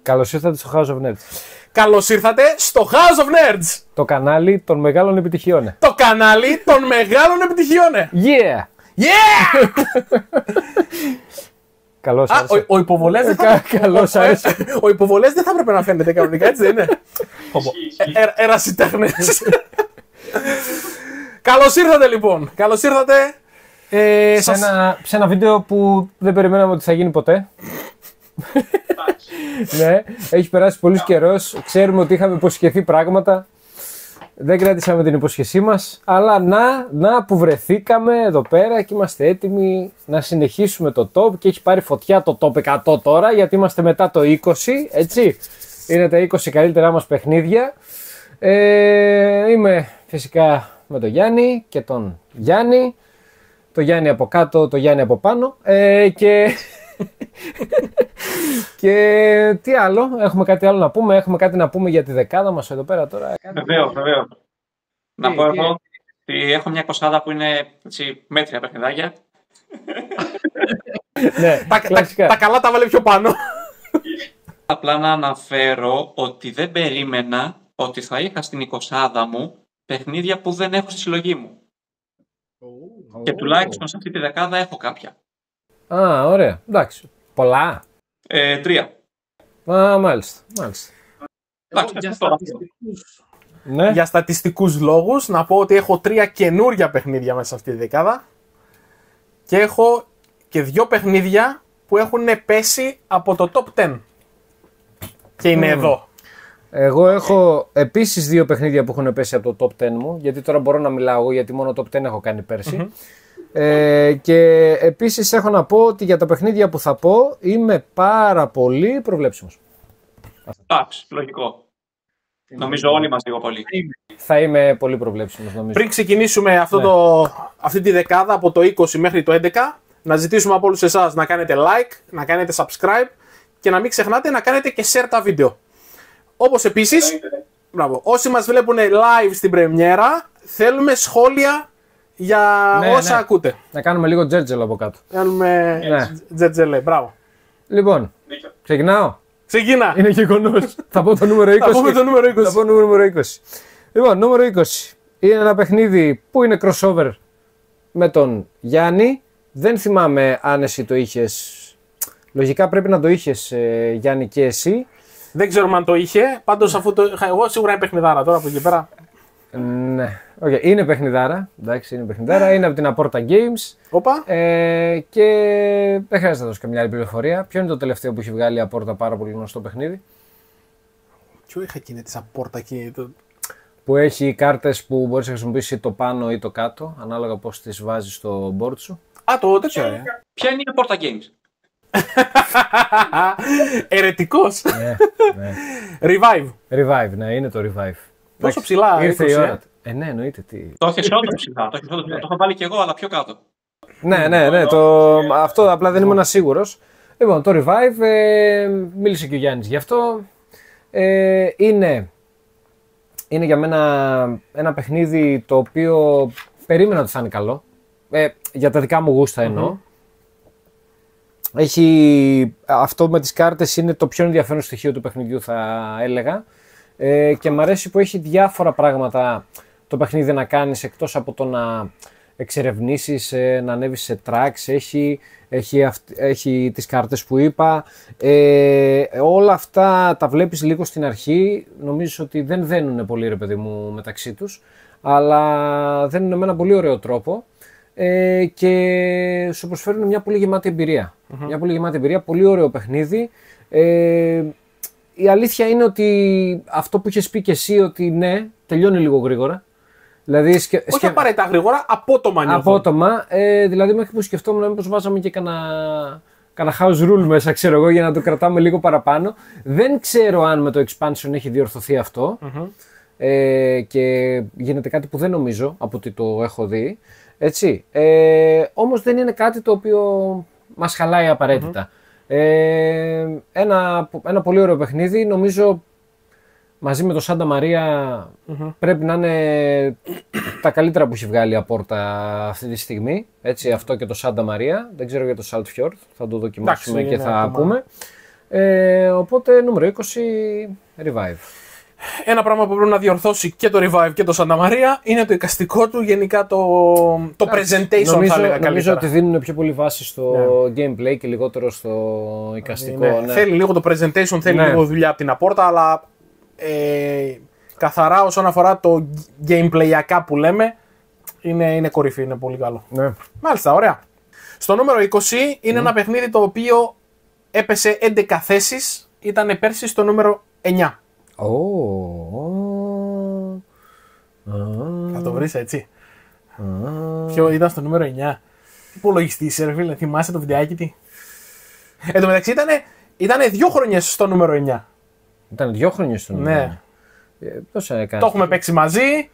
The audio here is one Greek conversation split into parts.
Καλώς ήρθατε στο House of Nerds. Καλώς ήρθατε στο House of Nerds! Το κανάλι των μεγάλων επιτυχιών. Το κανάλι των μεγάλων επιτυχιών! Yeah! Yeah! Καλώς άρεσε. Ο υποβολές δεν θα... Καλώς άρεσε. Ο υποβολές δεν θα έπρεπε να φαίνεται κανονικά, έτσι δεν είναι? Ερασιτέχνες. Καλώς ήρθατε λοιπόν. Καλώς ήρθατε. Σε ένα βίντεο που δεν περιμέναμε ότι θα γίνει ποτέ. Ναι, έχει περάσει πολύς καιρός. Ξέρουμε ότι είχαμε υποσχεθεί πράγματα. Δεν κρατήσαμε την υπόσχεσή μας. Αλλά να που βρεθήκαμε εδώ πέρα και είμαστε έτοιμοι να συνεχίσουμε το top. Και έχει πάρει φωτιά το top 100 τώρα, γιατί είμαστε μετά το 20, έτσι. Είναι τα 20 καλύτερά μας παιχνίδια. Είμαι φυσικά με τον Γιάννη και τον Γιάννη. Το Γιάννη από κάτω, το Γιάννη από πάνω. Και τι άλλο, έχουμε κάτι άλλο να πούμε? Έχουμε κάτι να πούμε για τη δεκάδα μας εδώ πέρα τώρα? Βεβαίως. Να πω εδώ ότι έχω μια κοσάδα που είναι έτσι, μέτρια παιχνιδάκια. Ναι, τα καλά τα βάλε πιο πάνω. Απλά να αναφέρω ότι δεν περίμενα ότι θα είχα στην εικοσάδα μου παιχνίδια που δεν έχω στη συλλογή μου. Και τουλάχιστον σε αυτή τη δεκάδα έχω κάποια. Α, ωραία. Εντάξει. Πολλά. 3. Α, μάλιστα. Ναι. Για στατιστικούς λόγους, να πω ότι έχω 3 καινούρια παιχνίδια μέσα σε αυτή τη δεκάδα. Και έχω και 2 παιχνίδια που έχουν πέσει από το top 10. Και είναι εδώ. Εγώ έχω επίσης 2 παιχνίδια που έχουν πέσει από το top 10 μου. Γιατί τώρα μπορώ να μιλάω εγώ, γιατί μόνο top 10 έχω κάνει πέρσι. Και επίσης έχω να πω ότι για τα παιχνίδια που θα πω είμαι πάρα πολύ προβλέψιμος. Εντάξει, λογικό. Νομίζω όλοι μας λίγο πολύ. Θα είμαι πολύ προβλέψιμος, νομίζω. Πριν ξεκινήσουμε αυτή τη δεκάδα από το 20 μέχρι το 11, να ζητήσουμε από όλους εσάς να κάνετε like, να κάνετε subscribe και να μην ξεχνάτε να κάνετε και share τα βίντεο. Όπως επίσης, όσοι μας βλέπουν live στην πρεμιέρα, θέλουμε σχόλια για όσα ακούτε. Να κάνουμε λίγο τζέρτζελο από κάτω. Κάνουμε τζέρτζελε, μπράβο. Λοιπόν, ξεκινάω. Ξεκινά. Είναι γεγονός. Θα πω το νούμερο 20. Θα πούμε το νούμερο 20. Θα πω νούμερο 20. Λοιπόν, νούμερο 20. Είναι ένα παιχνίδι που είναι crossover με τον Γιάννη. Δεν θυμάμαι αν εσύ το είχες. Λογικά πρέπει να το είχες, Γιάννη, και εσύ. Δεν ξέρω αν το είχε. Πάντως αφού το είχα εγώ, σίγουρα είναι παιχνιδάρα τώρα από εκεί πέρα. Ναι. Okay. Είναι παιχνιδάρα. Εντάξει, είναι παιχνιδάρα. Είναι από την Aporta Games. Όπα. Και δεν χρειάζεται να δώσω καμιά άλλη πληροφορία. Ποιο είναι το τελευταίο που έχει βγάλει η Aporta, πάρα πολύ γνωστό παιχνίδι? Ποιο είχα εκείνη τη Aporta εκεί? Που έχει κάρτες που μπορείς να χρησιμοποιήσεις το πάνω ή το κάτω, ανάλογα πώς τις βάζεις στο board σου. Α, το τέτοιο. Ποια είναι η Aporta Games? Ερετικός. Ναι. Revive, ναι, είναι το Revive. Τόσο ψηλά ήρθε η ώρα. Ναι, εννοείται. Το έχεις όντως ψηλά. Το έχω βάλει και εγώ, αλλά πιο κάτω. Ναι. Αυτό απλά δεν ήμουν σίγουρος. Λοιπόν, το Revive, μίλησε και ο Γιάννης γι' αυτό. Είναι για μένα ένα παιχνίδι το οποίο περίμενα ότι θα είναι καλό. Για τα δικά μου γούστα εννοώ. Έχει, αυτό με τις κάρτες είναι το πιο ενδιαφέρον στοιχείο του παιχνιδιού, θα έλεγα. Και μου αρέσει που έχει διάφορα πράγματα το παιχνίδι να κάνεις, εκτός από το να εξερευνήσεις, να ανέβεις σε tracks. Έχει τις κάρτες που είπα. Όλα αυτά τα βλέπεις λίγο στην αρχή. Νομίζω ότι δεν δένουνε πολύ, ρε παιδί μου, μεταξύ τους. Αλλά δένουνε με ένα πολύ ωραίο τρόπο. Και σου προσφέρουν μια πολύ γεμάτη εμπειρία. Μια πολύ γεμάτη εμπειρία, πολύ ωραίο παιχνίδι. Η αλήθεια είναι ότι αυτό που είχες πει και εσύ, ότι ναι, τελειώνει λίγο γρήγορα. Δηλαδή, όχι απαραίτητα γρήγορα, απότομα νιώθω. Απότομα, δηλαδή μέχρι που σκεφτόμουν μήπως βάζαμε και κανένα house rule μέσα, ξέρω εγώ, για να το κρατάμε λίγο παραπάνω. Δεν ξέρω αν με το expansion έχει διορθωθεί αυτό και γίνεται κάτι που δεν νομίζω από ότι το έχω δει. Έτσι. Όμως δεν είναι κάτι το οποίο μας χαλάει απαραίτητα. Ένα πολύ ωραίο παιχνίδι, νομίζω μαζί με το Σάντα Μαρία πρέπει να είναι τα καλύτερα που έχει βγάλει η Aporta αυτή τη στιγμή. Έτσι, αυτό και το Σάντα Μαρία. Δεν ξέρω για το Saltfjord, θα το δοκιμάσουμε και θα πούμε. Οπότε νούμερο 20, Revive. Ένα πράγμα που πρέπει να διορθώσει και το Revive και το Santa Maria είναι το εικαστικό του, γενικά το presentation θα έλεγα καλύτερα. Νομίζω ότι δίνουν πιο πολύ βάση στο gameplay και λιγότερο στο εικαστικό. Ναι. Θέλει λίγο το presentation, θέλει λίγο δουλειά από την απόρτα, αλλά καθαρά όσον αφορά το gameplayακά που λέμε, είναι κορυφή, είναι πολύ καλό. Ναι. Μάλιστα, ωραία. Στο νούμερο 20 είναι ένα παιχνίδι το οποίο έπεσε 11 θέσεις, ήταν πέρσι στο νούμερο 9. Θα το βρεις έτσι. Ποιο ήταν στο νούμερο 9. Τι υπολογιστή είσαι ρε φίλε, θυμάσαι το βιντεάκι τι. Εν τω μεταξύ ήταν 2 χρονιές στο νούμερο 9. Ήταν 2 χρονιές στο νούμερο 9. Ναι. Το έχουμε παίξει μαζί.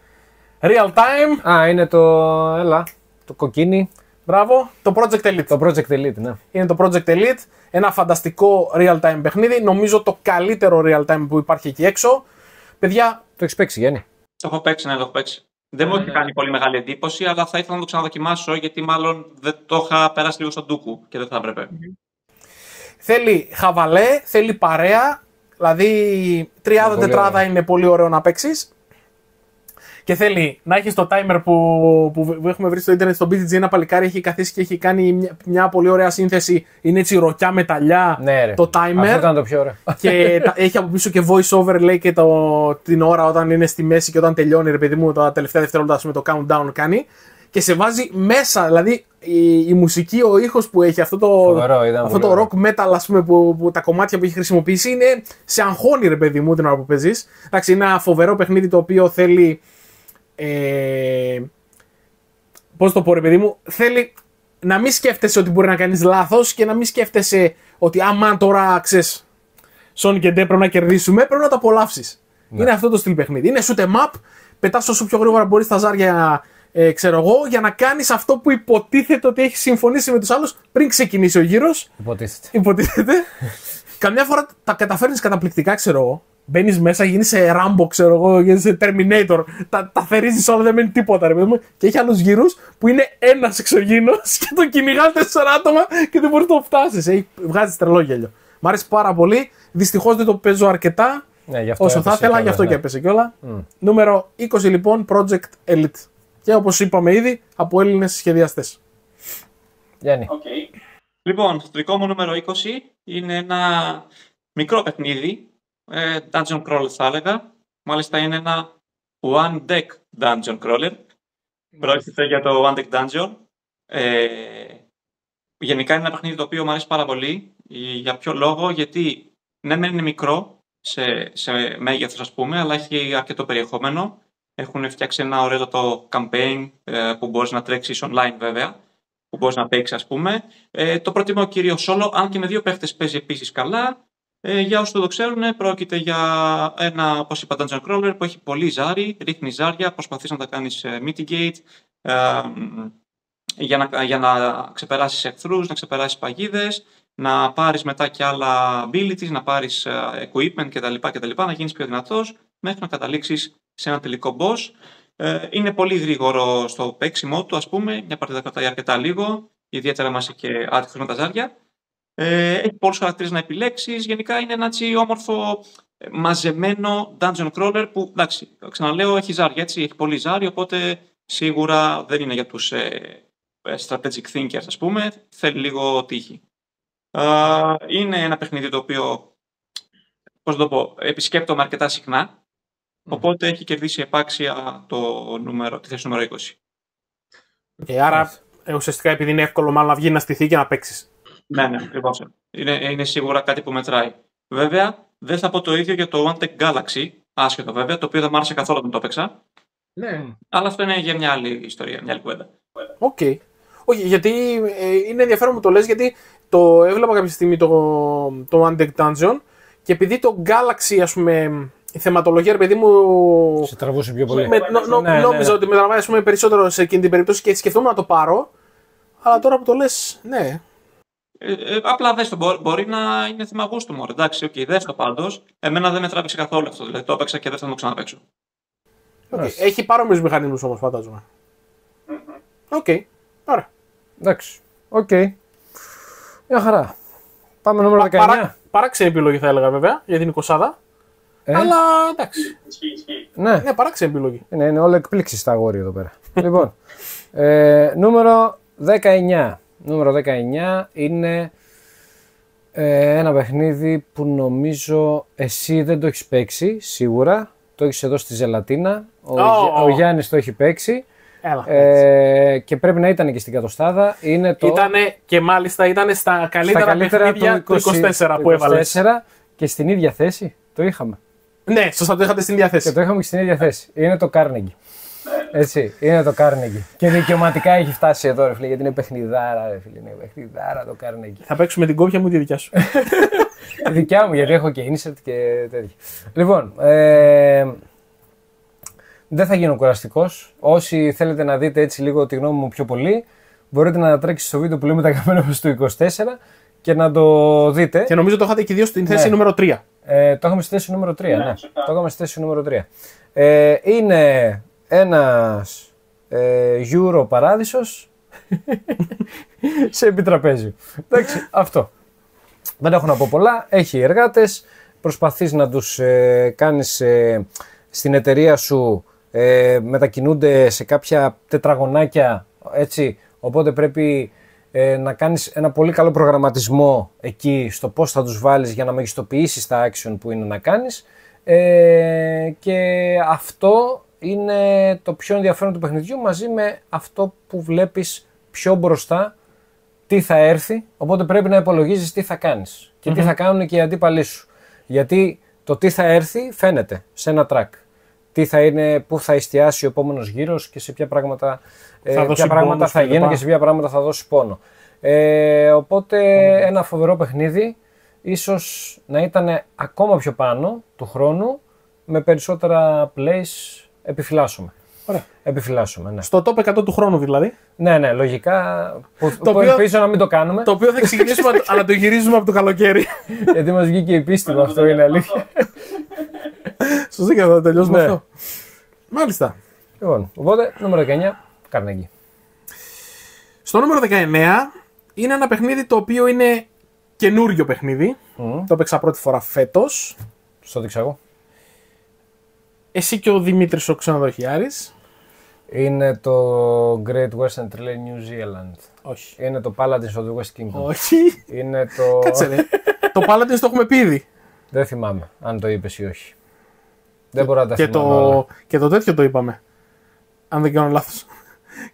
Real time. Είναι το κοκκίνι. Μπράβο, το Project Elite. Το Project Elite, ναι. Είναι το Project Elite. Ένα φανταστικό real time παιχνίδι. Νομίζω το καλύτερο real time που υπάρχει εκεί έξω. Παιδιά. Το έχεις παίξει, Γιάννη? Το έχω παίξει, ναι, το έχω παίξει. Δεν μου έχει κάνει πολύ μεγάλη εντύπωση, αλλά θα ήθελα να το ξαναδοκιμάσω γιατί μάλλον δεν το είχα περάσει λίγο στον ντούκου και δεν θα έπρεπε. Θέλει χαβαλέ, θέλει παρέα. Δηλαδή, τριάδα-τετράδα είναι πολύ ωραίο να παίξεις. Και θέλει να έχει το timer που έχουμε βρει στο ίντερνετ στο BGG. Ένα παλικάρι έχει καθίσει και έχει κάνει μια πολύ ωραία σύνθεση. Είναι έτσι ροκιά μεταλλιά το timer. Αυτό ήταν το πιο ωραίο. Και έχει από πίσω και voice over, λέει, και την ώρα όταν είναι στη μέση και όταν τελειώνει, ρε παιδί μου, τα τελευταία δευτερόλεπτα με το countdown κάνει. Και σε βάζει μέσα, δηλαδή η μουσική, ο ήχος που έχει, αυτό το rock metal, ας πούμε, που τα κομμάτια που έχει χρησιμοποιήσει είναι σε αγχώνει, ρε παιδί μου, την ώρα που παίζεις. Εντάξει, είναι ένα φοβερό παιχνίδι το οποίο θέλει. Πώς το πω, ρε παιδί μου, θέλει να μην σκέφτεσαι ότι μπορεί να κάνεις λάθος και να μην σκέφτεσαι ότι άμα τώρα ξέρεις Sonic και Day πρέπει να κερδίσουμε, πρέπει να το απολαύσεις. Είναι αυτό το στυλ παιχνίδι. Είναι shoot 'em up, πετάς όσο πιο γρήγορα μπορείς τα ζάρια, ξέρω εγώ, για να κάνεις αυτό που υποτίθεται ότι έχεις συμφωνήσει με τους άλλους πριν ξεκινήσει ο γύρος. Υποτίθεται. Καμιά φορά τα καταφέρνεις καταπληκτικά, ξέρω εγώ. Μπαίνεις μέσα, γίνεις σε Rambo, ξέρω εγώ, γίνεις σε Terminator. Τα θερίζεις όλα, δεν μένει τίποτα, ρε παιδί μου. Και έχει άλλους γύρους που είναι ένας εξωγήινος και τον κυνηγάνε 4 άτομα και δεν μπορείς να το φτάσεις. Βγάζεις τρελό γέλιο. Μ' άρεσε πάρα πολύ. Δυστυχώς δεν το παίζω αρκετά όσο θα ήθελα, γι' αυτό και έπεσε κιόλα. Νούμερο 20 λοιπόν, Project Elite. Και όπως είπαμε ήδη, από Έλληνες σχεδιαστές. Γιάννη. Okay. Λοιπόν, το δικό μου νούμερο 20 είναι ένα μικρό παιχνίδι. Dungeon crawler θα έλεγα. Μάλιστα είναι ένα one deck dungeon crawler. Πρόκειται για το one deck dungeon. Γενικά είναι ένα παιχνίδι το οποίο μου αρέσει πάρα πολύ. Για ποιο λόγο? Γιατί ναι, μεν είναι μικρό σε μέγεθος, ας πούμε, αλλά έχει αρκετό περιεχόμενο. Έχουν φτιάξει ένα ωραίο το campaign που μπορείς να τρέξεις online, βέβαια, που μπορείς να παίξεις, ας πούμε. Το προτιμώ κυρίως solo, αν και με 2 παίχτες παίζει επίσης καλά. Για όσους το ξέρουν, πρόκειται για ένα, όπως είπα, dungeon crawler που έχει πολύ ζάρι, ρίχνει ζάρια, προσπαθείς να τα κάνεις mitigate για να ξεπεράσεις εχθρούς, να ξεπεράσεις παγίδες, να πάρεις μετά και άλλα abilities, να πάρεις equipment κτλ, να γίνεις πιο δυνατός μέχρι να καταλήξεις σε ένα τελικό boss. Είναι πολύ γρήγορο στο παίξιμό του, ας πούμε, μια παρτίδα κρατάει αρκετά λίγο, ιδιαίτερα μας έχει και άτυχος με τα ζάρια. Έχει πολλούς χαρακτήρες να επιλέξεις. Γενικά είναι ένα έτσι όμορφο μαζεμένο dungeon crawler που, εντάξει, ξαναλέω, έχει ζάρι, έτσι, έχει πολύ ζάρι, οπότε σίγουρα δεν είναι για τους strategic thinkers, ας πούμε, θέλει λίγο τύχη. Είναι ένα παιχνίδι το οποίο, πώς το πω, επισκέπτομαι αρκετά συχνά, οπότε έχει κερδίσει επάξια τη θέση νούμερο 20. Άρα, ουσιαστικά επειδή είναι εύκολο μάλλον να βγει να στηθεί και να παίξεις. Ναι, ακριβώς. Είναι σίγουρα κάτι που μετράει. Βέβαια, δεν θα πω το ίδιο για το One Tech Galaxy, άσχετο βέβαια, το οποίο δεν μου άρεσε καθόλου όταν το έπαιξα. Ναι. Αλλά αυτό είναι για μια άλλη ιστορία, μια άλλη κουβέντα. Οκ. Όχι, γιατί είναι ενδιαφέρον που το λες, γιατί το έβλεπα κάποια στιγμή το One Tech Dungeon και επειδή το Galaxy, ας πούμε, η θεματολογία, ρε παιδί μου. Σε τραβούσε πιο πολύ. Νόμιζα ότι με τραβάει περισσότερο σε εκείνη την περίπτωση και σκεφτόμουν να το πάρω. Αλλά τώρα που το λες, ναι. Απλά δες το, μπορεί να είναι θέμα γούστου μου. Εντάξει, δες το πάντως. Εμένα δεν με τράβηξε καθόλου αυτό. Δηλαδή το έπαιξα και δεν θα το ξαναπαίξω. Έχει παρόμοιους μηχανισμούς όμως, φαντάζομαι. Οκ. Ωραία. Εντάξει. Οκ. Μια χαρά. Πάμε νούμερο 19. Παράξενη επιλογή θα έλεγα βέβαια για την 20. Αλλά εντάξει. Ναι, παράξενη επιλογή. Είναι όλο εκπλήξεις στα αγόρια εδώ πέρα. Λοιπόν, νούμερο 19. Νούμερο 19 είναι ένα παιχνίδι που νομίζω εσύ δεν το έχεις παίξει, σίγουρα. Το έχεις εδώ στη Ζελατίνα. Ο Γιάννης το έχει παίξει. Και πρέπει να ήταν και στην κατοστάδα. Ήτανε και μάλιστα ήταν στα καλύτερα παιχνίδια του 24 που έβαλες. Και στην ίδια θέση το είχαμε. Ναι, σωστά, το είχατε στην ίδια θέση. Και το είχαμε και στην ίδια θέση. Είναι το Carnegie. Έτσι, είναι το Carnegie. Και δικαιωματικά έχει φτάσει εδώ, ρε φίλε, γιατί είναι παιχνιδάρα, ρε φίλε. Είναι παιχνιδάρα το Carnegie. Θα παίξουμε την κόπια μου ή τη δικιά σου? Τη δικιά μου, γιατί έχω και insert και τέτοια. Λοιπόν, δεν θα γίνω κουραστικός. Όσοι θέλετε να δείτε έτσι λίγο τη γνώμη μου πιο πολύ, μπορείτε να τρέξετε στο βίντεο που λέμε τα καμένα του 24 και να το δείτε. Και νομίζω το είχατε και δύο στην θέση νούμερο 3. Το είχαμε στη θέση νούμερο 3, ναι. Το είχαμε στη θέση νούμερο 3. Είναι ένας Euro παράδεισος σε επιτραπέζιο. Εντάξει, αυτό. Δεν έχω να πω πολλά. Έχει εργάτες. Προσπαθείς να τους κάνεις στην εταιρεία σου, μετακινούνται σε κάποια τετραγωνάκια, έτσι. Οπότε πρέπει να κάνεις ένα πολύ καλό προγραμματισμό εκεί στο πώς θα τους βάλεις για να μεγιστοποιήσεις τα action που είναι να κάνεις. Και αυτό είναι το πιο ενδιαφέρον του παιχνιδιού, μαζί με αυτό που βλέπεις πιο μπροστά τι θα έρθει, οπότε πρέπει να υπολογίζεις τι θα κάνεις και τι θα κάνουν και οι αντίπαλοι σου. Γιατί το τι θα έρθει φαίνεται σε ένα track. Τι θα είναι, πού θα εστιάσει ο επόμενος γύρος και σε ποια πράγματα θα γίνουν και σε ποια πράγματα θα δώσει πόνο. Οπότε ένα φοβερό παιχνίδι, ίσως να ήταν ακόμα πιο πάνω του χρόνου, με περισσότερα plays επιφυλάσσομαι. Ωραία. Επιφυλάσσομαι, ναι. Στο top 100 του χρόνου δηλαδή. Ναι, λογικά. Που ελπίζω να μην το κάνουμε. Το οποίο θα ξεκινήσουμε αλλά το γυρίζουμε από το καλοκαίρι. Γιατί μας βγήκε η πίστη με αυτό, είναι αλήθεια. Σωστή, και θα τελειώσουμε αυτό. Μάλιστα. Λοιπόν, οπότε νούμερο 19, Carnegie. Στο νούμερο 19 είναι ένα παιχνίδι το οποίο είναι καινούριο παιχνίδι. Το έπαιξα πρώτη φορά φέτος. Στο δείξα εγώ. Εσύ και ο Δημήτρης ο ξενοδοχιάρης. Είναι το Great Western Trail New Zealand. Όχι. Είναι το Paladins of the West Kingdom. Όχι. Είναι το... Κάτσε ρε. Το Paladins το έχουμε πει ήδη. Δεν θυμάμαι αν το είπες ή όχι. Δεν μπορώ να τα θυμάμαι. Και το τέτοιο το είπαμε. Αν δεν κάνω λάθος.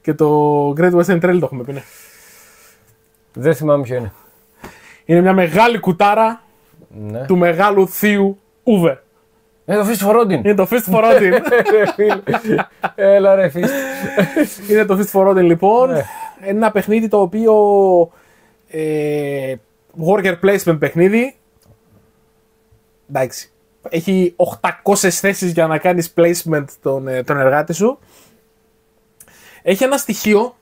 Και το Great Western Trail το έχουμε πει, ναι. Δεν θυμάμαι ποιο είναι. Είναι μια μεγάλη κουτάρα του μεγάλου θείου Ούβε. Είναι το Fist for Odin. Είναι το Fist for Odin. Έλα ρε Fist. Είναι το Fist for Odin λοιπόν. Είναι ένα παιχνίδι το οποίο worker placement παιχνίδι. Εντάξει. Έχει 800 θέσεις για να κάνεις placement τον εργάτη σου. Έχει ένα στοιχείο.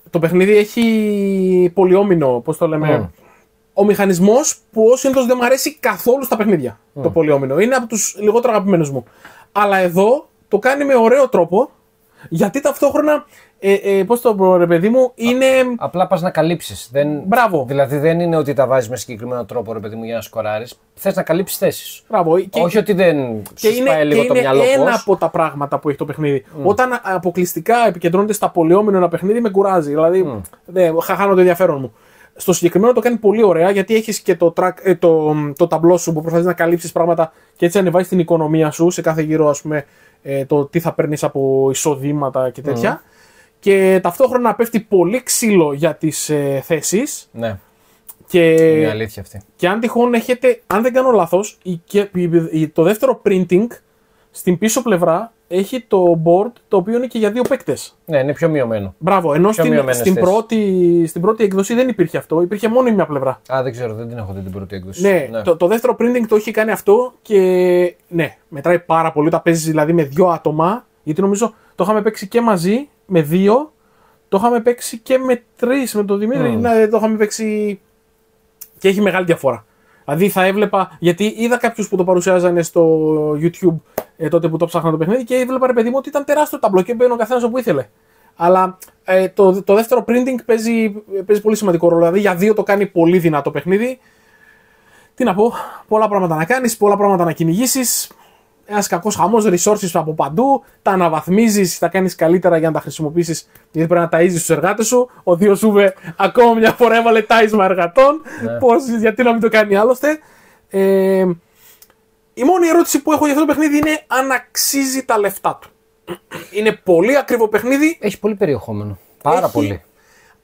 Το παιχνίδι έχει πολυόμινο, πώς το λέμε. Ο μηχανισμός που ως συνήθως δεν μου αρέσει καθόλου στα παιχνίδια. Το πολυόμινο. Είναι από τους λιγότερο αγαπημένους μου. Αλλά εδώ το κάνει με ωραίο τρόπο. Γιατί ταυτόχρονα, πώς το πω ρε παιδί μου, είναι... Απλά πας να καλύψεις. Μπράβο. Δηλαδή δεν είναι ότι τα βάζεις με συγκεκριμένο τρόπο ρε παιδί μου για να σκοράρεις. Θες να καλύψεις θέσεις. Μπράβο. Όχι ότι δεν σου σπάει λίγο το μυαλό. Είναι ένα από τα πράγματα που έχει το παιχνίδι. Όταν αποκλειστικά επικεντρώνεται στα πολυόμινο ένα παιχνίδι με κουράζει. Δηλαδή χάνω το ενδιαφέρον μου. Στο συγκεκριμένο το κάνει πολύ ωραία γιατί έχεις και το ταμπλό σου που προσπαθείς να καλύψεις πράγματα και έτσι ανεβάζεις την οικονομία σου σε κάθε γύρο, ας πούμε, το τι θα παίρνεις από εισοδήματα και τέτοια. Και ταυτόχρονα πέφτει πολύ ξύλο για τις θέσεις. Ναι. Και... είναι αλήθεια αυτή. Και αν τυχόν έχετε, αν δεν κάνω λάθος, το δεύτερο printing στην πίσω πλευρά έχει το board το οποίο είναι και για 2 παίκτες. Ναι, είναι πιο μειωμένο. Μπράβο, ενώ στην πρώτη εκδοσή δεν υπήρχε αυτό, υπήρχε μόνο η μια πλευρά. Α, δεν ξέρω, δεν την έχω δει την πρώτη εκδοσή. Ναι, το δεύτερο printing το έχει κάνει αυτό και ναι, μετράει πάρα πολύ. Τα παίζει δηλαδή με 2 άτομα, γιατί νομίζω το είχαμε παίξει και μαζί με 2, το είχαμε παίξει και με 3 με τον Δημήτρη. Το είχαμε παίξει και έχει μεγάλη διαφορά. Δηλαδή θα έβλεπα, γιατί είδα κάποιους που το παρουσιάζανε στο YouTube τότε που το ψάχνα το παιχνίδι και έβλεπα ρε παιδί μου ότι ήταν τεράστιο ταμπλό και μπαίνει ο καθένας όπου ήθελε. Αλλά το δεύτερο printing παίζει πολύ σημαντικό ρόλο. Δηλαδή για 2 το κάνει πολύ δυνατό παιχνίδι. Τι να πω, πολλά πράγματα να κάνεις, πολλά πράγματα να κυνηγήσεις. Ένας κακός χαμός, resources από παντού. Τα αναβαθμίζεις, τα κάνεις καλύτερα για να τα χρησιμοποιήσεις. Γιατί πρέπει να ταΐζεις τους εργάτες σου. Ο Δίος Ούβε ακόμα μια φορά έβαλε τάισμα εργατών. Ναι. Γιατί να μην το κάνει άλλωστε. Η μόνη ερώτηση που έχω για αυτό το παιχνίδι είναι αν αξίζει τα λεφτά του. Είναι πολύ ακριβό παιχνίδι. Έχει πολύ περιεχόμενο. Πάρα πολύ.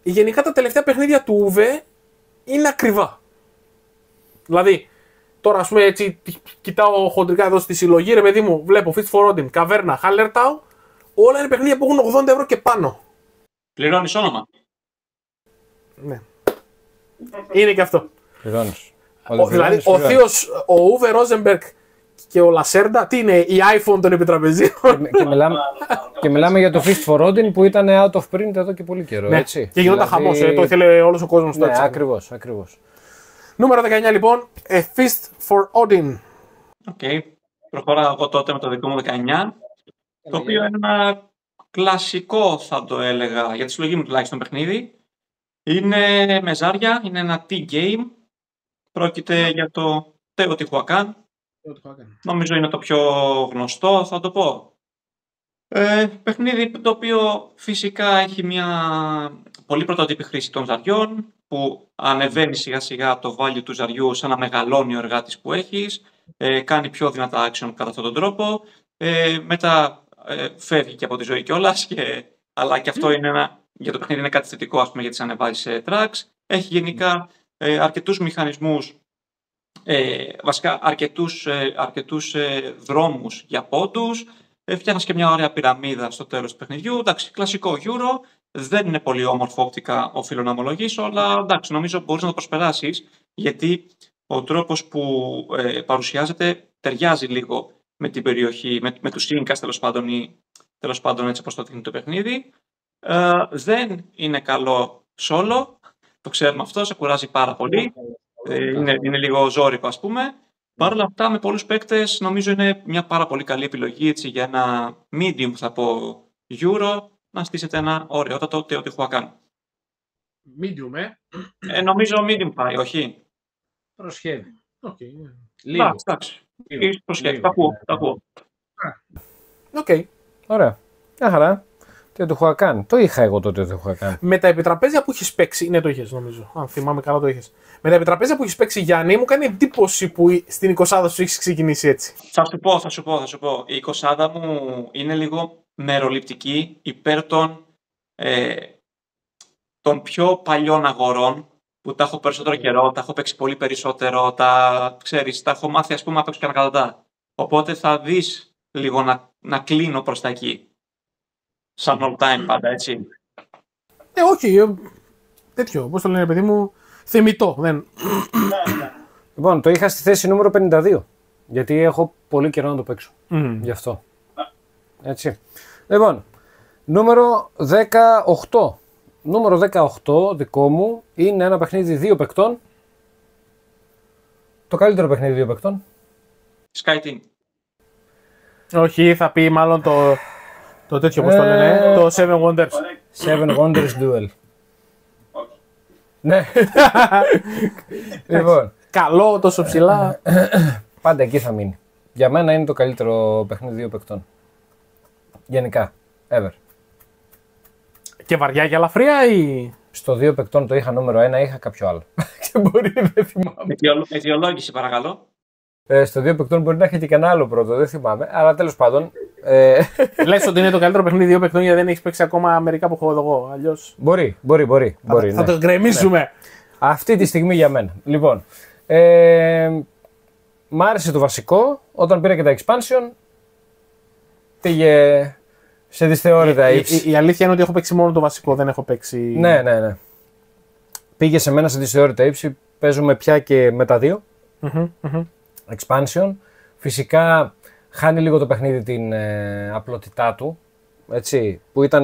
Γενικά τα τελευταία παιχνίδια του Ούβε είναι ακριβά. Δηλαδή, τώρα ας πούμε έτσι, κοιτάω χοντρικά εδώ στη συλλογή, ρε παιδί μου, βλέπω Fist for Odin, Caverna, Hallertau, όλα είναι παιχνίδια που έχουν 80 ευρώ και πάνω. Πληρώνεις όνομα. Ναι. Είναι και αυτό. Πληρώνεις. Δηλαδή, ο θείος, ο Ούβε Ρόζενμπεργκ και ο Λασέρντα, τι είναι, η iPhone των επιτραπεζίων. Και μιλάμε για το Fist for Odin που ήταν out of print εδώ και πολύ καιρό. Ναι. Έτσι. Και γινόταν χαμός, το ήθελε όλος ο κόσμος. Ναι, ακριβώς. Νούμερο 19 λοιπόν, A Fist for Odin. Οκ. Προχωράω εγώ τότε με το δικό μου 19. Το οποίο είναι ένα κλασικό, θα το έλεγα, για τη συλλογή μου τουλάχιστον παιχνίδι. Είναι με ζάρια, είναι ένα T-game. Πρόκειται για το Teotihuacan. Νομίζω είναι το πιο γνωστό, θα το πω. Παιχνίδι το οποίο φυσικά έχει μια πολύ πρωτότυπη χρήση των ζαριών, που ανεβαίνει σιγά σιγά το value του ζαριού σαν να μεγαλώνει ο εργάτης που έχεις, κάνει πιο δυνατά action κατά αυτόν τον τρόπο, μετά φεύγει και από τη ζωή κιόλας, αλλά και αυτό είναι για το παιχνίδι είναι κάτι θετικό, ας πούμε, γιατί ανεβάζεις tracks. Έχει γενικά αρκετούς μηχανισμούς, βασικά αρκετούς δρόμους για πόντους. Φτιάχνεις και μια ωραία πυραμίδα στο τέλος του παιχνιδιού. Εντάξει, κλασικό Euro. Δεν είναι πολύ όμορφο οπτικά, οφείλω να ομολογήσω, αλλά εντάξει, νομίζω μπορείς να το προσπεράσεις, γιατί ο τρόπος που παρουσιάζεται ταιριάζει λίγο με την περιοχή, με τους σύγκας τέλος πάντων έτσι όπως το δείχνει το παιχνίδι. Δεν είναι καλό solo, το ξέρουμε αυτό, σε κουράζει πάρα πολύ. Είναι λίγο ζώρικο, ας πούμε. Παρ' όλα αυτά, με πολλούς παίκτες, νομίζω είναι μια πάρα πολύ καλή επιλογή έτσι, για ένα medium, θα πω, Euro, να στήσετε ένα ωραιότατο Teotihuacan. Medium, νομίζω medium πάει, όχι. Προσχέδι. Okay. Λίγο. Εντάξει. Προσχέδι, τα ακούω. Οκ. Ωραία. Μια χαρά. Teotihuacan. Το είχα εγώ το Teotihuacan. Με τα επιτραπέζια που έχεις παίξει, ναι, το είχες νομίζω. Αν θυμάμαι καλά, το είχες. Με τα επιτραπέζια που έχεις παίξει, Γιάννη, μου κάνει εντύπωση που στην 20 σου έχεις ξεκινήσει έτσι. Θα σου πω. Η 20 μου είναι λίγο μεροληπτική υπέρ των πιο παλιών αγορών, που τα έχω περισσότερο καιρό, τα έχω παίξει πολύ περισσότερο, τα έχω μάθει, ας πούμε, να παίξω και ανακατατά. Οπότε θα δεις λίγο να κλείνω προς τα εκεί. Σαν all time πάντα, έτσι. Όχι. Τέτοιο, πώς το λένε, παιδί μου, θεμιτό. Δεν... Λοιπόν, το είχα στη θέση νούμερο 52. Γιατί έχω πολύ καιρό να το παίξω. Γι' αυτό. Έτσι. Λοιπόν, νούμερο 18. Νούμερο 18 δικό μου είναι ένα παιχνίδι 2 παικτών. Το καλύτερο παιχνίδι 2 παικτών. Skyteam. Όχι, θα πει μάλλον το τέτοιο, πώς το λένε, το Seven Wonders. Seven Wonders Duel. Ναι. Λοιπόν. Καλό, τόσο ψηλά. Πάντα εκεί θα μείνει. Για μένα είναι το καλύτερο παιχνίδι 2 παικτών. Γενικά. Ever. Και βαριά και ελαφριά ή... Στο 2 παικτών το είχα νούμερο 1, είχα κάποιο άλλο. Και μπορεί, δεν θυμάμαι. Αιτιολόγηση, παρακαλώ. Στο 2 παικτών μπορεί να έχει και κανένα άλλο πρώτο, δεν θυμάμαι. Αλλά τέλος πάντων. Λες ότι είναι το καλύτερο παιχνίδι 2 παικτών γιατί δεν έχει παίξει ακόμα μερικά που έχω εγώ. Αλλιώς... Μπορεί. Θα το γκρεμίσουμε. Ναι. Αυτή τη στιγμή για μένα. Λοιπόν. Μ' άρεσε το βασικό. Όταν πήρα και τα expansion. Πήγε σε δυσθεώρητα ύψη. Η αλήθεια είναι ότι έχω παίξει μόνο το βασικό, δεν έχω παίξει. Ναι. Πήγε σε μένα σε δυσθεώρητα ύψη. Παίζουμε πια και με τα 2. Expansion. Φυσικά χάνει λίγο το παιχνίδι την απλότητά του. Έτσι, που ήταν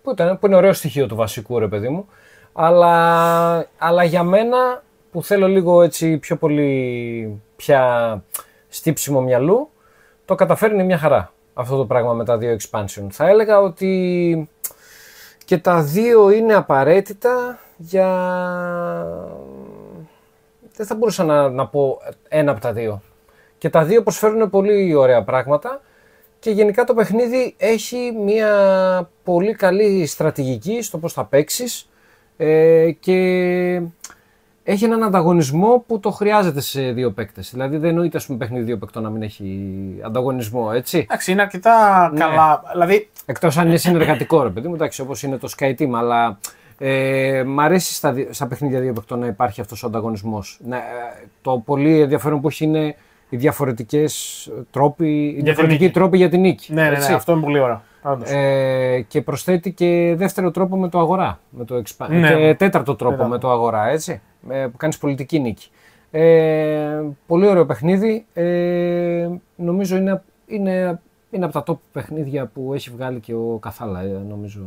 που είναι ωραίο στοιχείο του βασικού, ρε παιδί μου. Αλλά για μένα που θέλω λίγο έτσι πιο πολύ πια στύψιμο μυαλού, το καταφέρνει μια χαρά αυτό το πράγμα με τα 2 expansion. Θα έλεγα ότι και τα δύο είναι απαραίτητα για... Δεν θα μπορούσα να πω ένα από τα δύο. Και τα δύο προσφέρουν πολύ ωραία πράγματα και γενικά το παιχνίδι έχει μια πολύ καλή στρατηγική στο πώς θα παίξεις και έχει έναν ανταγωνισμό που το χρειάζεται σε δύο παίκτες. Δηλαδή δεν εννοείται παιχνίδι δύο παίκτων να μην έχει ανταγωνισμό, έτσι. Εντάξει, είναι αρκετά καλά. Δηλαδή... Εκτός αν είναι συνεργατικό, ρε παιδί μου, εντάξει, όπως είναι το Sky Team, αλλά μ' αρέσει στα παιχνίδια δύο παικτών να υπάρχει αυτός ο ανταγωνισμός. Το πολύ ενδιαφέρον που έχει είναι οι διαφορετικοί τρόποι για την νίκη. Ναι, αυτό είναι πολύ ωραίο. Και προσθέτει και δεύτερο τρόπο με το αγορά. Και τέταρτο τρόπο με το αγορά, έτσι. Που κάνεις πολιτική νίκη. Πολύ ωραίο παιχνίδι. Νομίζω είναι από τα top παιχνίδια που έχει βγάλει και ο Καθάλα, νομίζω.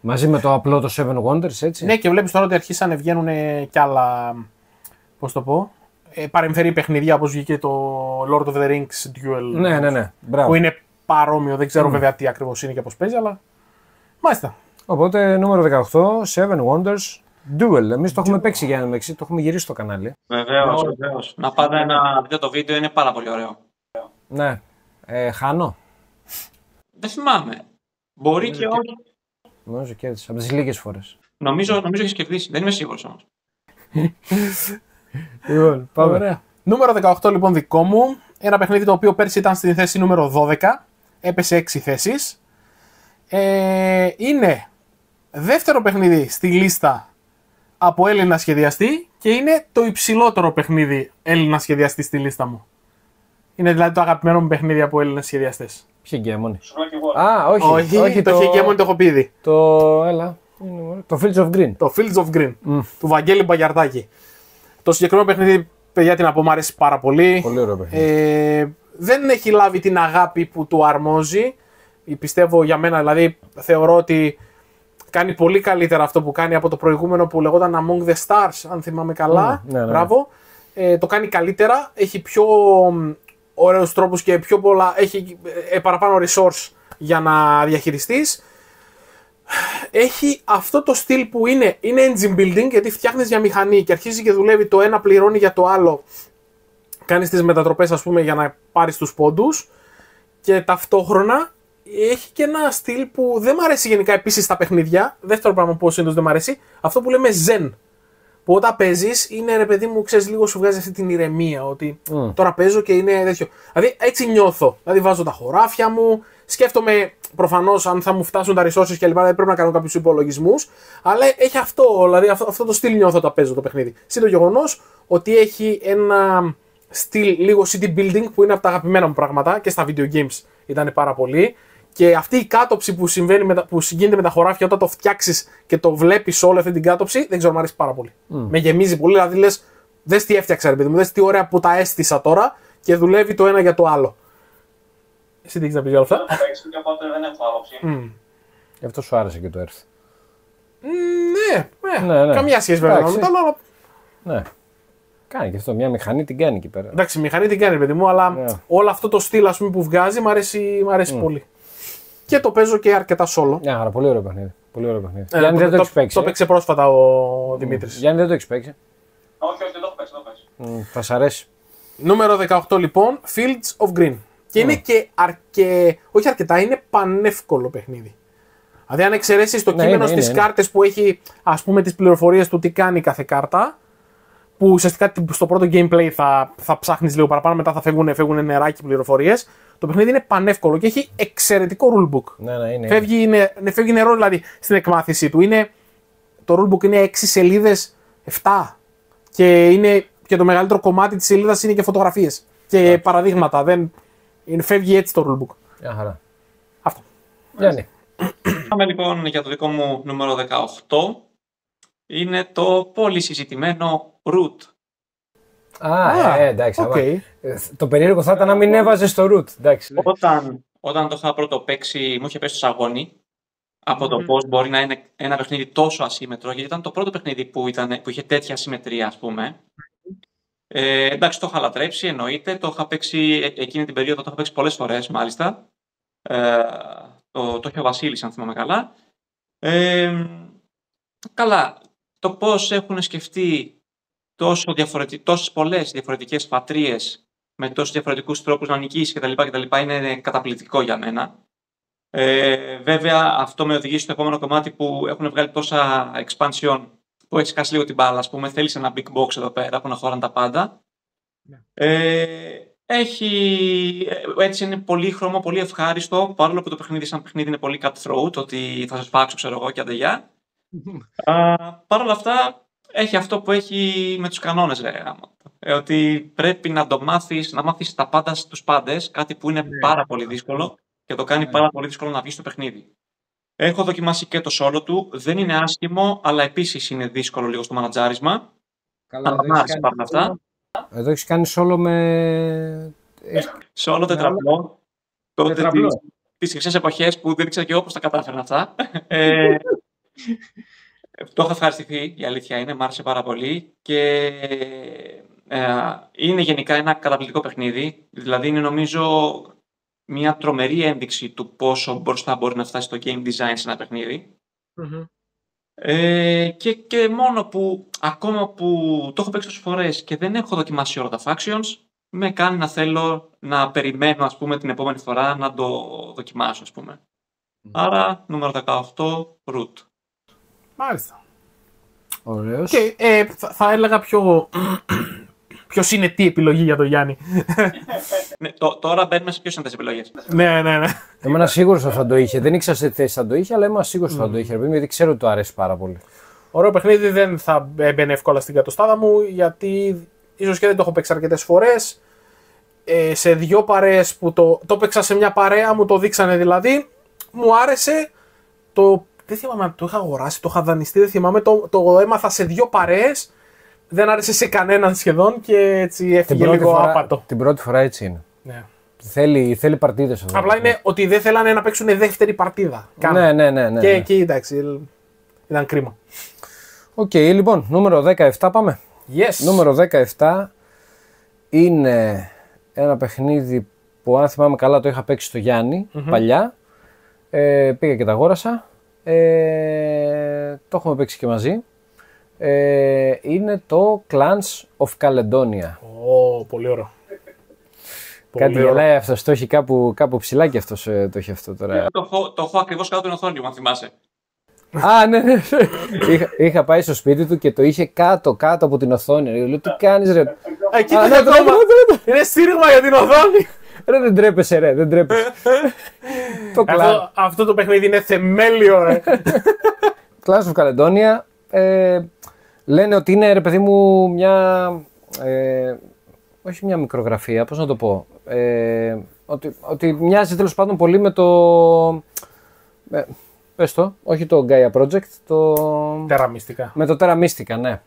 Μαζί με το απλό το Seven Wonders, έτσι. Ναι, και βλέπεις τώρα ότι αρχίσανε βγαίνουν κι άλλα, πώς το πω, παρεμφερή παιχνίδια, όπως βγήκε το Lord of the Rings Duel. Ναι. Μπράβο. Που είναι παρόμοιο, δεν ξέρω βέβαια τι ακριβώς είναι και πώς παίζει, αλλά μάλιστα. Οπότε νούμερο 18, Seven Wonders Duel. Εμείς το έχουμε παίξει για το έχουμε γυρίσει στο κανάλι. Βεβαίως. Να πάτε να δείτε το βίντεο, είναι πάρα πολύ ωραίο. Ναι. Χάνω. Δεν θυμάμαι. Μπορεί και όχι. Νομίζω κέρδισα από τις λίγες φορές. Νομίζω έχεις κερδίσει. Δεν είμαι σίγουρος όμως. Λοιπόν, πάμε. Ωραία. Νούμερο 18 λοιπόν δικό μου. Ένα παιχνίδι το οποίο πέρσι ήταν στη θέση νούμερο 12. Έπεσε 6 θέσεις. Είναι δεύτερο παιχνίδι στη λίστα από Έλληνα σχεδιαστή και είναι το υψηλότερο παιχνίδι Έλληνα σχεδιαστή στη λίστα μου. Είναι δηλαδή το αγαπημένο μου παιχνίδι από Έλληνες σχεδιαστές. Ποιο Hegemony? Όχι, το Hegemony το έχω πει ήδη. Το Fields of Green. Το Fields of Green του Βαγγέλη Μπαγιαρδάκη. Το συγκεκριμένο παιχνίδι, παιδιά, τι να πω, μου αρέσει πάρα πολύ. Πολύ ωραίο παιχνίδι. Δεν έχει λάβει την αγάπη που του αρμόζει. Πιστεύω για μένα, δηλαδή θεωρώ ότι κάνει πολύ καλύτερα αυτό που κάνει από το προηγούμενο που λεγόταν Among the Stars, αν θυμάμαι καλά. Ναι. Μπράβο. Το κάνει καλύτερα, έχει πιο ωραίους τρόπους και πιο πολλά, έχει παραπάνω resource για να διαχειριστείς. Έχει αυτό το στυλ που είναι engine building, γιατί φτιάχνεις για μηχανή και αρχίζει και δουλεύει, το ένα πληρώνει για το άλλο. Κάνεις τις μετατροπές, ας πούμε, για να πάρεις τους πόντους και ταυτόχρονα έχει και ένα στυλ που δεν μ' αρέσει γενικά επίσης στα παιχνίδια. Δεύτερο πράγμα που συνήθως δεν μ' αρέσει, αυτό που λέμε zen. Που όταν παίζεις είναι, ρε παιδί μου, ξέρεις, λίγο σου βγάζει αυτή την ηρεμία. Ότι τώρα παίζω και είναι τέτοιο. Δηλαδή έτσι νιώθω. Δηλαδή βάζω τα χωράφια μου, σκέφτομαι προφανώς αν θα μου φτάσουν τα resources και λοιπά, δηλαδή πρέπει να κάνω κάποιους υπολογισμούς. Αλλά έχει αυτό, δηλαδή αυτό το στυλ νιώθω όταν παίζω το παιχνίδι. Συν το γεγονός ότι έχει ένα στυλ λίγο city building που είναι από τα αγαπημένα μου πράγματα και στα video games ήταν πάρα πολύ. Και αυτή η κάτωψη που γίνεται με τα χωράφια όταν το φτιάξεις και το βλέπεις όλη αυτή την κάτωψη, δεν ξέρω, μου αρέσει πάρα πολύ. Με γεμίζει πολύ, δηλαδή λες, δες τι έφτιαξα, ρε παιδί μου, δες τι ωραία που τα έστησα τώρα και δουλεύει το ένα για το άλλο. Εσύ τι έχεις να πεις για όλα αυτά? Δεν έχω άποψη. Γι' αυτό σου άρεσε και το Earth. Ναι. Καμιά σχέση βέβαια με το άλλο. Ναι. Κάνει και αυτό. Μια μηχανή την κάνει εκεί πέρα. Εντάξει, η μηχανή την κάνει, παιδί μου, αλλά όλο αυτό το στυλ, ας πούμε, που βγάζει μου αρέσει πολύ. Και το παίζω και αρκετά solo. Άρα, πολύ ωραίο παιχνίδι. Γιάννη, δεν το έχεις παίξει. Το παίξε πρόσφατα ο Δημήτρης. Γιάννη, δεν το έχεις παίξει. Όχι, δεν το έχω παίξει. Θα σ' αρέσει. Νούμερο 18 λοιπόν, Fields of Green. Και είναι και όχι αρκετά, είναι πανεύκολο παιχνίδι. Δηλαδή, αν εξαιρέσεις το κείμενο στις κάρτες που έχει, ας πούμε, τις πληροφορίες του τι κάνει κάθε κάρτα, που ουσιαστικά στο πρώτο gameplay θα ψάχνεις λίγο παραπάνω, μετά θα φεύγουν νεράκι πληροφορίες. Το παιχνίδι είναι πανεύκολο και έχει εξαιρετικό rulebook. Ναι. Φεύγει νερό δηλαδή στην εκμάθησή του. Το rulebook είναι 6 σελίδες, 7. Και το μεγαλύτερο κομμάτι της σελίδας είναι και φωτογραφίες. Και παραδείγματα. Φεύγει έτσι το rulebook. Μια χαρά. Αυτό. Γιάννη. Πάμε λοιπόν για το δικό μου νούμερο 18. Είναι το πολύ συζητημένο Root. Εντάξει. Okay. Το περίεργο θα ήταν να μην έβαζε το root. Εντάξει. Όταν το είχα πρώτο παίξει, μου είχε πέσει στο σαγόνι από το πώς μπορεί να είναι ένα παιχνίδι τόσο ασύμετρο, γιατί ήταν το πρώτο παιχνίδι που είχε τέτοια ασυμμετρία, ας πούμε. Εντάξει, το είχα λατρέψει, εννοείται. Το είχα παίξει εκείνη την περίοδο, το είχα παίξει πολλές φορές, μάλιστα. Το είχε ο Βασίλης, αν θυμάμαι καλά. Καλά, το πώς έχουν σκεφτεί τόσες πολλές διαφορετικές πατρίες με τόσους διαφορετικούς τρόπους να νικήσει κτλ. Είναι καταπληκτικό για μένα. Βέβαια, αυτό με οδηγεί στο επόμενο κομμάτι που έχουν βγάλει τόσα expansion που έχει σκάσει λίγο την μπάλα. Ας πούμε, θέλεις ένα big box εδώ πέρα που να χωράνε τα πάντα. Έτσι είναι πολύχρωμο, πολύ ευχάριστο, παρόλο που το παιχνίδι σαν παιχνίδι είναι πολύ cutthroat, ότι θα σας πάξω, ξέρω εγώ, και αντεγιά. Παρ' όλα αυτά, έχει αυτό που έχει με τους κανόνες, ότι πρέπει να το μάθεις, να μάθεις τα πάντα στους πάντες, κάτι που είναι πάρα πολύ δύσκολο και το κάνει πάρα πολύ δύσκολο να βγει στο παιχνίδι. Έχω δοκιμάσει και το solo του, δεν είναι άσχημο, αλλά επίσης είναι δύσκολο λίγο στο μανατζάρισμα. Καλά, Αλλά μ' άρεσε παρ' αυτά. Εδώ έχεις κάνει solo με... Solo τετραπλό. Τις χρυσές εποχές που δεν ήξερα και εγώ πώς τα κατάφερνα αυτά. Το έχω ευχαριστηθεί, η αλήθεια είναι, μ' άρεσε πάρα πολύ και είναι γενικά ένα καταπληκτικό παιχνίδι. Δηλαδή είναι νομίζω μια τρομερή ένδειξη του πόσο μπροστά μπορεί να φτάσει το game design σε ένα παιχνίδι. Και μόνο που ακόμα που το έχω παίξει τόσες φορές και δεν έχω δοκιμάσει όλα τα factions, με κάνει να θέλω να περιμένω, ας πούμε, την επόμενη φορά να το δοκιμάσω, ας πούμε. Άρα, νούμερο 18, Root. Μάλιστα. Ωραίος. Και θα έλεγα πιο συνετή επιλογή για τον Γιάννη. Ναι, τώρα μπαίνουμε σε πιο συνετές επιλογές. Ναι. Ήμουν σίγουρος ότι θα το είχε. Δεν ήξερα σε τι θέση θα το είχε, αλλά ήμουν σίγουρος ότι θα το είχε. Γιατί ξέρω ότι του αρέσει πάρα πολύ. Ωραίο παιχνίδι, δεν θα μπαίνει εύκολα στην κατοστάδα μου, γιατί ίσως και δεν το έχω παίξει αρκετές φορές. Σε δύο παρέες που το παίξα σε μια παρέα, μου το δείξανε δηλαδή. Μου άρεσε. Δεν θυμάμαι αν το είχα αγοράσει, το είχα δανειστεί, δεν θυμάμαι. Το έμαθα σε δύο παρέες. Δεν άρεσε σε κανέναν σχεδόν και έτσι έφυγε λίγο άπατο. Την πρώτη φορά έτσι είναι. Ναι. Θέλει παρτίδες αυτό. Απλά είναι ότι δεν θέλανε να παίξουν δεύτερη παρτίδα. Ναι. Και εκεί εντάξει, ήταν κρίμα. Οκ, λοιπόν, νούμερο 17 πάμε. Yes. Νούμερο 17 είναι ένα παιχνίδι που, αν θυμάμαι καλά, το είχα παίξει στο Γιάννη παλιά. Πήγα και τα αγόρασα. Το έχουμε παίξει και μαζί. Είναι το Clans of Caledonia. Πολύ ωραίο. Κάτι γελάει αυτός, το έχει κάπου ψηλά και αυτός το έχει αυτό τώρα. Το έχω ακριβώς κάτω την οθόνη μου, αν θυμάσαι. Α, ναι. Είχα πάει στο σπίτι του και το είχε κάτω από την οθόνη. Λέω, τι κάνεις ρε. Εκεί είναι στήριγμα για την οθόνη. Ρε, δεν τρέπεσαι ρε, δεν τρέπεσαι. Αυτό το παιχνίδι είναι θεμέλιο ρε. Clans of Caledonia. Λένε ότι είναι, ρε παιδί μου, όχι μια μικρογραφία, πώς να το πω, ότι μοιάζει τέλος πάντων πολύ με το, πες το, όχι το Gaia Project, το Terra Mystica. Με το Terra Mystica, ναι.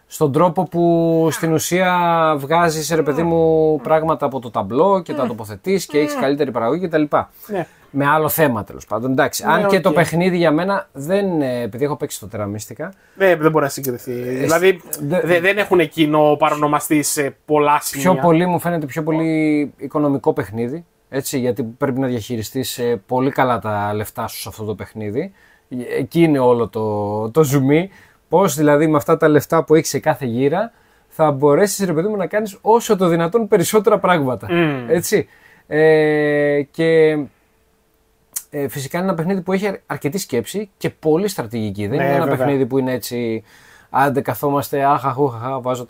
Στον τρόπο που στην ουσία βγάζεις, ρε παιδί μου, πράγματα από το ταμπλό και τα τοποθετείς και έχεις καλύτερη παραγωγή κτλ. Ναι. Με άλλο θέμα τέλος πάντων. Εντάξει. Ναι, αν και το παιχνίδι για μένα δεν. Επειδή έχω παίξει το Terra Mystica. Δεν μπορεί να συγκριθεί. Δηλαδή δεν έχουν εκείνο παρονομαστεί σε πολλά σημεία. Πιο πολύ μου φαίνεται πιο πολύ οικονομικό παιχνίδι. Έτσι, γιατί πρέπει να διαχειριστείς πολύ καλά τα λεφτά σου σε αυτό το παιχνίδι. Εκεί είναι όλο το ζουμί. Πώς δηλαδή με αυτά τα λεφτά που έχεις σε κάθε γύρα θα μπορέσεις, ρε παιδί μου, να κάνεις όσο το δυνατόν περισσότερα πράγματα. Έτσι. Και φυσικά είναι ένα παιχνίδι που έχει αρκετή σκέψη και πολύ στρατηγική. Δεν είναι ένα παιχνίδι που είναι έτσι. Άντε καθόμαστε, αχαχούχαχα, βάζω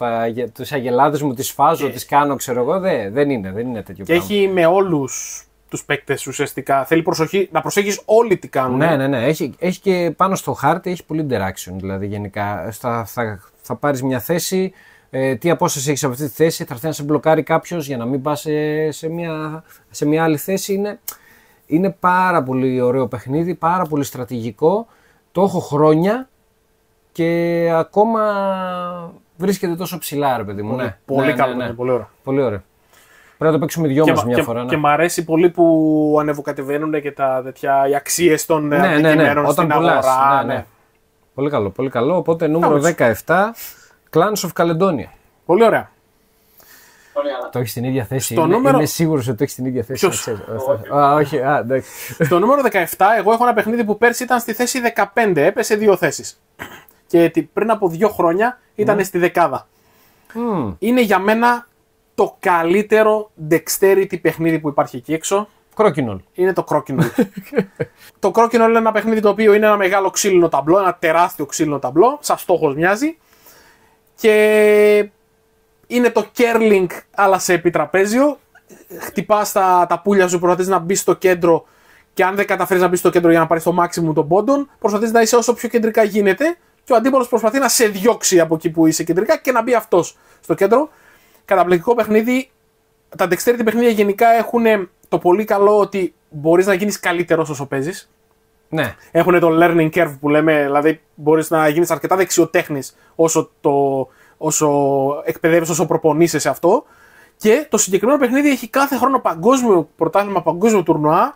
τις αγελάδες μου, τις φάζω, τις κάνω, ξέρω εγώ. Δεν είναι τέτοιο πράγμα. Και έχει με όλους τους παίκτες ουσιαστικά. Θέλει προσοχή, να προσέχεις όλοι τι κάνουν. Ναι. Έχει και πάνω στο χάρτη, έχει πολύ interaction. Δηλαδή γενικά θα πάρεις μια θέση, τι απόσταση έχεις από αυτή τη θέση, θα έρθει να σε μπλοκάρει κάποιος για να μην πας σε μια άλλη θέση. Είναι πάρα πολύ ωραίο παιχνίδι, πάρα πολύ στρατηγικό. Το έχω χρόνια και ακόμα βρίσκεται τόσο ψηλά, ρε παιδί μου. Πολύ καλό, πολύ ωραίο. Πολύ ωραίο. Πρέπει να το παίξουμε δυο μας μια φορά. Και μ' αρέσει πολύ που ανεβοκατεβαίνουν και οι αξίες των αντικειμένων στην αγορά. Ναι. Πολύ καλό, πολύ καλό. Οπότε νούμερο 17, Clans of Caledonia. Πολύ ωραία. Το έχει στην ίδια θέση. Στο νούμερο... Είμαι σίγουρος ότι το έχει στην ίδια θέση. Όχι, εντάξει. Στο νούμερο 17, εγώ έχω ένα παιχνίδι που πέρσι ήταν στη θέση 15. Έπεσε 2 θέσεις. Και πριν από 2 χρόνια ήταν στη δεκάδα. Είναι για μένα το καλύτερο dexterity παιχνίδι που υπάρχει εκεί έξω. Crokinole. Είναι το Crokinole. Το Crokinole είναι ένα παιχνίδι το οποίο είναι ένα μεγάλο ξύλινο ταμπλό, ένα τεράστιο ξύλινο ταμπλό, σαν στόχος μοιάζει. Και είναι το curling αλλά σε επιτραπέζιο. Χτυπάς τα πουλιά σου, προσπαθείς να μπει στο κέντρο και αν δεν καταφέρεις να μπει στο κέντρο για να πάρεις το maximum των πόντων, προσπαθείς να είσαι όσο πιο κεντρικά γίνεται και ο αντίπαλος προσπαθεί να σε διώξει από εκεί που είσαι κεντρικά και να μπει αυτός στο κέντρο. Καταπληκτικό παιχνίδι. Τα dexterity παιχνίδια γενικά έχουν το πολύ καλό ότι μπορείς να γίνεις καλύτερος όσο παίζεις. Ναι. Έχουν το learning curve που λέμε, δηλαδή μπορείς να γίνεις αρκετά δεξιοτέχνης όσο εκπαιδεύεις, όσο προπονείσαι σε αυτό. Και το συγκεκριμένο παιχνίδι έχει κάθε χρόνο παγκόσμιο πρωτάθλημα, παγκόσμιο τουρνουά.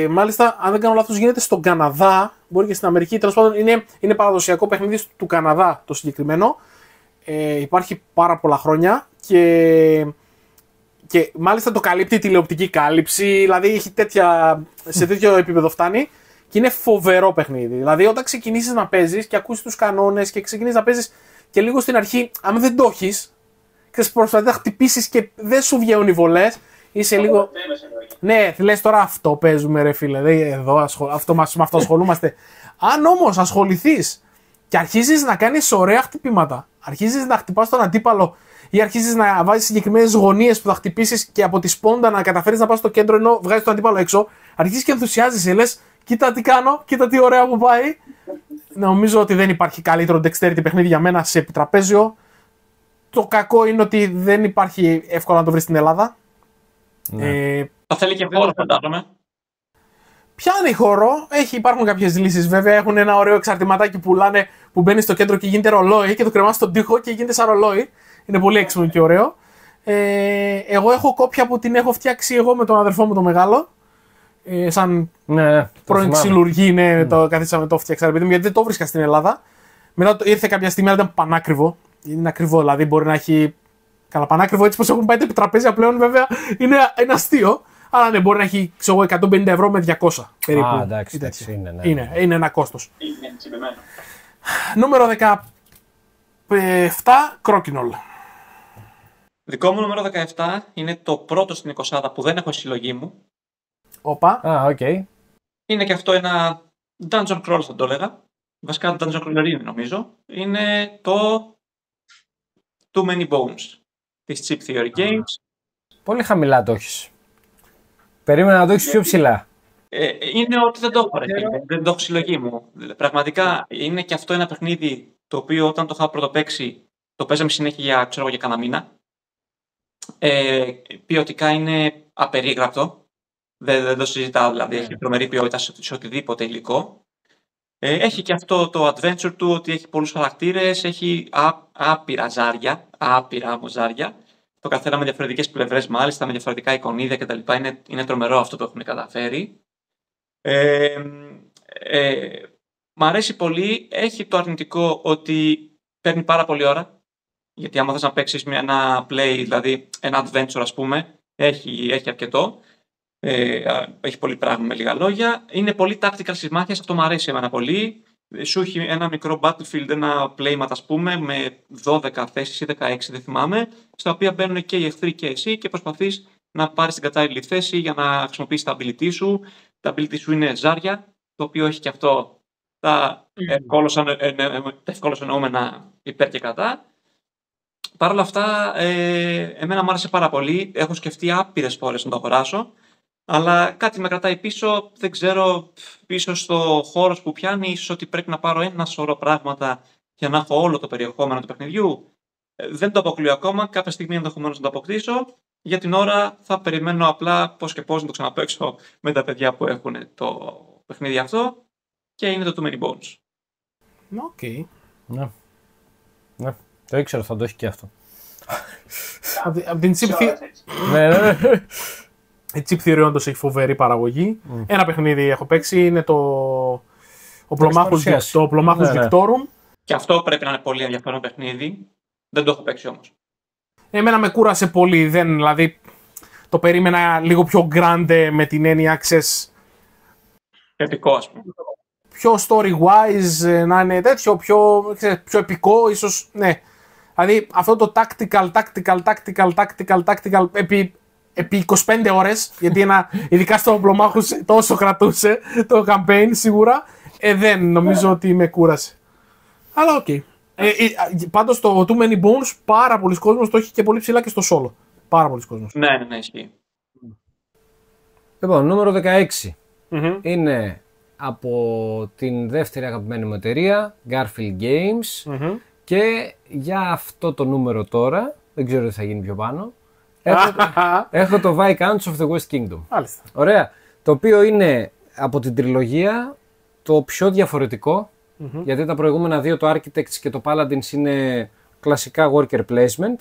Μάλιστα, αν δεν κάνω λάθος, γίνεται στον Καναδά, μπορεί και στην Αμερική. Τέλος πάντων, είναι παραδοσιακό παιχνίδι του Καναδά το συγκεκριμένο. Υπάρχει πάρα πολλά χρόνια και μάλιστα το καλύπτει η τηλεοπτική κάλυψη, δηλαδή έχει σε τέτοιο επίπεδο φτάνει και είναι φοβερό παιχνίδι. Δηλαδή όταν ξεκινήσεις να παίζεις και ακούσεις τους κανόνες και ξεκινήσεις να παίζεις και λίγο στην αρχή, αν δεν το έχεις, προσπαθείς να χτυπήσεις και δεν σου βγαίνουν οι βολές, είσαι λίγο... Ναι, λες τώρα αυτό παίζουμε ρε φίλε, εδώ με αυτό ασχολούμαστε. Αν όμως ασχοληθείς και αρχίζεις να κάνεις ωραία χτυπήματα, αρχίζεις να χτυπάς τον αντίπαλο ή αρχίζεις να βάζεις συγκεκριμένες γωνίες που θα χτυπήσεις και από τη σπόντα να καταφέρεις να πας στο κέντρο ενώ βγάζεις τον αντίπαλο έξω, αρχίζεις και ενθουσιάζεσαι, λες κοίτα τι κάνω, κοίτα τι ωραία που πάει. Νομίζω ότι δεν υπάρχει καλύτερο dexterity παιχνίδι για μένα σε επιτραπέζιο. Το κακό είναι ότι δεν υπάρχει εύκολα να το βρεις στην Ελλάδα. Ναι. Θα θέλει και χώρο, φαντάζομαι. Πιάνει χώρο, υπάρχουν κάποιες λύσεις βέβαια. Έχουν ένα ωραίο εξαρτηματάκι που μπαίνει στο κέντρο και γίνεται ρολόι και το κρεμάς στον τοίχο και γίνεται σαν ρολόι. Είναι πολύ έξυπνο και ωραίο. Εγώ έχω κόπια που την έχω φτιάξει εγώ με τον αδερφό μου το μεγάλο. Σαν πρώην ξυλουργή, καθίσαμε το φτιάξα γιατί δεν το βρίσκα στην Ελλάδα. Μετά ήρθε κάποια στιγμή, αλλά ήταν πανάκριβο. Είναι ακριβό, δηλαδή μπορεί να έχει. Καλά, πανάκριβο έτσι πως έχουν πάει τα επιτραπέζια πλέον, βέβαια είναι αστείο. Αλλά ναι, μπορεί να έχει 150 ευρώ με 200 περίπου. Εντάξει, είναι ένα κόστος. Νούμερο 17, Crokinole. Δικό μου νούμερο 17 είναι το πρώτο στην 20 που δεν έχω στη συλλογή μου. Όπα. Okay. Είναι και αυτό ένα dungeon crawl θα το έλεγα. Βασικά dungeon crawler είναι νομίζω. Είναι το Too Many Bones της Chip Theory Games. Πολύ χαμηλά το έχεις. Περίμενα να το έχεις πιο ψηλά. Είναι ότι δεν το έχω δεν το έχω συλλογή μου. Πραγματικά είναι και αυτό ένα παιχνίδι το οποίο όταν το είχα πρωτοπαίξει το παίζαμε συνέχεια για κανένα μήνα. Ποιοτικά είναι απερίγραπτο. Δεν το συζητάω, δηλαδή έχει τρομερή ποιότητα σε οτιδήποτε υλικό. Έχει και αυτό το adventure του ότι έχει πολλούς χαρακτήρες, έχει άπειρα ζάρια, το καθένα με διαφορετικές πλευρές μάλιστα, με διαφορετικά εικονίδια κτλ. Είναι τρομερό αυτό που έχουν καταφέρει. Μ' αρέσει πολύ, έχει το αρνητικό ότι παίρνει πάρα πολλή ώρα, γιατί άμα θες να παίξεις ένα play, δηλαδή ένα adventure ας πούμε, έχει αρκετό. Έχει πολύ πράγμα με λίγα λόγια. Είναι πολύ tactical στις μάχες, αυτό μου αρέσει εμένα πολύ. Σου έχει ένα μικρό battlefield, ένα playmat ας πούμε, με 12 θέσεις ή 16 δεν θυμάμαι, στα οποία μπαίνουν και οι εχθροί και εσύ και προσπαθείς να πάρεις την κατάλληλη θέση για να χρησιμοποιήσεις τα ability σου. Τα ability σου είναι ζάρια, το οποίο έχει και αυτό τα ευκόλως εννοούμενα υπέρ και κατά. Παρ' όλα αυτά, εμένα μου άρεσε πάρα πολύ. Έχω σκεφτεί άπειρες φορές να το αγοράσω. Αλλά κάτι με κρατάει πίσω, δεν ξέρω, πίσω στο χώρο που πιάνει, ίσως ότι πρέπει να πάρω ένα σωρό πράγματα για να έχω όλο το περιεχόμενο του παιχνιδιού. Δεν το αποκλείω ακόμα, κάποια στιγμή ενδεχομένως να το αποκτήσω. Για την ώρα θα περιμένω απλά πώς και πώς να το ξαναπαίξω με τα παιδιά που έχουν το παιχνίδι αυτό και είναι το Too Many Bones. Οκ. Ναι. Το ήξερα, θα το έχει και αυτό. Από την Chip η Chip Theory όντως έχει φοβερή παραγωγή. Ένα παιχνίδι έχω παίξει, είναι το Plomachus Victorum. Και αυτό πρέπει να είναι πολύ ενδιαφέρον παιχνίδι. Δεν το έχω παίξει όμως. Εμένα με κούρασε πολύ. Δηλαδή το περίμενα λίγο πιο grande με την έννοια, ξέρεις. Επικό, ας πούμε. Πιο story-wise, να είναι τέτοιο, πιο επικό, ίσως. Ναι. Δηλαδή αυτό το tactical επί 25 ώρες, γιατί ειδικά στο Οπλομάχους τόσο κρατούσε το campaign σίγουρα, δεν νομίζω ότι με κούρασε. Αλλά οκ. Πάντως το Too Many Bones πάρα πολλοί κόσμος το έχει και πολύ ψηλά και στο solo. Πάρα πολλοί κόσμος. Ναι, ισχύει. Λοιπόν, νούμερο 16 είναι από την δεύτερη αγαπημένη μου εταιρεία, Garfield Games, και για αυτό το νούμερο τώρα, δεν ξέρω τι θα γίνει πιο πάνω, έχω το Viscounts of the West Kingdom. Μάλιστα. Ωραία. Το οποίο είναι από την τριλογία το πιο διαφορετικό, γιατί τα προηγούμενα δύο, το Architects και το Paladins, είναι κλασικά worker placement.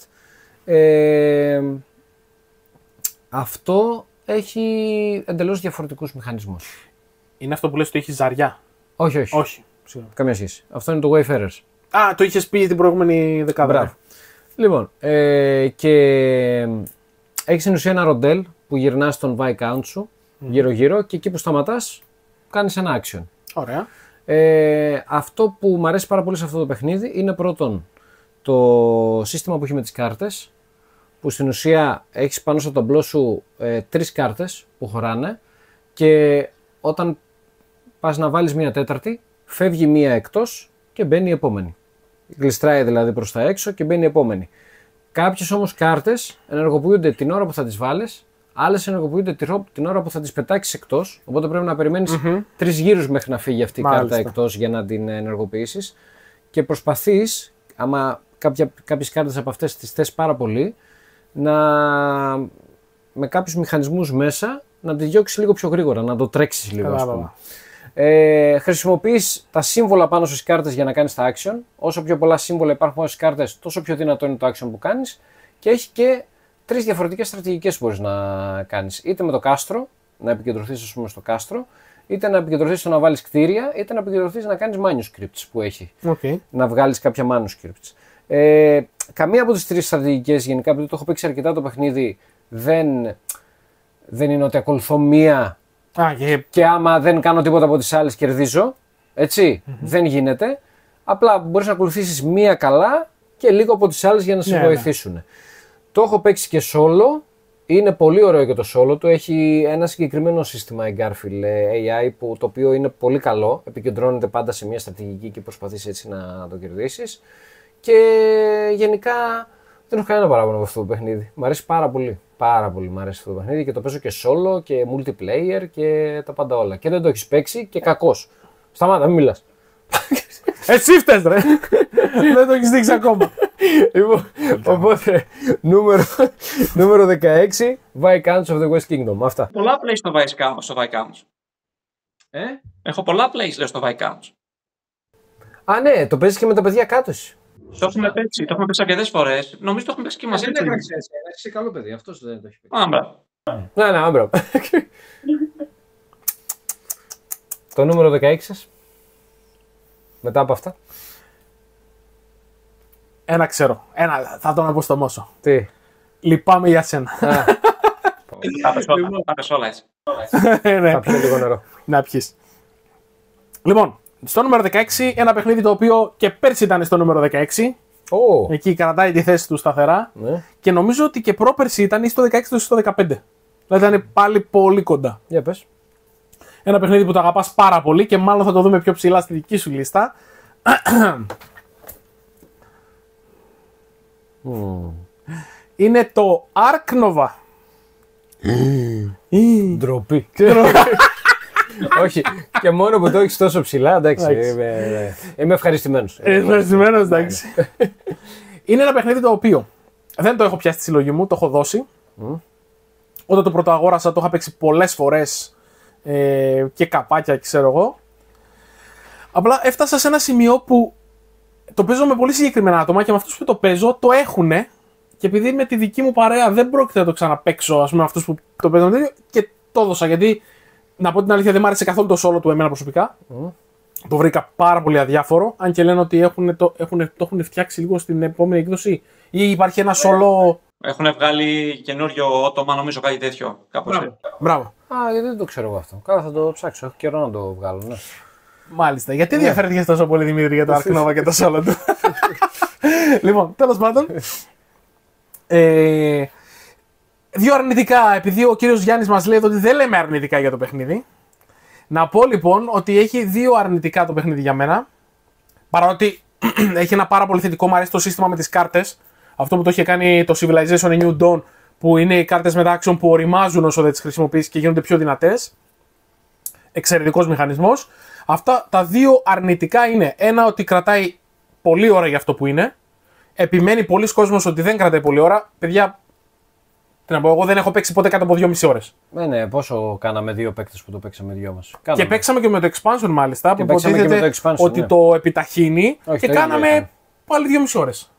Αυτό έχει εντελώς διαφορετικούς μηχανισμούς. Είναι αυτό που λες ότι έχει ζαριά. Όχι. Καμία σχέση. Αυτό είναι το Wayfarers. Το είχες πει την προηγούμενη δεκάδα. Μπράβο. Λοιπόν, και έχεις στην ουσία ένα ροντέλ που γυρνάς στον Viscount σου γύρω-γύρω και εκεί που σταματάς κάνεις ένα action. Ωραία. Αυτό που μου αρέσει πάρα πολύ σε αυτό το παιχνίδι είναι πρώτον το σύστημα που έχει με τις κάρτες, που στην ουσία έχεις πάνω στο ταμπλό σου 3 κάρτες που χωράνε και όταν πας να βάλεις μία τέταρτη, φεύγει μία εκτός και μπαίνει η επόμενη. Γλιστράει δηλαδή προς τα έξω και μπαίνει η επόμενη. Κάποιες όμως κάρτες ενεργοποιούνται την ώρα που θα τις βάλεις, άλλες ενεργοποιούνται την ώρα που θα τις πετάξεις εκτός, οπότε πρέπει να περιμένεις 3 γύρους μέχρι να φύγει αυτή η κάρτα εκτός για να την ενεργοποιήσεις και προσπαθείς, άμα κάποιες κάρτες από αυτές τις θες πάρα πολύ, με κάποιους μηχανισμούς μέσα να τη διώξεις λίγο πιο γρήγορα, να το τρέξεις λίγο, ας πούμε. Χρησιμοποιείς τα σύμβολα πάνω στις κάρτες για να κάνεις τα action. Όσο πιο πολλά σύμβολα υπάρχουν στις κάρτες, τόσο πιο δυνατό είναι το action που κάνεις. Και έχει και 3 διαφορετικές στρατηγικές που μπορείς να κάνεις. Είτε με το κάστρο, να επικεντρωθείς ας πούμε στο κάστρο, είτε να επικεντρωθείς στο να βάλεις κτίρια, είτε να επικεντρωθείς να κάνεις manuscripts που έχει. Να βγάλεις κάποια manuscripts. Καμία από τις 3 στρατηγικές, γενικά, επειδή το έχω παίξει αρκετά το παιχνίδι, δεν είναι ότι ακολουθώ μία και άμα δεν κάνω τίποτα από τις άλλες κερδίζω. Έτσι, δεν γίνεται. Απλά μπορείς να ακολουθήσεις μία καλά και λίγο από τις άλλες για να σε βοηθήσουν. Το έχω παίξει και solo. Είναι πολύ ωραίο και το solo του. Έχει ένα συγκεκριμένο σύστημα η Garfield AI το οποίο είναι πολύ καλό. Επικεντρώνεται πάντα σε μία στρατηγική και προσπαθείς έτσι να το κερδίσεις. Και γενικά δεν έχω κανένα παράπονο με αυτό το παιχνίδι. Μ' αρέσει πάρα πολύ. Πάρα πολύ μ' αρέσει αυτό το παιχνίδι και το παίζω και solo και multiplayer και τα πάντα όλα. Και δεν το έχεις παίξει και κακός. Σταμάτα, μην μιλάς. Εσύ φταίς ρε. Δεν το έχεις δείξει ακόμα. Λοιπόν, οπότε νούμερο 16, Viscounts of the West Kingdom. Αυτά. Πολλά plays στο Viscounts. Έχω πολλά plays λέω στο Viscounts. Α, ναι, το παίζεις και με τα παιδιά κάτω. Το έχουμε παίξει αρκετές φορές. Νομίζω το έχουμε παίξει και μαζί. Δεν έκραξε έτσι. Είσαι καλό παιδί. Αυτός δεν το έχει παίξει. Άμπρα. Ναι, άμπρα. Το νούμερο 16 σας. Μετά από αυτά. Ένα ξέρω. Θα τον αποστομώσω. Τι. Λυπάμαι για σένα. Θα πες όλα έτσι. Θα πιω λίγο νερό. Να πιεις. Λοιπόν, στο νούμερο 16, ένα παιχνίδι το οποίο και πέρσι ήταν στο νούμερο 16. Εκεί κρατάει τη θέση του σταθερά. Ναι. Και νομίζω ότι και πρόπερσι ήταν ή στο 16 ή στο 15. Δηλαδή ήταν πάλι πολύ κοντά. Για πες. Ένα παιχνίδι που το αγαπάς πάρα πολύ και μάλλον θα το δούμε πιο ψηλά στη δική σου λίστα. Είναι το Ark Nova. Ντροπή. Όχι, και μόνο που το έχεις τόσο ψηλά, εντάξει. Είμαι ευχαριστημένος. Ευχαριστημένος, εντάξει. Είναι ένα παιχνίδι το οποίο δεν το έχω πιάσει στη συλλογή μου, το έχω δώσει. Όταν το πρωτοαγόρασα το είχα παίξει πολλές φορές και καπάκια, ξέρω εγώ. Απλά έφτασα σε ένα σημείο που το παίζω με πολύ συγκεκριμένα άτομα και με αυτούς που το παίζω το έχουνε. Και επειδή με τη δική μου παρέα δεν πρόκειται να το ξαναπαίξω, ας πούμε, αυτούς που το παίζουν και το έδωσα. Γιατί να πω την αλήθεια, δεν μου άρεσε καθόλου το solo του εμένα προσωπικά. Το βρήκα πάρα πολύ αδιάφορο. Αν και λένε ότι το έχουν φτιάξει λίγο στην επόμενη έκδοση ή υπάρχει ένα solo. Έχουν βγάλει καινούριο ότομα, νομίζω κάτι τέτοιο. Κάπως. Μπράβο. Γιατί δεν το ξέρω εγώ αυτό. Καλά, θα το ψάξω. Έχω καιρό να το βγάλω. Ναι. Μάλιστα. Γιατί ενδιαφέρθηκες τόσο πολύ, Δημήτρη, για το Ark Nova και το solo του? Λοιπόν, τέλος πάντων. Δύο αρνητικά, επειδή ο κύριος Γιάννης μας λέει ότι δεν λέμε αρνητικά για το παιχνίδι. Να πω λοιπόν ότι έχει δύο αρνητικά το παιχνίδι για μένα. Παρότι έχει ένα πάρα πολύ θετικό, μου αρέσει το σύστημα με τις κάρτες. Αυτό που το είχε κάνει το Civilization A New Dawn, που είναι οι κάρτες με action που οριμάζουν όσο δεν τις χρησιμοποιείς και γίνονται πιο δυνατές. Εξαιρετικός μηχανισμός. Αυτά τα δύο αρνητικά είναι ένα, ότι κρατάει πολλή ώρα για αυτό που είναι. Επιμένει πολλοί κόσμος ότι δεν κρατάει πολλή ώρα. Παιδιά, τι να πω, εγώ δεν έχω παίξει ποτέ κάτω από 2,5 ώρες. Ναι, πόσο κάναμε δύο παίκτες που το παίξαμε δυο μας. Και παίξαμε και με το expansion μάλιστα. Και που υποτίθεται ότι ναι. το επιταχύνει. Όχι, και το κάναμε ίδιο πάλι 2,5 ώρες.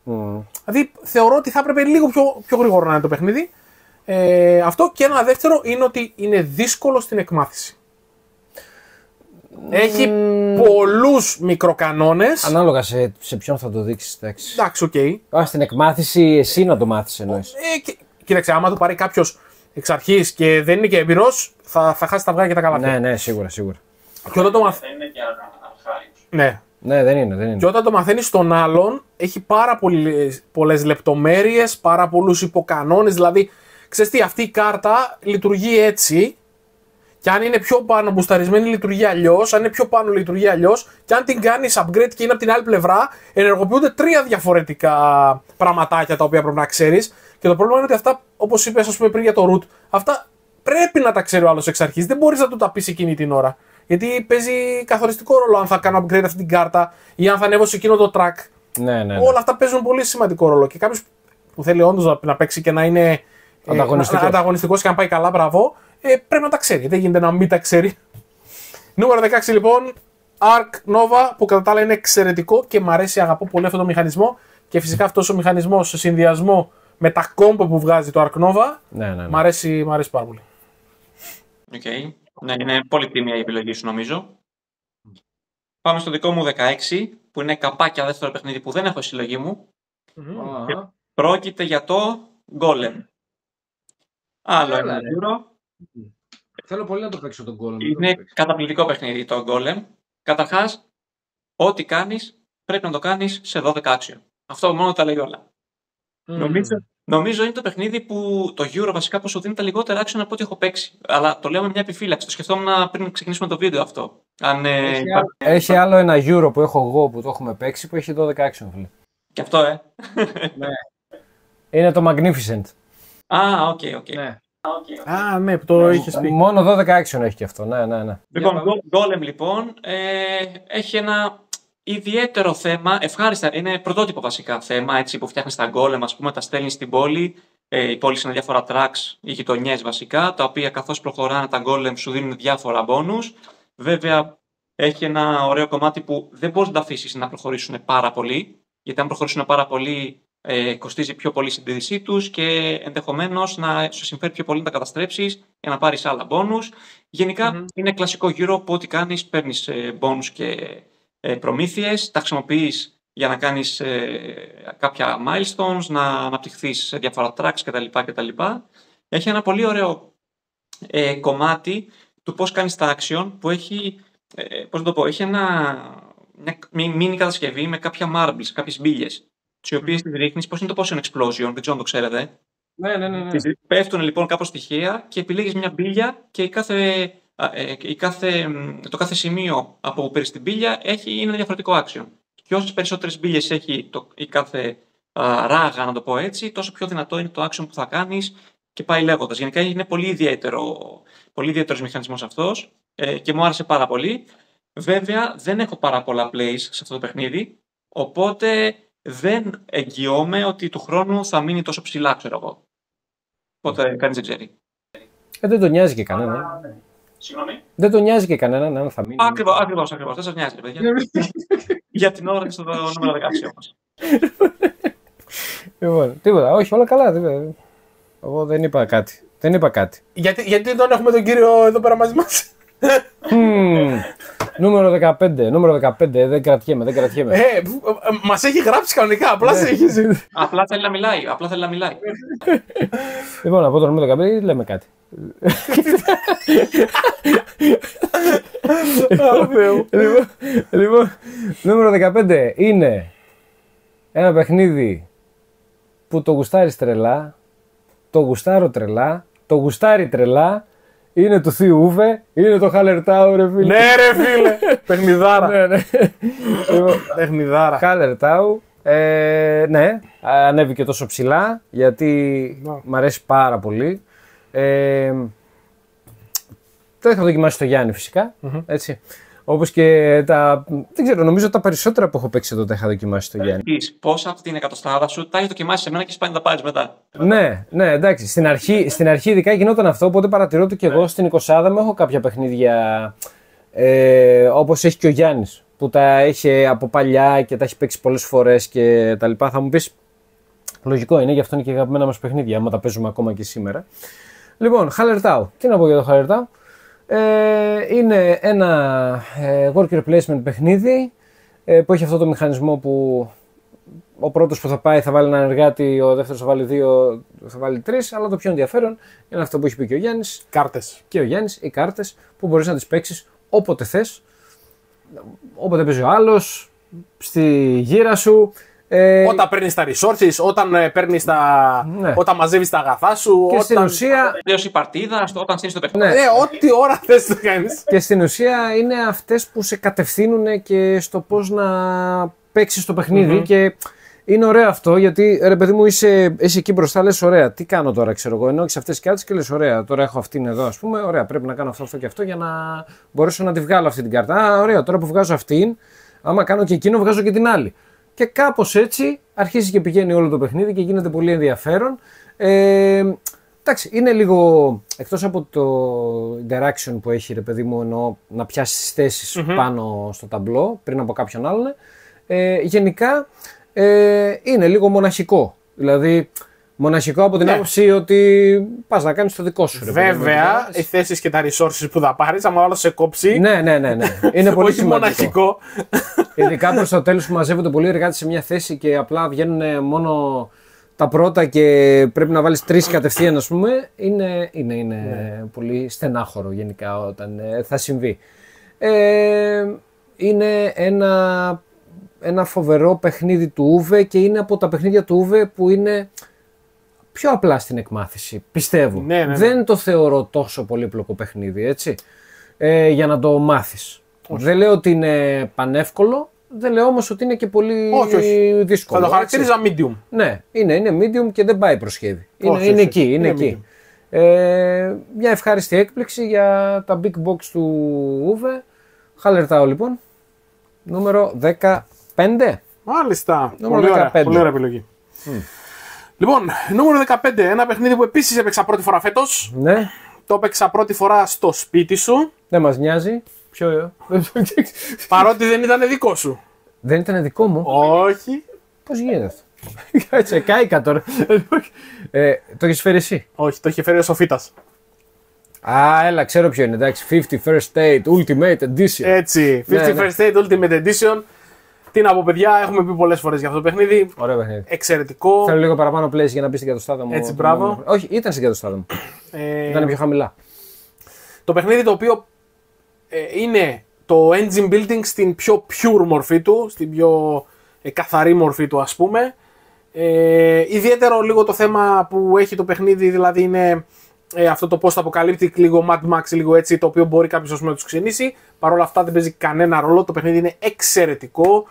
Δηλαδή θεωρώ ότι θα έπρεπε λίγο πιο γρήγορα να είναι το παιχνίδι. Αυτό, και ένα δεύτερο είναι ότι είναι δύσκολο στην εκμάθηση. Έχει πολλούς μικροκανόνες. Ανάλογα σε ποιον θα το δείξεις. Εντάξει, οκ. Στην εκμάθηση εσύ να το μάθεις εννοείς. Κοίταξε, άμα το πάρει κάποιος εξ αρχής και δεν είναι και εμπειρός, θα χάσει τα αυγά και τα καλάθια. Ναι, σίγουρα. Και όταν το Δεν είναι και αρχάιος. Ναι. Ναι, δεν είναι. Και όταν το μαθαίνεις στον άλλον, έχει πάρα πολλές λεπτομέρειες, πάρα πολλούς υποκανόνες. Δηλαδή, ξέρεις τι, αυτή η κάρτα λειτουργεί έτσι. Και αν είναι πιο πάνω μπουσταρισμένη, λειτουργεί αλλιώς. Αν είναι πιο πάνω, λειτουργεί αλλιώς. Και αν την κάνεις upgrade και είναι από την άλλη πλευρά, ενεργοποιούνται 3 διαφορετικά πραγματάκια τα οποία πρέπει να ξέρεις. Και το πρόβλημα είναι ότι αυτά, όπως είπες, ας πούμε, πριν για το root, αυτά πρέπει να τα ξέρει ο άλλος εξ αρχής. Δεν μπορείς να του τα πεις εκείνη την ώρα. Γιατί παίζει καθοριστικό ρόλο αν θα κάνω upgrade αυτή την κάρτα ή αν θα ανέβω σε εκείνο το track. Ναι. Όλα αυτά παίζουν πολύ σημαντικό ρόλο. Και κάποιος που θέλει όντως να παίξει και να είναι ανταγωνιστικός και να πάει καλά, μπράβο, πρέπει να τα ξέρει. Δεν γίνεται να μην τα ξέρει. Νούμερο 16 λοιπόν, Ark Nova, που κατά τα άλλα είναι εξαιρετικό και μ' αρέσει, αγαπώ πολύ αυτό το μηχανισμό. Και φυσικά αυτός ο μηχανισμός σε συνδυασμό με τα κόμπο που βγάζει το Ark Nova, ναι. Μ' αρέσει πάρα πολύ. Okay. Ναι, είναι πολύ τίμια η επιλογή σου, νομίζω. Πάμε στο δικό μου 16, που είναι καπάκια δεύτερο παιχνίδι που δεν έχω στη συλλογή μου. Και πρόκειται για το Golem. Άλλο ένα γύρο. Θέλω πολύ να το παίξω τον Golem. Είναι καταπληκτικό παιχνίδι το Golem. Καταρχάς, ό,τι κάνεις πρέπει να το κάνεις σε 12 action. Αυτό μόνο τα λέει όλα. Νομίζω είναι το παιχνίδι που το Euro βασικά που σου δίνει τα λιγότερα action από ό,τι έχω παίξει. Αλλά το λέω με μια επιφύλαξη. Το σκεφτόμουν πριν ξεκινήσουμε το βίντεο αυτό. Έχει άλλο ένα Euro που έχω εγώ που το έχουμε παίξει που έχει 12 action, φίλε. Και αυτό, Ναι. Είναι το Magnificent. οκ. Ναι. Ναι, που το είχες πει. Μόνο 12 action έχει και αυτό. Ναι. Λοιπόν, Golem λοιπόν έχει ένα ιδιαίτερο θέμα, ευχάριστα, είναι πρωτότυπο βασικά θέμα, έτσι, που φτιάχνεις τα Golem, ας πούμε, τα στέλνεις στην πόλη. Η πόλη είναι διάφορα tracks, οι γειτονιές βασικά, τα οποία καθώς προχωράνε τα Golem σου δίνουν διάφορα bonus. Βέβαια, έχει ένα ωραίο κομμάτι που δεν μπορείς να τα αφήσεις να προχωρήσουν πάρα πολύ, γιατί αν προχωρήσουν πάρα πολύ, κοστίζει πιο πολύ η συντήρησή τους και ενδεχομένως να σου συμφέρει πιο πολύ να τα καταστρέψεις για να πάρεις άλλα bonus. Γενικά είναι κλασικό γύρο που ό,τι κάνεις παίρνεις bonus και προμήθειες, τα χρησιμοποιείς για να κάνεις κάποια milestones, να αναπτυχθείς σε διάφορα tracks κτλ. Έχει ένα πολύ ωραίο κομμάτι του πώς κάνεις τα action που έχει, έχει μια μίνι κατασκευή με κάποια marbles, κάποιες μπίλιες, τις οποίες τις ρίχνεις, πώς είναι το potion explosion, δεν ξέρω αν το ξέρετε. Ναι. Πέφτουν λοιπόν κάπως τυχαία και επιλέγεις μια μπίλια και το κάθε σημείο από που παίρνεις την μπίλια είναι ένα διαφορετικό action. Και όσες περισσότερες μπίλιες έχει η κάθε ράγα, να το πω έτσι, τόσο πιο δυνατό είναι το action που θα κάνεις και πάει λέγοντας. Γενικά είναι πολύ ιδιαίτερος μηχανισμός αυτός και μου άρεσε πάρα πολύ. Βέβαια δεν έχω πάρα πολλά plays σε αυτό το παιχνίδι, οπότε δεν εγγυώμαι ότι του χρόνου θα μείνει τόσο ψηλά, ξέρω εγώ. Οπότε κανείς δεν ξέρει. Δεν τον νοιάζει και κανένα. Συγγνώμη. Δεν τον νοιάζει και κανέναν αν θα μείνει. Ακριβώς. Δεν σας νοιάζει, παιδιά. Για την ώρα στο νούμερο 16 όμως. Λοιπόν, τίποτα. Όχι, όλα καλά. Εγώ δεν είπα κάτι. Γιατί τον έχουμε τον κύριο εδώ πέρα μαζί μας. Νούμερο 15, δεν κρατιέμαι. Μας έχει γράψει κανονικά, απλά σε έχει ζήσει. Απλά θέλει να μιλάει. Λοιπόν, από το νούμερο 15 λέμε κάτι. Λοιπόν, νούμερο 15 είναι ένα παιχνίδι που το γουστάρεις τρελά, το γουστάρω τρελά, το γουστάρει τρελά. Είναι του Θείου Ούβε, είναι το Hallertau, ρε φίλε. Ναι, ρε φίλε. Παιχνιδάρα. Ναι. Παιχνιδάρα. Hallertau. Ναι, ανέβηκε τόσο ψηλά γιατί μ' αρέσει πάρα πολύ. Το είχα δοκιμάσει στο Γιάννη φυσικά. Έτσι. Όπως και δεν ξέρω, νομίζω τα περισσότερα που έχω παίξει εδώ τα είχα δοκιμάσει στο Γιάννη. Πόσα από την εκατοστάδα σου τα έχει δοκιμάσει σε μένα και σπάει να τα πάρει μετά. Ναι, εντάξει. Στην αρχή ειδικά γινόταν αυτό, οπότε παρατηρώ ότι και εγώ στην 20 μου έχω κάποια παιχνίδια όπως έχει και ο Γιάννης, που τα έχει από παλιά και τα έχει παίξει πολλές φορές και τα λοιπά. Θα μου πεις, λογικό είναι, γι' αυτό είναι και αγαπημένα μας παιχνίδια, άμα τα παίζουμε ακόμα και σήμερα. Λοιπόν, Hallertau. Τι να πω για το Hallertau. Είναι ένα worker placement παιχνίδι που έχει αυτό το μηχανισμό που ο πρώτος που θα πάει θα βάλει έναν εργάτη, ο δεύτερος θα βάλει 2, θα βάλει 3, αλλά το πιο ενδιαφέρον είναι αυτό που έχει πει και ο Γιάννης. Κάρτες. Και ο Γιάννης, οι κάρτες που μπορείς να τις παίξεις όποτε θες, όποτε παίζει ο άλλος, στη γύρα σου. Όταν παίρνεις τα resources, όταν μαζεύεις τα αγαθά σου. Και στην ουσία. Τελειώσει η παρτίδα, όταν στείλεις το παιχνίδι. Ναι, ό,τι ώρα θες το κάνεις. Και στην ουσία είναι αυτές που σε κατευθύνουν και στο πώς να παίξεις το παιχνίδι. Και είναι ωραίο αυτό γιατί ρε παιδί μου είσαι εκεί μπροστά, λες ωραία, τι κάνω τώρα, ξέρω εγώ. Ενώ έχεις αυτές τις κάρτες και λες ωραία, τώρα έχω αυτήν εδώ, ας πούμε. Ωραία, πρέπει να κάνω αυτό και αυτό για να μπορέσω να τη βγάλω αυτή την κάρτα. Ωραία, τώρα που βγάζω αυτήν, άμα κάνω και εκείνο, βγάζω και την άλλη. Και κάπως έτσι αρχίζει και πηγαίνει όλο το παιχνίδι και γίνεται πολύ ενδιαφέρον. Εντάξει, είναι λίγο εκτός από το interaction που έχει, ρε παιδί μου, εννοώ να πιάσει τις θέσεις πάνω στο ταμπλό πριν από κάποιον άλλον. Γενικά είναι λίγο μοναχικό. Δηλαδή, μοναχικό από την άποψη ότι πας να κάνεις το δικό σου. Βέβαια, οι θέσεις και τα resources που θα πάρεις, άμα άλλο σε κόψει. Ναι. Είναι πολύ όχι μοναχικό. Ειδικά προς το τέλος που μαζεύονται πολλοί εργάτες σε μια θέση και απλά βγαίνουν μόνο τα πρώτα και πρέπει να βάλεις 3 κατευθείαν, ας πούμε. Είναι πολύ στενάχωρο γενικά όταν θα συμβεί. Είναι ένα φοβερό παιχνίδι του Ούβε και είναι από τα παιχνίδια του Ούβε που είναι πιο απλά στην εκμάθηση, πιστεύω. Ναι. Δεν το θεωρώ τόσο πολύπλοκο παιχνίδι, έτσι, για να το μάθεις. Όχι. Δεν λέω ότι είναι πανεύκολο, δεν λέω όμως ότι είναι και πολύ δύσκολο. Θα το χαρακτήριζα medium. Ναι, είναι medium και δεν πάει προς σχέδι. Είναι εκεί. Μια ευχάριστη έκπληξη για τα big box του Ούβε. Hallertau λοιπόν, νούμερο 15. Μάλιστα, νούμερο 15. Πολύ ωραία επιλογή. Λοιπόν, νούμερο 15, ένα παιχνίδι που επίσης έπαιξα πρώτη φορά φέτος. Ναι. Το έπαιξα πρώτη φορά στο σπίτι σου. Δεν μας νοιάζει. Παρότι δεν ήταν δικό σου. Δεν ήταν δικό μου. Όχι. Πώς γίνεται αυτό. Κάτσε, κάηκα τώρα. Το έχεις φέρει εσύ. Όχι, το είχε φέρει ο Σοφίτας. Έλα, ξέρω ποιο είναι. Εντάξει, 50 First Date Ultimate Edition. Έτσι, 50 First Date Ultimate Edition. Τι να πω, παιδιά, έχουμε πει πολλές φορές για αυτό το παιχνίδι. Ωραίο παιχνίδι. Εξαιρετικό. Θέλω λίγο παραπάνω place για να μπει στην κατοστάδα μου. Έτσι, μπράβο. Όχι, ήταν στην κατοστάδα μου. Ήταν πιο χαμηλά. Το παιχνίδι το οποίο είναι το engine building στην πιο pure μορφή του, στην πιο καθαρή μορφή του, ας πούμε. Ιδιαίτερο λίγο το θέμα που έχει το παιχνίδι, δηλαδή είναι αυτό το post-apocalyptic, λίγο Mad Max, λίγο έτσι, το οποίο μπορεί κάποιος να τους ξενήσει. Παρ' όλα αυτά δεν παίζει κανένα ρόλο, το παιχνίδι είναι εξαιρετικό.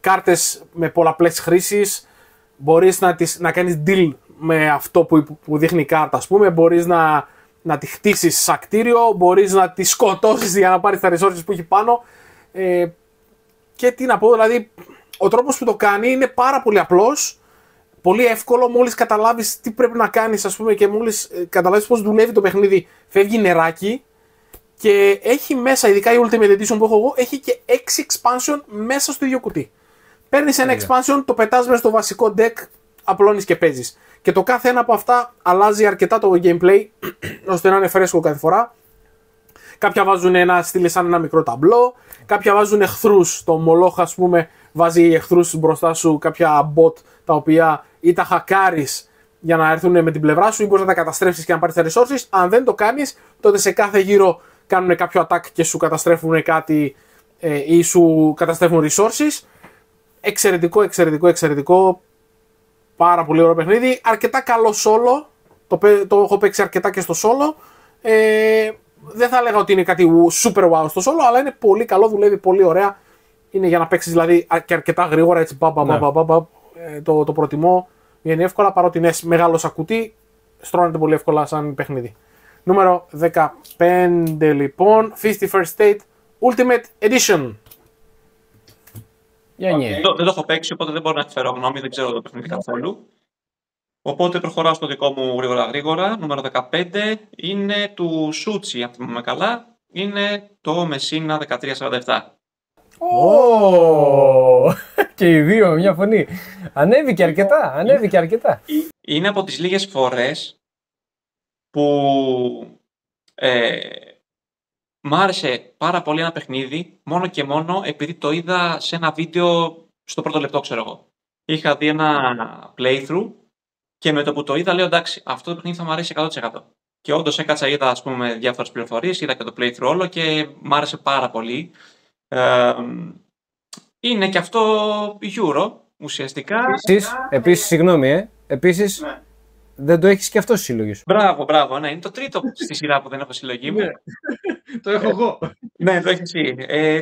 Κάρτες με πολλαπλές χρήσεις, μπορείς να κάνεις deal με αυτό που δείχνει η κάρτα, ας πούμε, μπορείς να τη χτίσεις σαν κτίριο, μπορείς να τη σκοτώσεις για να πάρεις τα resources που έχει πάνω. Και τι να πω, δηλαδή, ο τρόπος που το κάνει είναι πάρα πολύ απλός, πολύ εύκολο. Μόλις καταλάβεις τι πρέπει να κάνεις, ας πούμε, και μόλις καταλάβεις πώς δουλεύει το παιχνίδι, φεύγει νεράκι. Και έχει μέσα, ειδικά η Ultimate Edition που έχω εγώ, έχει και 6 expansion μέσα στο ίδιο κουτί. Παίρνεις ένα expansion, το πετάς μέσα στο βασικό deck, απλώνεις και παίζεις. Και το κάθε ένα από αυτά αλλάζει αρκετά το gameplay, ώστε να είναι φρέσκο κάθε φορά. Κάποια βάζουν ένα στυλ σαν ένα μικρό ταμπλό. Κάποια βάζουν εχθρούς. Το Moloch, ας πούμε, βάζει εχθρούς μπροστά σου, κάποια bot τα οποία ή τα χακάρεις για να έρθουν με την πλευρά σου ή μπορείς να τα καταστρέψεις και να πάρεις τα resources. Αν δεν το κάνεις, τότε σε κάθε γύρο κάνουν κάποιο attack και σου καταστρέφουν κάτι ή σου καταστρέφουν resources. Εξαιρετικό. Πάρα πολύ ωραίο παιχνίδι. Αρκετά καλό solo. Το έχω παίξει αρκετά και στο solo. Δεν θα έλεγα ότι είναι κάτι super wow στο solo, αλλά είναι πολύ καλό, δουλεύει πολύ ωραία. Είναι για να παίξεις δηλαδή και αρκετά γρήγορα, έτσι το προτιμώ. Βγαίνει εύκολα, παρότι είναι μεγάλο σακουτί, στρώνεται πολύ εύκολα σαν παιχνίδι. Νούμερο 15 λοιπόν, 51st State Ultimate Edition. Δεν το έχω παίξει, οπότε δεν μπορώ να εκφέρω γνώμη, δεν ξέρω το παιχνίδι καθόλου. Οπότε προχωράω στο δικό μου γρήγορα. Νούμερο 15 είναι του Σούτσι, αν θυμάμαι καλά. Είναι το Messina 1347. Και οι δύο, μια φωνή. Ανέβηκε αρκετά. Είναι από τις λίγες φορές που μ' άρεσε πάρα πολύ ένα παιχνίδι, μόνο και μόνο επειδή το είδα σε ένα βίντεο στο πρώτο λεπτό, ξέρω εγώ. Είχα δει ένα playthrough και με το που το είδα λέω εντάξει, αυτό το παιχνίδι θα μου αρέσει 100%. Και όντως έκατσα, είδα ας πούμε διάφορες πληροφορίες, είδα και το playthrough όλο και μ' άρεσε πάρα πολύ. Είναι και αυτό Euro ουσιαστικά. Επίσης, συγγνώμη, ναι. Δεν το έχεις και αυτό στη συλλογή σου. Μπράβο, ναι. Είναι το τρίτο στη σειρά που δεν έχω συλλογή μου. Το έχω εγώ. Ναι, το έχεις εσύ.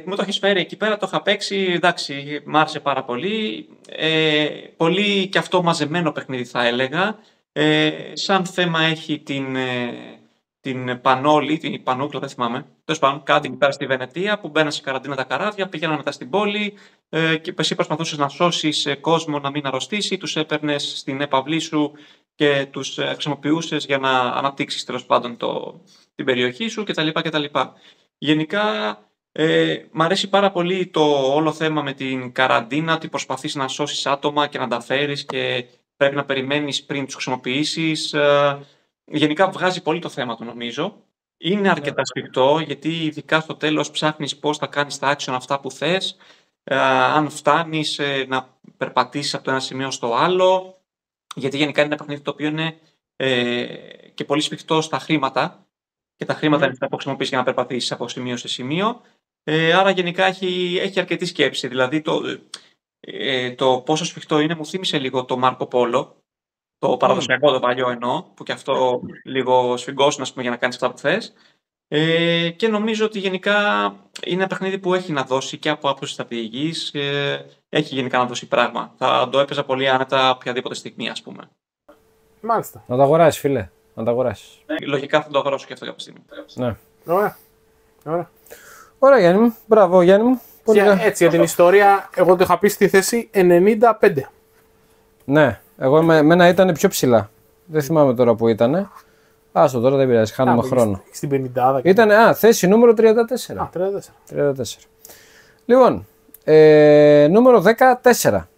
Μου το έχεις φέρει εκεί πέρα, το είχα παίξει, εντάξει, μ' άρεσε πάρα πολύ. Πολύ και αυτό μαζεμένο παιχνίδι θα έλεγα. Σαν θέμα έχει την Πανόλη, την Πανούκλα, δεν θυμάμαι. Τέλος πάντων, κάτι εκεί πέρα στη Βενετία που μπαίναν σε καραντίνα τα καράβια, πήγαιναν μετά στην πόλη και εσύ προσπαθούσες να σώσεις κόσμο να μην αρρωστήσει, τους έπαιρνες στην έπαυλή σου και τους χρησιμοποιούσες για να αναπτύξεις τέλος πάντων την περιοχή σου κτλ. Γενικά, μ' αρέσει πάρα πολύ το όλο θέμα με την καραντίνα, ότι προσπαθείς να σώσεις άτομα και να τα φέρεις και πρέπει να περιμένεις πριν τους χρησιμοποιήσεις. Γενικά βγάζει πολύ το θέμα του νομίζω. Είναι αρκετά σφιχτό γιατί ειδικά στο τέλος ψάχνεις πώς θα κάνεις τα action αυτά που θες. Αν φτάνεις να περπατήσεις από το ένα σημείο στο άλλο. Γιατί γενικά είναι ένα παιχνίδι το οποίο είναι και πολύ σφιχτό στα χρήματα. Και τα χρήματα είναι αυτά που χρησιμοποιείς για να περπατήσεις από σημείο σε σημείο. Άρα γενικά έχει αρκετή σκέψη. Δηλαδή το πόσο σφιχτό είναι μου θύμισε λίγο το Μάρκο Πόλο. Το παραδοσιακό, το παλιό εννοώ, που και αυτό λίγο σφιγγώσουν για να κάνεις αυτά που θες. Και νομίζω ότι γενικά είναι ένα παιχνίδι που έχει να δώσει και από άποψη στρατηγικής, έχει γενικά να δώσει πράγμα. Θα το έπαιζα πολύ άνετα οποιαδήποτε στιγμή, ας πούμε. Μάλιστα. Να το αγοράσεις, φίλε. Να το αγοράσεις. Λογικά θα το αγοράσω και αυτό κάποια στιγμή. Ναι. Ωραία, Γιάννη μου. Μπράβο, Γιάννη μου. Έτσι, για την ιστορία, εγώ το είχα πει στη θέση 95. Ναι. Εγώ εμένα ήταν πιο ψηλά. Δεν θυμάμαι τώρα που ήτανε. Άστο τώρα, δεν πειράζει, χάνουμε χρόνο. Στην 50. Ήτανε, θέση νούμερο 34. 34. Λοιπόν, νούμερο 14.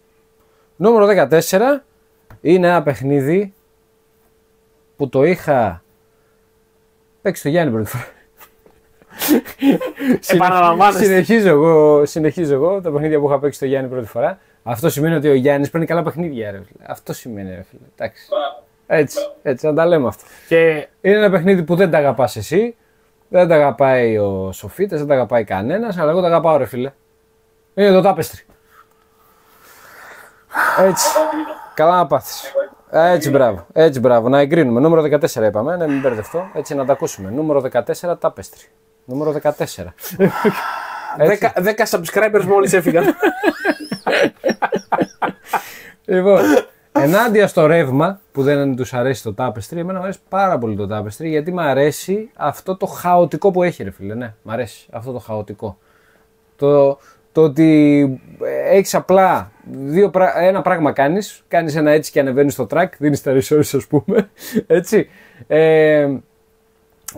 Νούμερο 14 είναι ένα παιχνίδι που το είχα παίξει στο Γιάννη πρώτη φορά. Συνεχίζω εγώ τα παιχνίδια που είχα παίξει στο Γιάννη πρώτη φορά. Αυτό σημαίνει ότι ο Γιάννης παίρνει καλά παιχνίδια, ρε φίλε. Αυτό σημαίνει, ρε φίλε. Εντάξει. Έτσι, να τα λέμε αυτό. Και είναι ένα παιχνίδι που δεν τα αγαπάς εσύ, δεν τα αγαπάει ο Σοφίτες, δεν τα αγαπάει κανένας, αλλά εγώ τα αγαπάω, ρε φίλε. Είναι το Tapestry. Έτσι. Καλά να πάθεις. Έτσι, μπράβο. Να εγκρίνουμε. Νούμερο 14 είπαμε, να μην μπερδευτώ. Έτσι, να τα ακούσουμε. Νούμερο 14, Tapestry. Νούμερο 14. 10 subscribers μόλις έφυγαν. Λοιπόν, ενάντια στο ρεύμα που δεν τους αρέσει το Tapestry, εμένα μου αρέσει πάρα πολύ το Tapestry γιατί μου αρέσει αυτό το χαοτικό που έχει, ρε φίλε. Ναι, μου αρέσει αυτό το χαοτικό. Το ότι έχεις απλά ένα πράγμα κάνεις ένα έτσι και ανεβαίνεις στο track, δίνεις τα resources, ας πούμε, έτσι.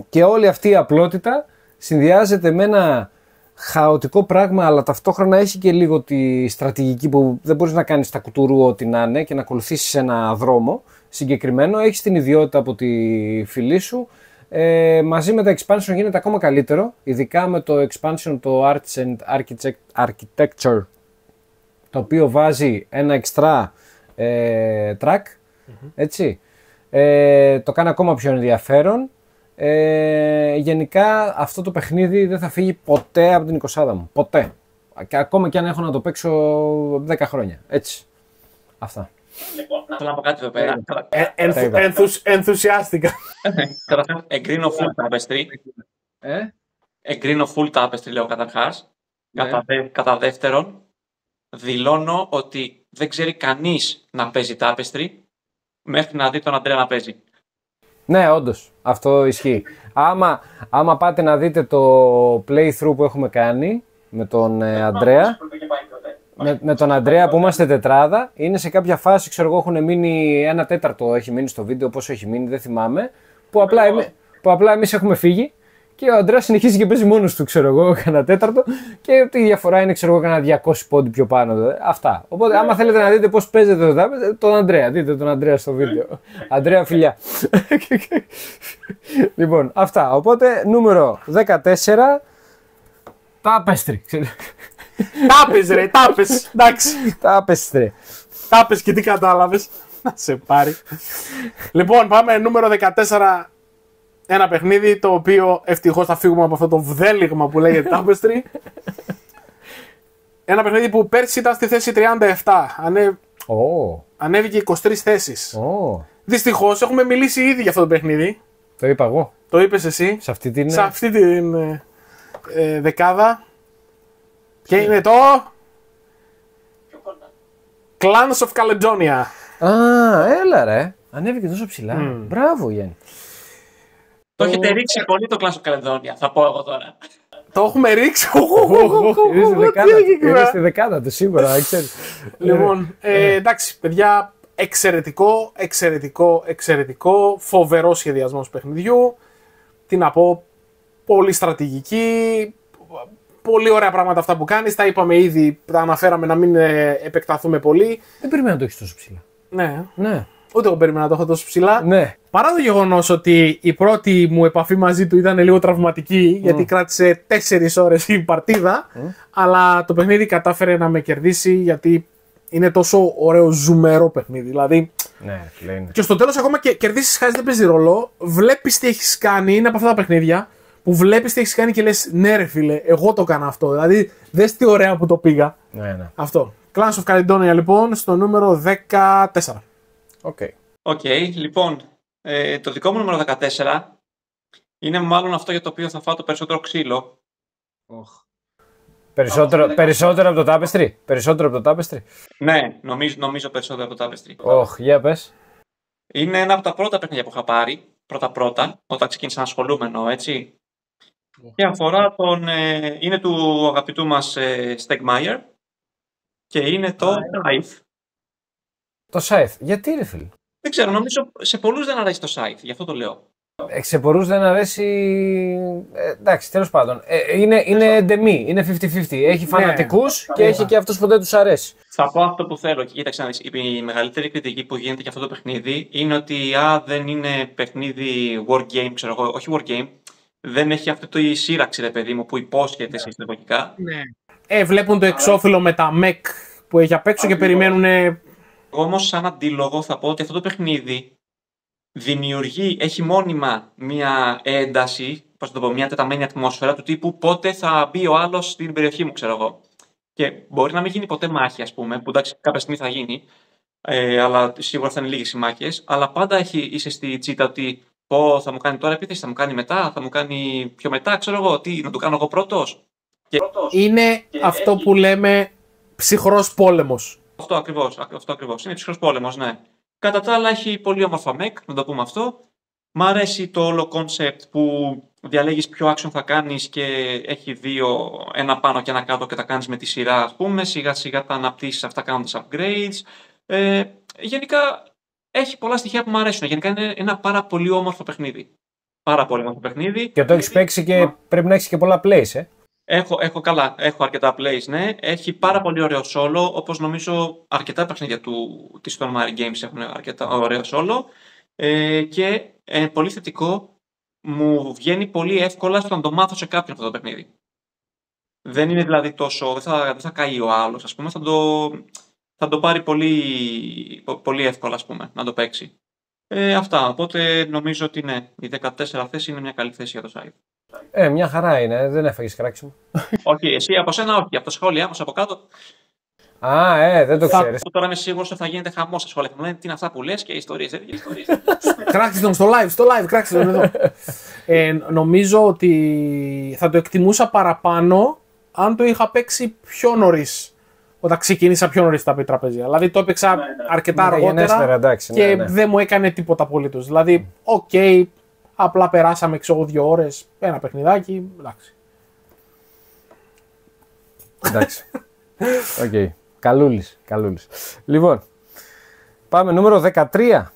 Και όλη αυτή η απλότητα συνδυάζεται με ένα χαοτικό πράγμα, αλλά ταυτόχρονα έχει και λίγο τη στρατηγική που δεν μπορείς να κάνεις τα κουτουρού ό,τι να είναι και να ακολουθήσεις ένα δρόμο συγκεκριμένο. Έχεις την ιδιότητα από τη φυλή σου Μαζί με τα expansion γίνεται ακόμα καλύτερο, ειδικά με το expansion το Arts and Architecture, το οποίο βάζει ένα extra track, έτσι. Το κάνει ακόμα πιο ενδιαφέρον. Γενικά αυτό το παιχνίδι δεν θα φύγει ποτέ από την 20 μου. Ποτέ. Και ακόμα και αν έχω να το παίξω 10 χρόνια. Έτσι. Αυτά. Λοιπόν, θέλω να πω κάτι εδώ πέρα. Ενθουσιάστηκα. Καταρχάς, εγκρίνω full tapestry. Εγκρίνω full tapestry, λέω καταρχάς. Κατά δεύτερον, δηλώνω ότι δεν ξέρει κανείς να παίζει tapestry μέχρι να δει τον Αντρέα να παίζει. Ναι, όντως. Αυτό ισχύει. Άμα πάτε να δείτε το playthrough που έχουμε κάνει με τον Αντρέα, με τον Αντρέα που είμαστε τετράδα, είναι σε κάποια φάση, ξέρω εγώ, έχουν μείνει 1/4 έχει μείνει στο βίντεο, πόσο έχει μείνει, δεν θυμάμαι, που απλά εμείς έχουμε φύγει και ο Αντρέας συνεχίζει και παίζει μόνος του, ξέρω εγώ, 1/4 και η διαφορά είναι, ξέρω εγώ, κανένα 200 πόντι πιο πάνω. Αυτά. Οπότε, άμα θέλετε να δείτε πώς παίζετε τον Αντρέα, δείτε τον Αντρέα στο βίντεο. Αντρέα, φιλιά. Λοιπόν, αυτά. Οπότε, νούμερο 14, Tapestry. Τάπες ρε, τάπες. Εντάξει. Tapestry. Τάπες και τι κατάλαβες. Να σε πάρει. Λοιπόν, πάμε νούμερο 14. Ένα παιχνίδι το οποίο ευτυχώς θα φύγουμε από αυτό το βδέλιγμα που λέγεται Tapestry. Ένα παιχνίδι που πέρσι ήταν στη θέση 37. Ανέβηκε 23 θέσεις. Δυστυχώς έχουμε μιλήσει ήδη για αυτό το παιχνίδι. Το είπα εγώ. Το είπες εσύ. Σε αυτή την δεκάδα. Και είναι το Clans of Caledonia. Έλα ρε. Ανέβηκε τόσο ψηλά. Μπράβο, Γιάννη. Το έχετε ρίξει πολύ το Clans of Caledonia, θα πω εγώ τώρα. Το έχουμε ρίξει. Είναι στη δεκάδα του σίγουρα. Λοιπόν, εντάξει, παιδιά, εξαιρετικό, φοβερό σχεδιασμός παιχνιδιού. Τι να πω, πολύ στρατηγική, πολύ ωραία πράγματα αυτά που κάνεις. Τα είπαμε ήδη, τα αναφέραμε να μην επεκταθούμε πολύ. Δεν περίμενα να το έχεις τόσο ψηλά. Ναι. Ούτε εγώ περίμενα να το έχω τόσο ψηλά. Ναι. Παρά το γεγονός ότι η πρώτη μου επαφή μαζί του ήταν λίγο τραυματική, γιατί κράτησε 4 ώρες η παρτίδα, αλλά το παιχνίδι κατάφερε να με κερδίσει γιατί είναι τόσο ωραίο ζουμερό παιχνίδι. Δηλαδή, και στο τέλος ακόμα και κερδίσεις χάρη δεν παίζει ρόλο, βλέπεις τι έχεις κάνει, είναι από αυτά τα παιχνίδια που βλέπεις τι έχεις κάνει και λες ναι ρε φίλε, εγώ το έκανα αυτό. Δηλαδή, δες τι ωραία που το πήγα. Αυτό. Clans of Caledonia λοιπόν στο νούμερο 14. Οκ, λοιπόν, το δικό μου νούμερο 14 είναι μάλλον αυτό για το οποίο θα φάω το περισσότερο ξύλο. Περισσότερο από το Tapestry. Περισσότερο από το Tapestry. Ναι, νομίζω περισσότερο από το Tapestry. Για πες. Είναι ένα από τα πρώτα παιχνίδια που είχα πάρει. Πρώτα, όταν ξεκίνησα να ασχολούμαι, έτσι. Και αφορά είναι του αγαπητού μας Stegmaier και είναι το Scythe. Το Scythe. Γιατί ρε φίλε? Δεν ξέρω, νομίζω σε πολλούς δεν αρέσει το Scythe, γι' αυτό το λέω. Σε πολλούς δεν αρέσει. Εντάξει, τέλος πάντων. Είναι ντεμή, είναι 50-50. Έχει φανατικούς και έχει και αυτούς που δεν τους αρέσει. Θα πω αυτό που θέλω. Κοίταξε να δεις. Η μεγαλύτερη κριτική που γίνεται για αυτό το παιχνίδι είναι ότι δεν είναι παιχνίδι wargame, ξέρω εγώ. Όχι wargame. Δεν έχει αυτή η σύραξη, ρε παιδί μου, που υπόσχεται σε εισαγωγικά. Ναι. Βλέπουν το εξώφυλλο με τα mech που έχει απ' έξω και περιμένουν. Εγώ όμως, σαν αντίλογο, θα πω ότι αυτό το παιχνίδι έχει μόνιμα μια ένταση, μια τεταμένη ατμόσφαιρα του τύπου πότε θα μπει ο άλλος στην περιοχή μου, ξέρω εγώ. Και μπορεί να μην γίνει ποτέ μάχη, ας πούμε, που εντάξει κάποια στιγμή θα γίνει, αλλά σίγουρα θα είναι λίγες οι μάχες, αλλά πάντα είσαι στη τσίτα ότι θα μου κάνει τώρα επίθεση, θα μου κάνει μετά, θα μου κάνει πιο μετά, ξέρω εγώ, να το κάνω εγώ πρώτος. Είναι αυτό που λέμε ψυχρός πόλεμος. Αυτό ακριβώς. Είναι ψυχρός πόλεμος, ναι. Κατά τα άλλα έχει πολύ όμορφα mech, να το πούμε αυτό. Μ' αρέσει το όλο concept που διαλέγεις ποιο action θα κάνεις και έχει ένα πάνω και ένα κάτω και τα κάνεις με τη σειρά, ας πούμε. Σιγά σιγά τα αναπτύσσεις αυτά κάνοντας upgrades. Γενικά έχει πολλά στοιχεία που μου αρέσουν. Γενικά είναι ένα πάρα πολύ όμορφο παιχνίδι. Πάρα πολύ όμορφο παιχνίδι. Και το έχεις παίξει και πρέπει να έχεις και πολλά plays, Έχω αρκετά plays, ναι. Έχει πάρα πολύ ωραίο solo, όπως νομίζω αρκετά παιχνίδια της Stormare Games έχουν αρκετά ωραίο solo. Και πολύ θετικό, μου βγαίνει πολύ εύκολα στο να το μάθω σε κάποιον αυτό το παιχνίδι. Δεν είναι δηλαδή τόσο. Δεν θα καεί ο άλλος, ας πούμε. Θα το πάρει πολύ εύκολα, ας πούμε, να το παίξει. Αυτά. Οπότε νομίζω ότι ναι, η 14 θέση είναι μια καλή θέση για το site. Μια χαρά είναι, δεν έφαγες κράξιμο. Όχι, εσύ από σένα όχι. Από τα σχόλιά μας από κάτω. Δεν το ξέρεις. Τώρα είμαι σίγουρος ότι θα γίνεται χαμός στα σχόλια. Μου λένε τι είναι αυτά που λες και ιστορίες. Κράξτε τον στο live, κράξτε τον εδώ. Νομίζω ότι θα το εκτιμούσα παραπάνω αν το είχα παίξει πιο νωρίς. Όταν ξεκίνησα πιο νωρίς τα τραπέζια. Δηλαδή το έπαιξα αρκετά αργότερα και δεν μου έκανε τίποτα απολύτως. Δηλαδή, απλά περάσαμε 2 ώρες, ένα παιχνιδάκι, εντάξει. Εντάξει. Οκ. Καλούλης. Λοιπόν, πάμε νούμερο 13.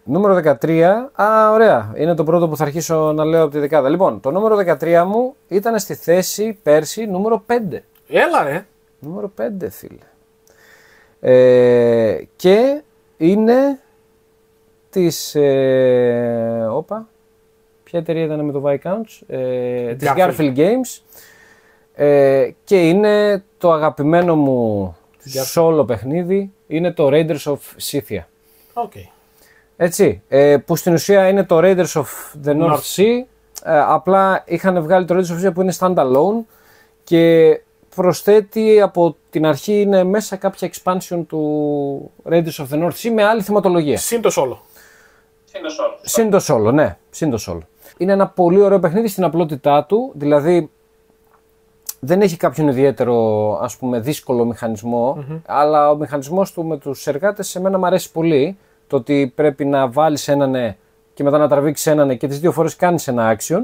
Νούμερο 13, ωραία, είναι το πρώτο που θα αρχίσω να λέω από τη δεκάδα. Λοιπόν, το νούμερο 13 μου ήταν στη θέση πέρσι νούμερο 5. Έλα ρε! Νούμερο 5, φίλε. Και είναι της... ποια εταιρεία ήταν με το Viscounts? Της Garfield Games. Και είναι το αγαπημένο μου solo παιχνίδι. Είναι το Raiders of Scythia. Έτσι, που στην ουσία είναι το Raiders of the North Sea, απλά είχαν βγάλει το Raiders of Scythia που είναι standalone και προσθέτει από την αρχή, είναι μέσα κάποια expansion του Raiders of the North Sea με άλλη θεματολογία. Συν το solo. Συν το solo. Είναι ένα πολύ ωραίο παιχνίδι στην απλότητά του, δηλαδή δεν έχει κάποιον ιδιαίτερο, ας πούμε, δύσκολο μηχανισμό, αλλά ο μηχανισμός του με τους εργάτες σε μένα μου αρέσει πολύ. Το ότι πρέπει να βάλεις έναν και μετά να τραβήξεις έναν και τις 2 φορές κάνεις ένα action.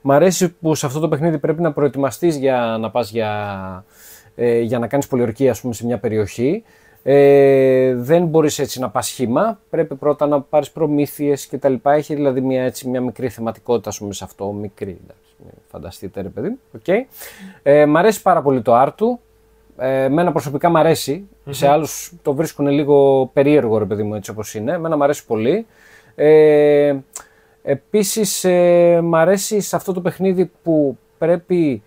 Μ' αρέσει που σε αυτό το παιχνίδι πρέπει να προετοιμαστείς για να πας για να κάνεις πολιορκία, ας πούμε, σε μια περιοχή. Δεν μπορείς έτσι να πας σχήμα, πρέπει πρώτα να πάρεις προμήθειες κτλ. Έχει δηλαδή μια μικρή θεματικότητα, ας πούμε, σε αυτό, μικρή, εντάξει, φανταστείτε ρε παιδί. Μ' αρέσει πάρα πολύ το art του. Εμένα προσωπικά μ' αρέσει, σε άλλους το βρίσκουν λίγο περίεργο ρε παιδί μου έτσι όπως είναι, εμένα μ' αρέσει πολύ. Επίσης μ' αρέσει σε αυτό το παιχνίδι που πρέπει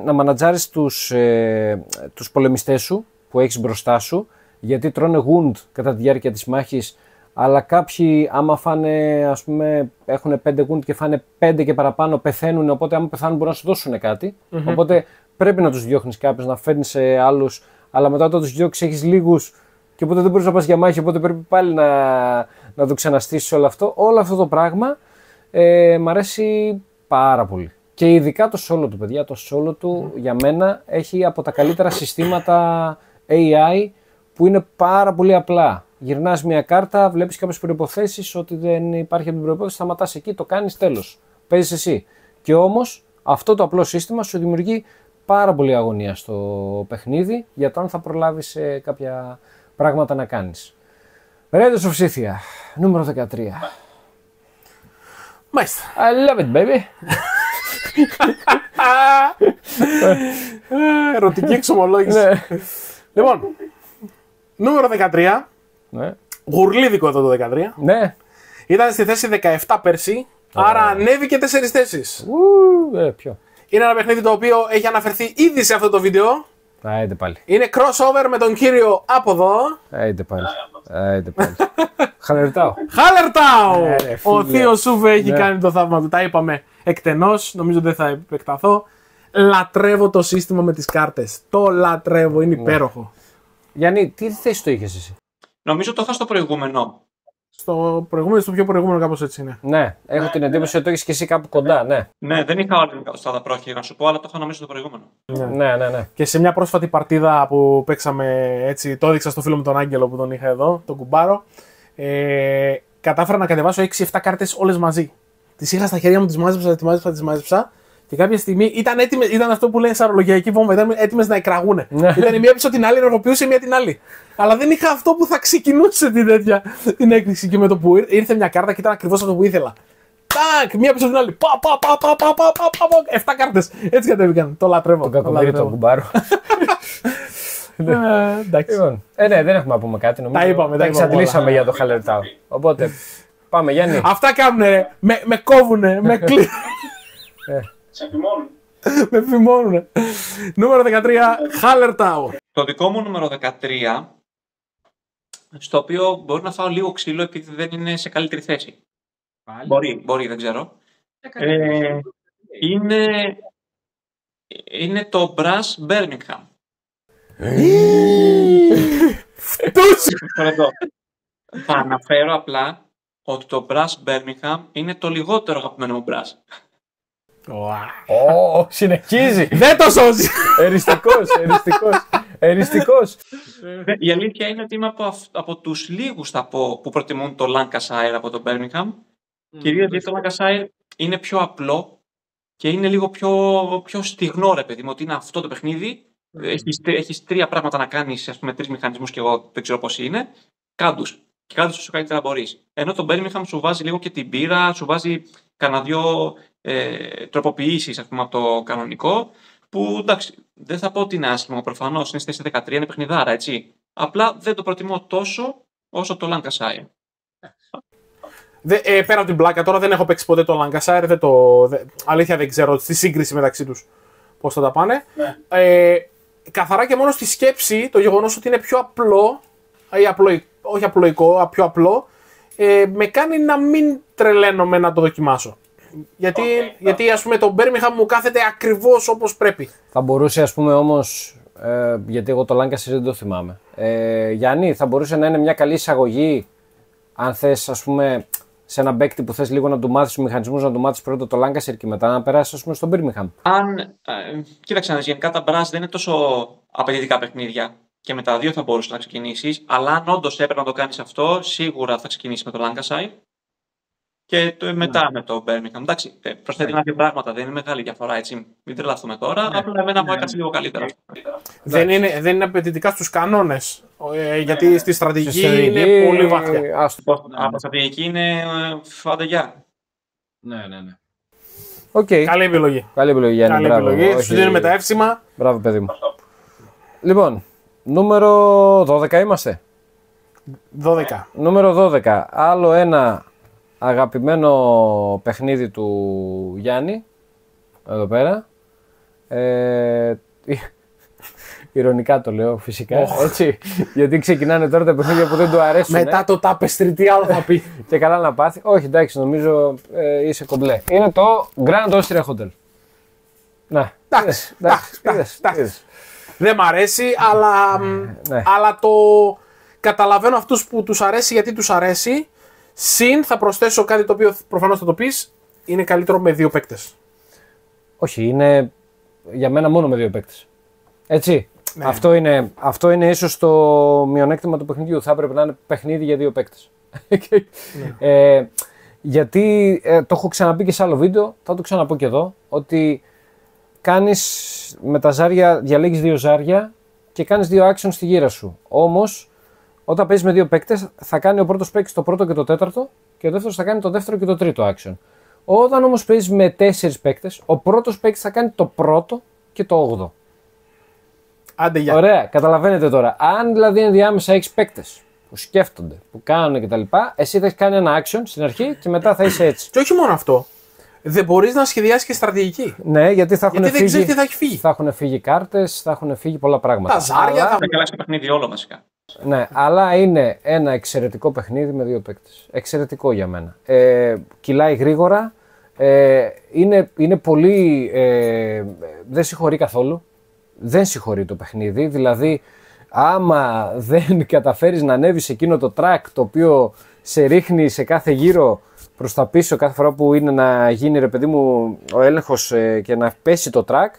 να μανατζάρεις τους πολεμιστές σου που έχεις μπροστά σου, γιατί τρώνε wound κατά τη διάρκεια της μάχης, αλλά κάποιοι άμα φάνε, ας πούμε, έχουν 5 wound και φάνε 5 και παραπάνω πεθαίνουν, οπότε άμα πεθάνουν μπορούν να σου δώσουν κάτι, οπότε πρέπει να τους διώχνεις κάποιους, να φέρνεις σε άλλους, αλλά μετά όταν τους διώξεις έχεις λίγους και οπότε δεν μπορείς να πας για μάχη, οπότε πρέπει πάλι να το ξαναστήσεις όλο αυτό. Όλο αυτό το πράγμα μ' αρέσει πάρα πολύ. Και ειδικά το solo του, παιδιά, το solo του για μένα έχει από τα καλύτερα συστήματα AI που είναι πάρα πολύ απλά. Γυρνάς μια κάρτα, βλέπεις κάποιες προϋποθέσεις, ότι δεν υπάρχει από την προϋπόθεση, σταματάς εκεί, το κάνεις, τέλος. Παίζεις εσύ. Και όμως αυτό το απλό σύστημα σου δημιουργεί πάρα πολύ αγωνία στο παιχνίδι για το αν θα προλάβεις κάποια πράγματα να κάνεις. Raiders of Scythia, νούμερο 13. Μάλιστα. I love it, baby. Ερωτική εξομολόγηση. Λοιπόν, νούμερο 13. Ναι. Γουρλίδικο εδώ το 13. Ναι. Ήταν στη θέση 17 πέρσι, άρα ανέβηκε 4 θέσεις. Ποιο? Είναι ένα παιχνίδι το οποίο έχει αναφερθεί ήδη σε αυτό το βίντεο. Άιντε πάλι. Είναι crossover με τον κύριο από εδώ. Άιντε πάλι. Χαλερτάω. Χαλερτάω! Ο θείος Σούβε έχει κάνει το θαύμα του. Τα είπαμε εκτενώς, νομίζω δεν θα επεκταθώ. Λατρεύω το σύστημα με τις κάρτες. Το λατρεύω, είναι υπέροχο. Γιάννη, τι θέση το είχες εσύ? Νομίζω το είχα στο προηγούμενο. Στο πιο προηγούμενο, κάπως έτσι είναι. Ναι, έχω την εντύπωση ότι το έχεις και εσύ κάπου κοντά, ναι. Ναι, δεν είχα όλη την στα πρόχειρα να σου πω, αλλά το είχα νομίζω στο προηγούμενο. Ναι. Και σε μια πρόσφατη παρτίδα που παίξαμε έτσι, το έδειξα στο φίλο μου τον Άγγελο που τον είχα εδώ, τον κουμπάρο. Κατάφερα να κατεβάσω 6-7 κάρτες όλες μαζί. Τις είχα στα χέρια μου, τις μάζεψα. Και κάποια στιγμή ήταν αυτό που λέει σαρολογιακή βόμβα, ήταν έτοιμες να εκραγούνε. Ήταν η μία πίσω την άλλη, ενεργοποιούσε η μία την άλλη. Αλλά δεν είχα αυτό που θα ξεκινούσε την έκρηξη. Και με το που ήρθε μια κάρτα και ήταν ακριβώς αυτό που ήθελα. Τάκ! Μία πίσω την άλλη. 7 κάρτες. Έτσι κατέβηκαν. Το λατρεύω. Τον κακομοίρη τον κουμπάρο. Εντάξει. Ναι, δεν έχουμε να πούμε κάτι. Τα είπαμε. Τα εξαντλήσαμε για το Χαλερτάου. Οπότε Πάμε, Γιάννη. Αυτά κάνουνε, ρε. Με κόβουνε, με κλείνουν. Σε φημώνουν. Με φημώνουνε. Νούμερο 13, Hallertau. Το δικό μου νούμερο 13, στο οποίο μπορεί να φάω λίγο ξύλο επειδή δεν είναι σε καλύτερη θέση. Μπορεί, δεν ξέρω. Είναι το Brass Birmingham. Θα αναφέρω απλά ότι το Brass Birmingham είναι το λιγότερο αγαπημένο μου Brass. Συνεχίζει. Δεν το σώζει. Εριστικός. Η αλήθεια είναι ότι είμαι από τους λίγους, θα πω, που προτιμούν το Lancashire από το Birmingham. Κυρίως γιατί το Lancashire είναι πιο απλό και είναι λίγο πιο στιγνό, ρε παιδί μου, ότι είναι αυτό το παιχνίδι. Έχεις τρία πράγματα να κάνεις, ας πούμε, τρεις μηχανισμούς και εγώ δεν ξέρω πώς είναι. Κάντους. Και κάντους όσο καλύτερα μπορείς. Ενώ το Birmingham σου βάζει λίγο και την πύρα, σου βάζει κανένα δυο τροποποιήσεις, ας πούμε, από το κανονικό. Που εντάξει, δεν θα πω ότι είναι άσχημο προφανώς, είναι στη θέση 13, είναι παιχνιδάρα, έτσι. Απλά δεν το προτιμώ τόσο όσο το Lancashire. Πέρα από την πλάκα, τώρα δεν έχω παίξει ποτέ το Lancashire, αλήθεια δεν ξέρω στη σύγκριση μεταξύ τους πώς θα τα πάνε. Ναι. Καθαρά και μόνο στη σκέψη, το γεγονός ότι είναι πιο απλό, ή όχι απλοϊκό, πιο απλό, με κάνει να μην τρελαίνομαι να το δοκιμάσω. Γιατί ας πούμε το Birmingham μου κάθεται ακριβώς όπως πρέπει. Θα μπορούσε, ας πούμε, όμως, γιατί εγώ το Lancashire δεν το θυμάμαι. Γιάννη, θα μπορούσε να είναι μια καλή εισαγωγή, αν θες, ας πούμε, σε ένα παίκτη που θες λίγο να του μάθεις τους μηχανισμούς, να του μάθεις πρώτα το Lancashire και μετά να περάσεις, ας πούμε, στο Birmingham. Κοίταξε, γενικά τα Brass δεν είναι τόσο απαιτητικά παιχνίδια και με τα δύο θα μπορούσες να ξεκινήσεις, αλλά αν όντως έπρεπε να το κάνεις αυτό, σίγουρα θα ξεκινήσεις με το Lancashire. Και μετά με το Birmingham. Εντάξει, προσθέτει ένα-δύο πράγματα, δεν είναι μεγάλη διαφορά, έτσι. Μην τρελαθούμε τώρα. Απλά εμένα μου έκατσε λίγο καλύτερα. Δεν είναι απαιτητικά στους κανόνες. Γιατί στη στρατηγική είναι πολύ βαθιά. Από στρατηγική είναι φανταγιά. Ναι. Okay. Καλή επιλογή. Γιάννη. Καλή επιλογή. Σου δίνουμε τα εύσημα. Μπράβο, παιδί μου. Λοιπόν, νούμερο 12 είμαστε. 12. Νούμερο 12. Άλλο ένα αγαπημένο παιχνίδι του Γιάννη, εδώ πέρα. Ηρωνικά το λέω φυσικά, έτσι, γιατί ξεκινάνε τώρα τα παιχνίδια που δεν του αρέσουν. Μετά το Tapestry, τι άλλο θα πει. Και καλά να πάθει. Όχι, εντάξει, νομίζω είσαι κομπλέ. Είναι το Grand Austria Hotel. Να, εντάξει. Δεν μ' αρέσει, αλλά το καταλαβαίνω αυτούς που τους αρέσει γιατί τους αρέσει. Συν θα προσθέσω κάτι το οποίο προφανώς θα το πεις, είναι καλύτερο με δύο παίκτες. Όχι, είναι για μένα μόνο με δύο παίκτες. Έτσι. Ναι. Αυτό είναι ίσως το μειονέκτημα του παιχνιδιού. Θα έπρεπε να είναι παιχνίδι για δύο παίκτες. Ναι. Γιατί το έχω ξαναπεί και σε άλλο βίντεο, θα το ξαναπώ και εδώ, ότι κάνεις με τα ζάρια, διαλέγεις δύο ζάρια και κάνεις δύο action στη γύρα σου. Όμως, όταν παίζεις με δύο παίκτες, θα κάνει ο πρώτος παίκτης το πρώτο και το τέταρτο και ο δεύτερος θα κάνει το δεύτερο και το τρίτο action. Όταν όμως παίζεις με 4 παίκτες, ο πρώτος παίκτης θα κάνει το πρώτο και το 8ο. Άντε, για. Ωραία, καταλαβαίνετε τώρα. Αν δηλαδή ενδιάμεσα έχεις παίκτες που σκέφτονται, που κάνουν κτλ., εσύ θα έχεις κάνει ένα action στην αρχή και μετά θα είσαι έτσι. Και όχι μόνο αυτό. Δεν μπορείς να σχεδιάσεις και στρατηγική. Ναι, γιατί θα έχουν φύγει. Δεν ξέρεις τι θα έχει φύγει. Θα έχουν φύγει κάρτες, θα έχουν φύγει πολλά πράγματα. Τα ζάρια θα κελάσει το παιχνίδι όλο βασικά. Ναι, αλλά είναι ένα εξαιρετικό παιχνίδι με δύο παίκτες. Εξαιρετικό για μένα. Κυλάει γρήγορα. Είναι πολύ. Δεν συγχωρεί καθόλου. Δεν συγχωρεί το παιχνίδι. Δηλαδή, άμα δεν καταφέρεις να ανέβεις εκείνο το track το οποίο σε ρίχνει σε κάθε γύρο προς τα πίσω, κάθε φορά που είναι να γίνει, ρε παιδί μου, ο έλεγχος και να πέσει το track,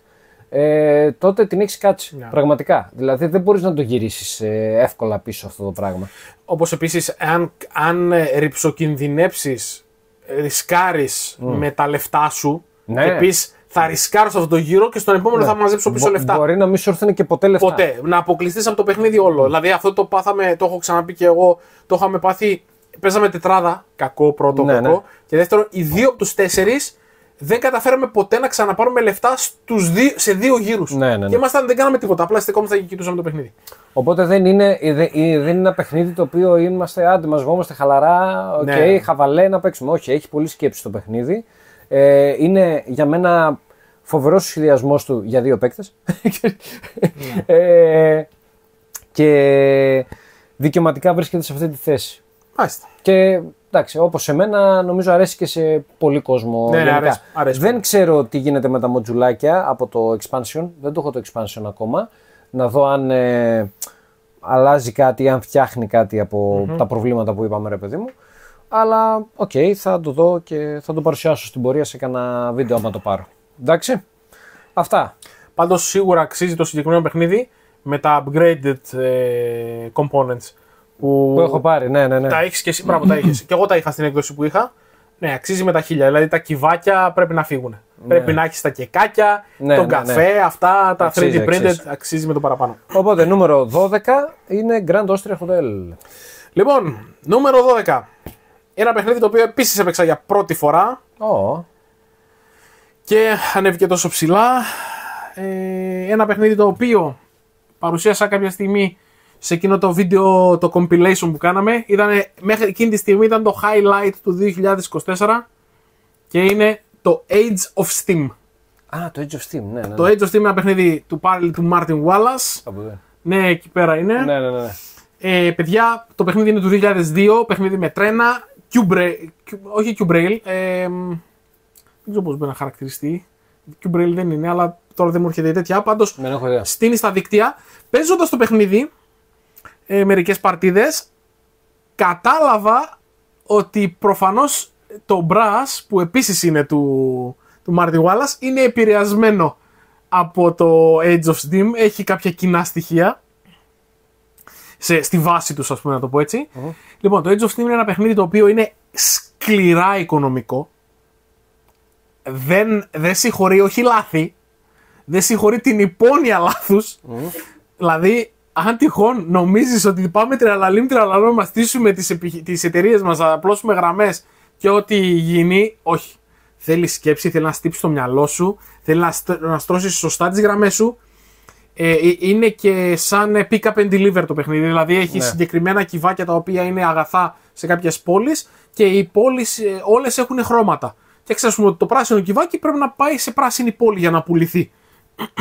τότε την έχεις κάτσει. Yeah. Πραγματικά. Δηλαδή δεν μπορείς να το γυρίσεις εύκολα πίσω αυτό το πράγμα. Όπως επίσης, αν ρυψοκινδυνέψεις, ρισκάρεις με τα λεφτά σου, ναι, και πεις θα ρισκάρω σε αυτό το γύρο και στον επόμενο, ναι, θα μαζέψω πίσω λεφτά. Μπορεί να μην σου έρθουν και ποτέ λεφτά. Ποτέ. Να αποκλειστείς από το παιχνίδι όλο. Δηλαδή αυτό το πάθαμε, το έχω ξαναπεί και εγώ, το είχαμε πάθει. Παίζαμε τετράδα, κακό πρώτο, ναι, κακό. Ναι. Και δεύτερον, οι δύο από τους 4 δεν καταφέραμε ποτέ να ξαναπάρουμε λεφτά σε 2 γύρους. Ναι. Και δεν κάναμε τίποτα. Απλά στεκόμαστε και κοιτούσαμε το παιχνίδι. Οπότε δεν είναι ένα παιχνίδι το οποίο είμαστε άντε, μας βγόμαστε χαλαρά, χαβαλέ να παίξουμε. Όχι, έχει πολλή σκέψη το παιχνίδι. Είναι για μένα φοβερός ο σχεδιασμός του για 2 παίκτες. Και δικαιωματικά βρίσκεται σε αυτή τη θέση. Μάλιστα. Και εντάξει, όπως σε μένα, νομίζω αρέσει και σε πολύ κόσμο. Ναι, αρέσει. Δεν ξέρω τι γίνεται με τα μοτζουλάκια από το expansion. Δεν το έχω το expansion ακόμα. Να δω αν αλλάζει κάτι, αν φτιάχνει κάτι από τα προβλήματα που είπαμε, ρε παιδί μου. Αλλά θα το δω και θα το παρουσιάσω στην πορεία σε κανένα βίντεο άμα το πάρω. Εντάξει. Αυτά. Πάντως σίγουρα αξίζει το συγκεκριμένο παιχνίδι με τα upgraded components. Που έχω πάρει, ναι. Τα έχεις και εσύ, πράγμα τα έχεις. Και εγώ τα είχα στην έκδοση που είχα. Ναι, αξίζει με τα 1000. Δηλαδή τα κυβάκια πρέπει να φύγουν. Ναι. Πρέπει να έχεις τα κεκάκια, τον καφέ, αυτά, τα 3D printed. Αξίζει με το παραπάνω. Οπότε νούμερο 12 είναι Grand Austria Hotel. Λοιπόν, νούμερο 12. Ένα παιχνίδι το οποίο επίσης έπαιξα για πρώτη φορά. Και ανέβηκε τόσο ψηλά. Ένα παιχνίδι το οποίο παρουσίασα κάποια στιγμή σε εκείνο το βίντεο, το compilation που κάναμε. Μέχρι εκείνη τη στιγμή ήταν το highlight του 2024 και είναι το Age of Steam. Το Age of Steam, ναι. Το Age of Steam είναι ένα παιχνίδι του Martin Wallace. Ναι, εκεί πέρα είναι. Ναι. Παιδιά, το παιχνίδι είναι του 2002, παιχνίδι με τρένα, όχι Q-Braille, δεν ξέρω πώς μπορεί να χαρακτηριστεί. Q-Braille δεν είναι, αλλά τώρα δεν μου έρχεται τέτοια. Πάντως, στείνει στα δίκτυα. Παίζοντας το παιχνίδι, μερικές παρτίδες, κατάλαβα ότι προφανώς το Brass, που επίσης είναι του Martin Wallace, είναι επηρεασμένο από το Age of Steam, έχει κάποια κοινά στοιχεία στη βάση τους, ας πούμε, να το πω έτσι. Λοιπόν, το Age of Steam είναι ένα παιχνίδι το οποίο είναι σκληρά οικονομικό, δεν συγχωρεί, όχι λάθη, δεν συγχωρεί την υπόνοια λάθους. Δηλαδή, αν τυχόν νομίζεις ότι πάμε τραλαλήμ να στήσουμε τις εταιρείες μας, να απλώσουμε γραμμές και ό,τι γίνει, όχι. Θέλει σκέψη, θέλει να στύψει το μυαλό σου, θέλει να στρώσεις σωστά τις γραμμές σου. Είναι και σαν pick up and deliver το παιχνίδι, δηλαδή έχει συγκεκριμένα κυβάκια τα οποία είναι αγαθά σε κάποιες πόλεις και οι πόλεις όλες έχουν χρώματα. Και ξέρουμε ότι το πράσινο κυβάκι πρέπει να πάει σε πράσινη πόλη για να πουληθεί.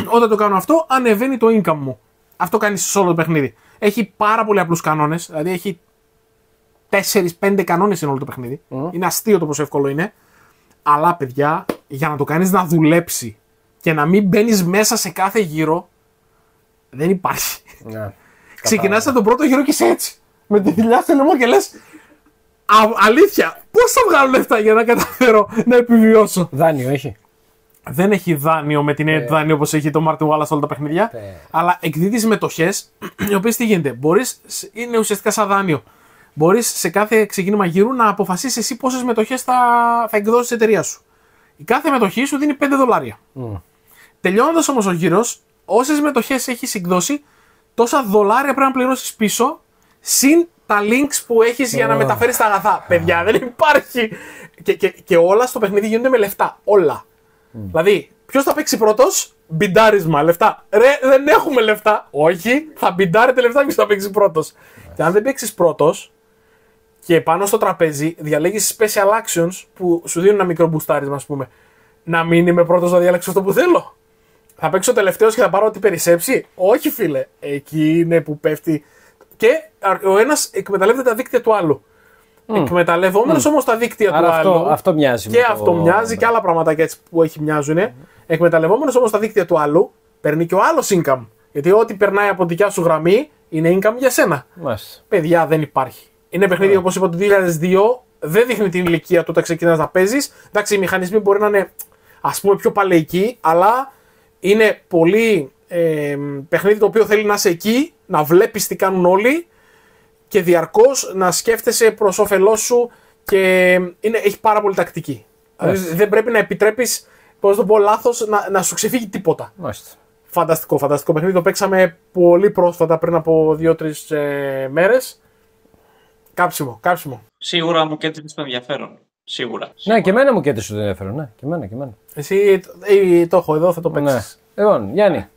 Όταν το κάνω αυτό, ανεβαίνει το income μου. Αυτό κάνει σε όλο το παιχνίδι. Έχει πάρα πολύ απλούς κανόνες, δηλαδή έχει 4-5 κανόνες είναι όλο το παιχνίδι. Είναι αστείο το πόσο εύκολο είναι. Αλλά παιδιά, για να το κάνεις να δουλέψει και να μην μπαίνεις μέσα σε κάθε γύρο, δεν υπάρχει. Ξεκινάς από τον πρώτο γύρο και είσαι έτσι. Με τη δουλειά στο λαιμό και λες, αλήθεια, πώς θα βγάλω λεφτά για να καταφέρω να επιβιώσω. Δάνειο έχει. Δεν έχει δάνειο με την έννοια του δάνειο όπως έχει το Martin Wallace όλα τα παιχνίδια. Αλλά εκδίδει μετοχές, οι οποίες τι γίνεται. Είναι ουσιαστικά σαν δάνειο. Μπορείς σε κάθε ξεκίνημα γύρου να αποφασίσεις εσύ πόσες μετοχές θα εκδώσεις της εταιρείας σου. Η κάθε μετοχή σου δίνει $5. Τελειώνοντας όμως ο γύρος, όσες μετοχές έχεις εκδώσει, τόσα δολάρια πρέπει να πληρώσεις πίσω, συν τα links που έχεις για να μεταφέρεις τα αγαθά. Παιδιά, δεν υπάρχει. Και όλα στο παιχνίδι γίνονται με λεφτά. Όλα. Δηλαδή, ποιος θα παίξει πρώτος, μπιντάρισμα, λεφτά. Ρε, δεν έχουμε λεφτά. Όχι, θα μπιντάρετε λεφτά ποιος θα παίξει πρώτος. Και αν δεν παίξεις πρώτος και πάνω στο τραπέζι διαλέγεις special actions που σου δίνουν ένα μικρό μπουστάρισμα, ας πούμε. Να μην είμαι πρώτος να διαλέξω αυτό που θέλω. Θα παίξω τελευταίος και θα πάρω ό,τι περισσέψει. Όχι, φίλε. Εκεί είναι που πέφτει. Και ο ένας εκμεταλλεύεται τα δίκτυα του άλλου. Εκμεταλλευόμενος όμως τα δίκτυα του άλλου. Αυτό μοιάζει. Και αυτό μοιάζει και άλλα πραγματάκια έτσι που έχει μοιάζουν. Εκμεταλλευόμενος όμως τα δίκτυα του άλλου, παίρνει και ο άλλος income. Γιατί ό,τι περνάει από δικιά σου γραμμή είναι income για σένα. Παιδιά, δεν υπάρχει. Είναι παιχνίδι όπως είπα το 2002, δεν δείχνει την ηλικία του όταν ξεκινάς να παίζεις. Εντάξει, οι μηχανισμοί μπορεί να είναι ας πούμε πιο παλαιικοί, αλλά είναι πολύ παιχνίδι το οποίο θέλει να είσαι εκεί, να βλέπεις τι κάνουν όλοι και διαρκώς να σκέφτεσαι προς όφελός σου και έχει πάρα πολύ τακτική. Δηλαδή, δεν πρέπει να επιτρέπεις, πώς το πω λάθος, να σου ξεφύγει τίποτα. Φανταστικό παιχνίδι. Το παίξαμε πολύ πρόσφατα πριν από 2-3 μέρες. Κάψιμο. Σίγουρα μου κέντρισε το ενδιαφέρον. Σίγουρα. Ναι, και εμένα μου κέντησε το ενδιαφέρον. Ναι, και εμένα. Εσύ το έχω εδώ, θα το παίξεις. Ναι. Λοιπόν, Γιάννη.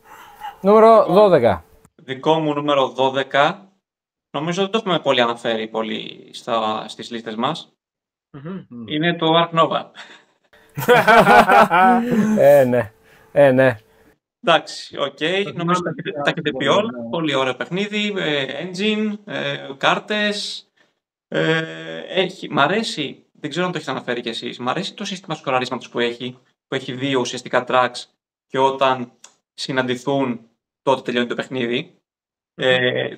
Νούμερο 12. Δικό μου νούμερο 12. Νομίζω δεν το έχουμε πολύ αναφέρει στις λίστες μας. Είναι το Ark Nova. Ναι. Εντάξει, οκ. Νομίζω τα έχετε πει όλα. Πολύ ωραίο παιχνίδι. Engine, κάρτες. Μ' αρέσει, δεν ξέρω αν το έχετε αναφέρει κι εσείς, μ' αρέσει το σύστημα σκοραρίσματος που έχει δύο ουσιαστικά tracks και όταν συναντηθούν τότε τελειώνει το παιχνίδι.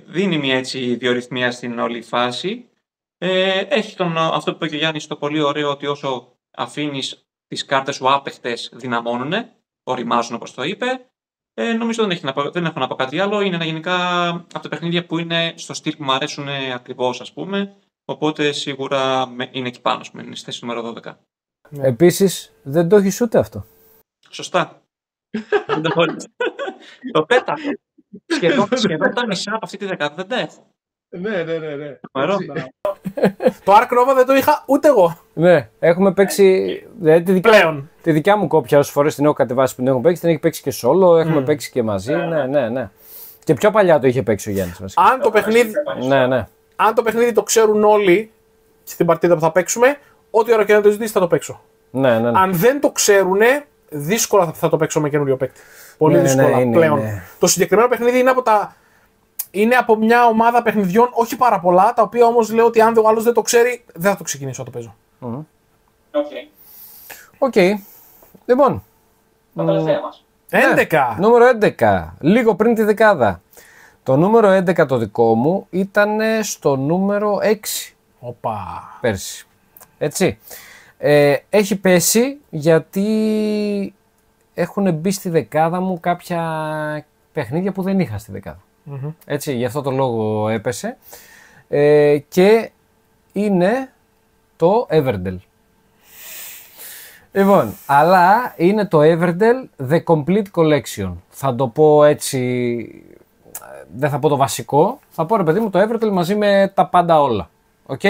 Δίνει μια έτσι διορυθμία στην όλη φάση. Έχει αυτό που είπε και ο Γιάννης το πολύ ωραίο ότι όσο αφήνεις τις κάρτες σου άπαιχτες δυναμώνουνε, οριμάζουν όπως το είπε. Νομίζω δεν έχω να πω κάτι άλλο. Είναι γενικά από τα παιχνίδια που είναι στο στυλ που μου αρέσουν ακριβώς, ας πούμε. Οπότε σίγουρα είναι εκεί πάνω, είναι στη θέση νούμερο 12. Επίσης δεν το έχεις ούτε αυτό. Σωστά. Δεν το χωρίς. Το πέτα. Σχεδόν τα μισά από αυτή τη δεκάδα δεν τα έχω. Ναι. Το Ark Nova δεν το είχα ούτε εγώ. Ναι, έχουμε παίξει. Δηλαδή, τη δικιά μου κόπια όσες φορές την έχω κατεβάσει που την έχω παίξει, την έχει παίξει και solo, έχουμε παίξει και μαζί. Ναι. Και πιο παλιά το είχε παίξει ο Γιάννης. Αν το παιχνίδι. Ναι. Αν το παιχνίδι το ξέρουν όλοι στην παρτίδα που θα παίξουμε, ό,τι ώρα και να το ζητήσει θα το παίξω. Ναι. Αν δεν το ξέρουν, δύσκολα θα το παίξω με καινούριο παίκτη. Πολύ δύσκολα πλέον. Το συγκεκριμένο παιχνίδι είναι από μια ομάδα παιχνιδιών, όχι πάρα πολλά, τα οποία όμως λέω ότι αν ο άλλος δεν το ξέρει, δεν θα το ξεκινήσω να το παίζω. Οκ. Λοιπόν. Τα τελευταία μας. 11. Νούμερο 11. Λίγο πριν τη δεκάδα. Το νούμερο 11 το δικό μου ήταν στο νούμερο 6. Οπα. Πέρσι. Έτσι. Έχει πέσει γιατί έχουν μπει στη δεκάδα μου κάποια παιχνίδια που δεν είχα στη δεκάδα. Έτσι, γι' αυτό το λόγο έπεσε. Και είναι το Everdell. Λοιπόν, αλλά είναι το Everdell The Complete Collection. Θα το πω έτσι, δεν θα πω το βασικό. Θα πω ρε παιδί μου το Everdell μαζί με τα πάντα όλα. Οκ.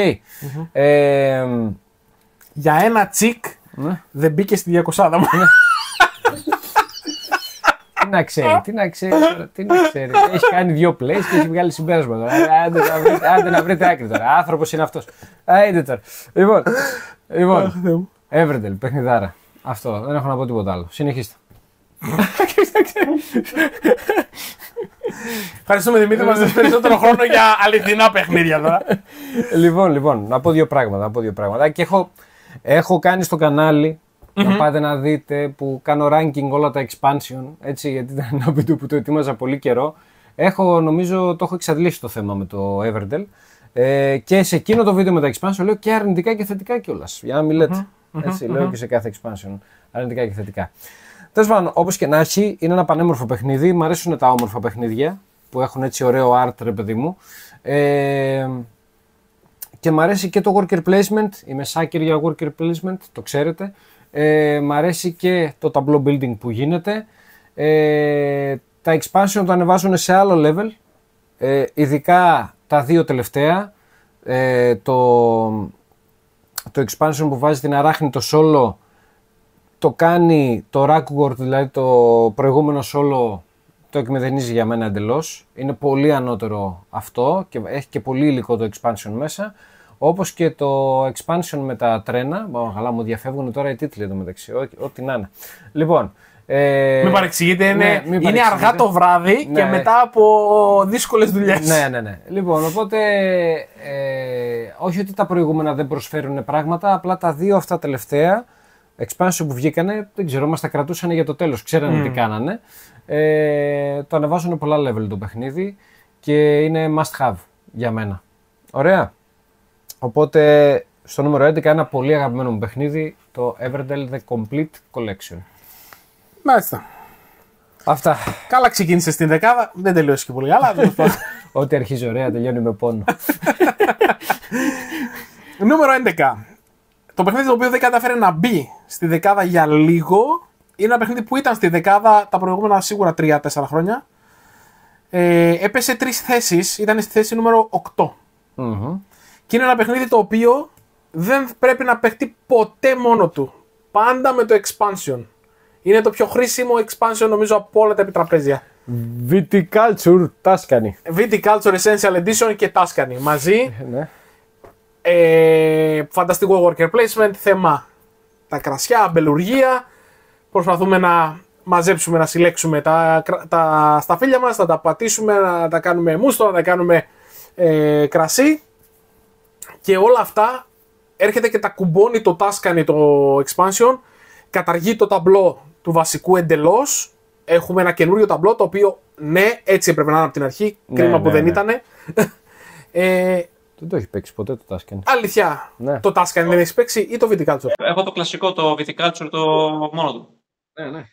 Για ένα τσικ δεν μπήκε στη 200 μου. Τι να ξέρει. Έχει κάνει 2 plays και έχει βγάλει συμπέρασμα τώρα. Άντε να βρείτε άκρη τώρα. Άνθρωπος είναι αυτός. Άντε τώρα. Λοιπόν, Everdell, παιχνιδάρα. Αυτό, δεν έχω να πω τίποτα άλλο. Συνεχίστε. Ευχαριστούμε Δημήτρη, μας δίνεις περισσότερο χρόνο για αληθινά παιχνίδια τώρα. Λοιπόν, να πω δύο πράγματα. Και έχω κάνει στο κανάλι, να πάτε να δείτε, που κάνω ranking όλα τα expansion, έτσι, γιατί ήταν ένα βίντεο που το ετοίμαζα πολύ καιρό. Νομίζω το έχω εξαντλήσει το θέμα με το Everdell. Και σε εκείνο το βίντεο με τα expansion λέω και αρνητικά και θετικά κιόλας. Για να μην λέτε. Έτσι, λέω και σε κάθε expansion. Αρνητικά και θετικά. Τέλος πάντων, όπως και να έχει, είναι ένα πανέμορφο παιχνίδι. Μ' αρέσουν τα όμορφα παιχνίδια που έχουν έτσι ωραίο art, ρε παιδί μου. Και μ' αρέσει και το worker placement. Είμαι σάκερ για worker placement, το ξέρετε. Μ' αρέσει και το tableau building που γίνεται. Τα expansion το ανεβάζουν σε άλλο level. Ειδικά τα δύο τελευταία. Το expansion που βάζει την αράχνη το solo το κάνει το Rackward, δηλαδή το προηγούμενο solo το εκμηδενίζει για μένα εντελώς. Είναι πολύ ανώτερο αυτό και έχει και πολύ υλικό το expansion μέσα. Όπως και το expansion με τα τρένα. Καλά, μου διαφεύγουν τώρα οι τίτλοι εδώ μεταξύ. Ό,τι να είναι. Λοιπόν. Μην παρεξηγείτε, είναι αργά το βράδυ και μετά από δύσκολες δουλειές. Ναι. Λοιπόν, οπότε όχι ότι τα προηγούμενα δεν προσφέρουν πράγματα, απλά τα δύο αυτά τελευταία expansion που βγήκανε, δεν ξέρω, μας τα κρατούσαν για το τέλος, ξέρανε τι κάνανε. Το ανεβάζουν πολλά level το παιχνίδι και είναι must have για μένα. Ωραία. Οπότε στο νούμερο 11 ένα πολύ αγαπημένο μου παιχνίδι, το Everdell The Complete Collection. Μάλιστα. Αυτά. Καλά ξεκίνησε στην δεκάδα, δεν τελειώσει και πολύ καλά. Ό,τι αρχίζει ωραία τελειώνει με πόνο. Νούμερο 11. Το παιχνίδι το οποίο δεν καταφέρει να μπει στη δεκάδα για λίγο. Είναι ένα παιχνίδι που ήταν στη δεκάδα τα προηγούμενα σίγουρα 3-4 χρόνια. Έπεσε 3 θέσεις, ήταν στη θέση νούμερο 8. Και είναι ένα παιχνίδι το οποίο δεν πρέπει να παιχτεί ποτέ μόνο του. Πάντα με το expansion. Είναι το πιο χρήσιμο expansion νομίζω από όλα τα επιτραπέζια. Viticulture Tuscany. Viticulture Essential Edition και Tuscany μαζί. Ναι. Φανταστικό worker placement, θέμα τα κρασιά, αμπελουργία. Προσπαθούμε να μαζέψουμε, να συλλέξουμε τα σταφύλια μας, να τα πατήσουμε, να τα κάνουμε μούστο, να τα κάνουμε κρασί. Και όλα αυτά έρχεται και τα κουμπώνει το Tuscany το expansion, καταργεί το ταμπλό του βασικού εντελώς. Έχουμε ένα καινούριο ταμπλό το οποίο ναι, έτσι έπρεπε να είναι από την αρχή. Κρίμα που δεν ήτανε. Δεν το έχει παίξει ποτέ το Tuscany. Αλήθεια. Ναι. Το Tuscany δεν έχει παίξει ή το Viticulture? Έχω το κλασικό, το Viticulture, το μόνο του. Ναι.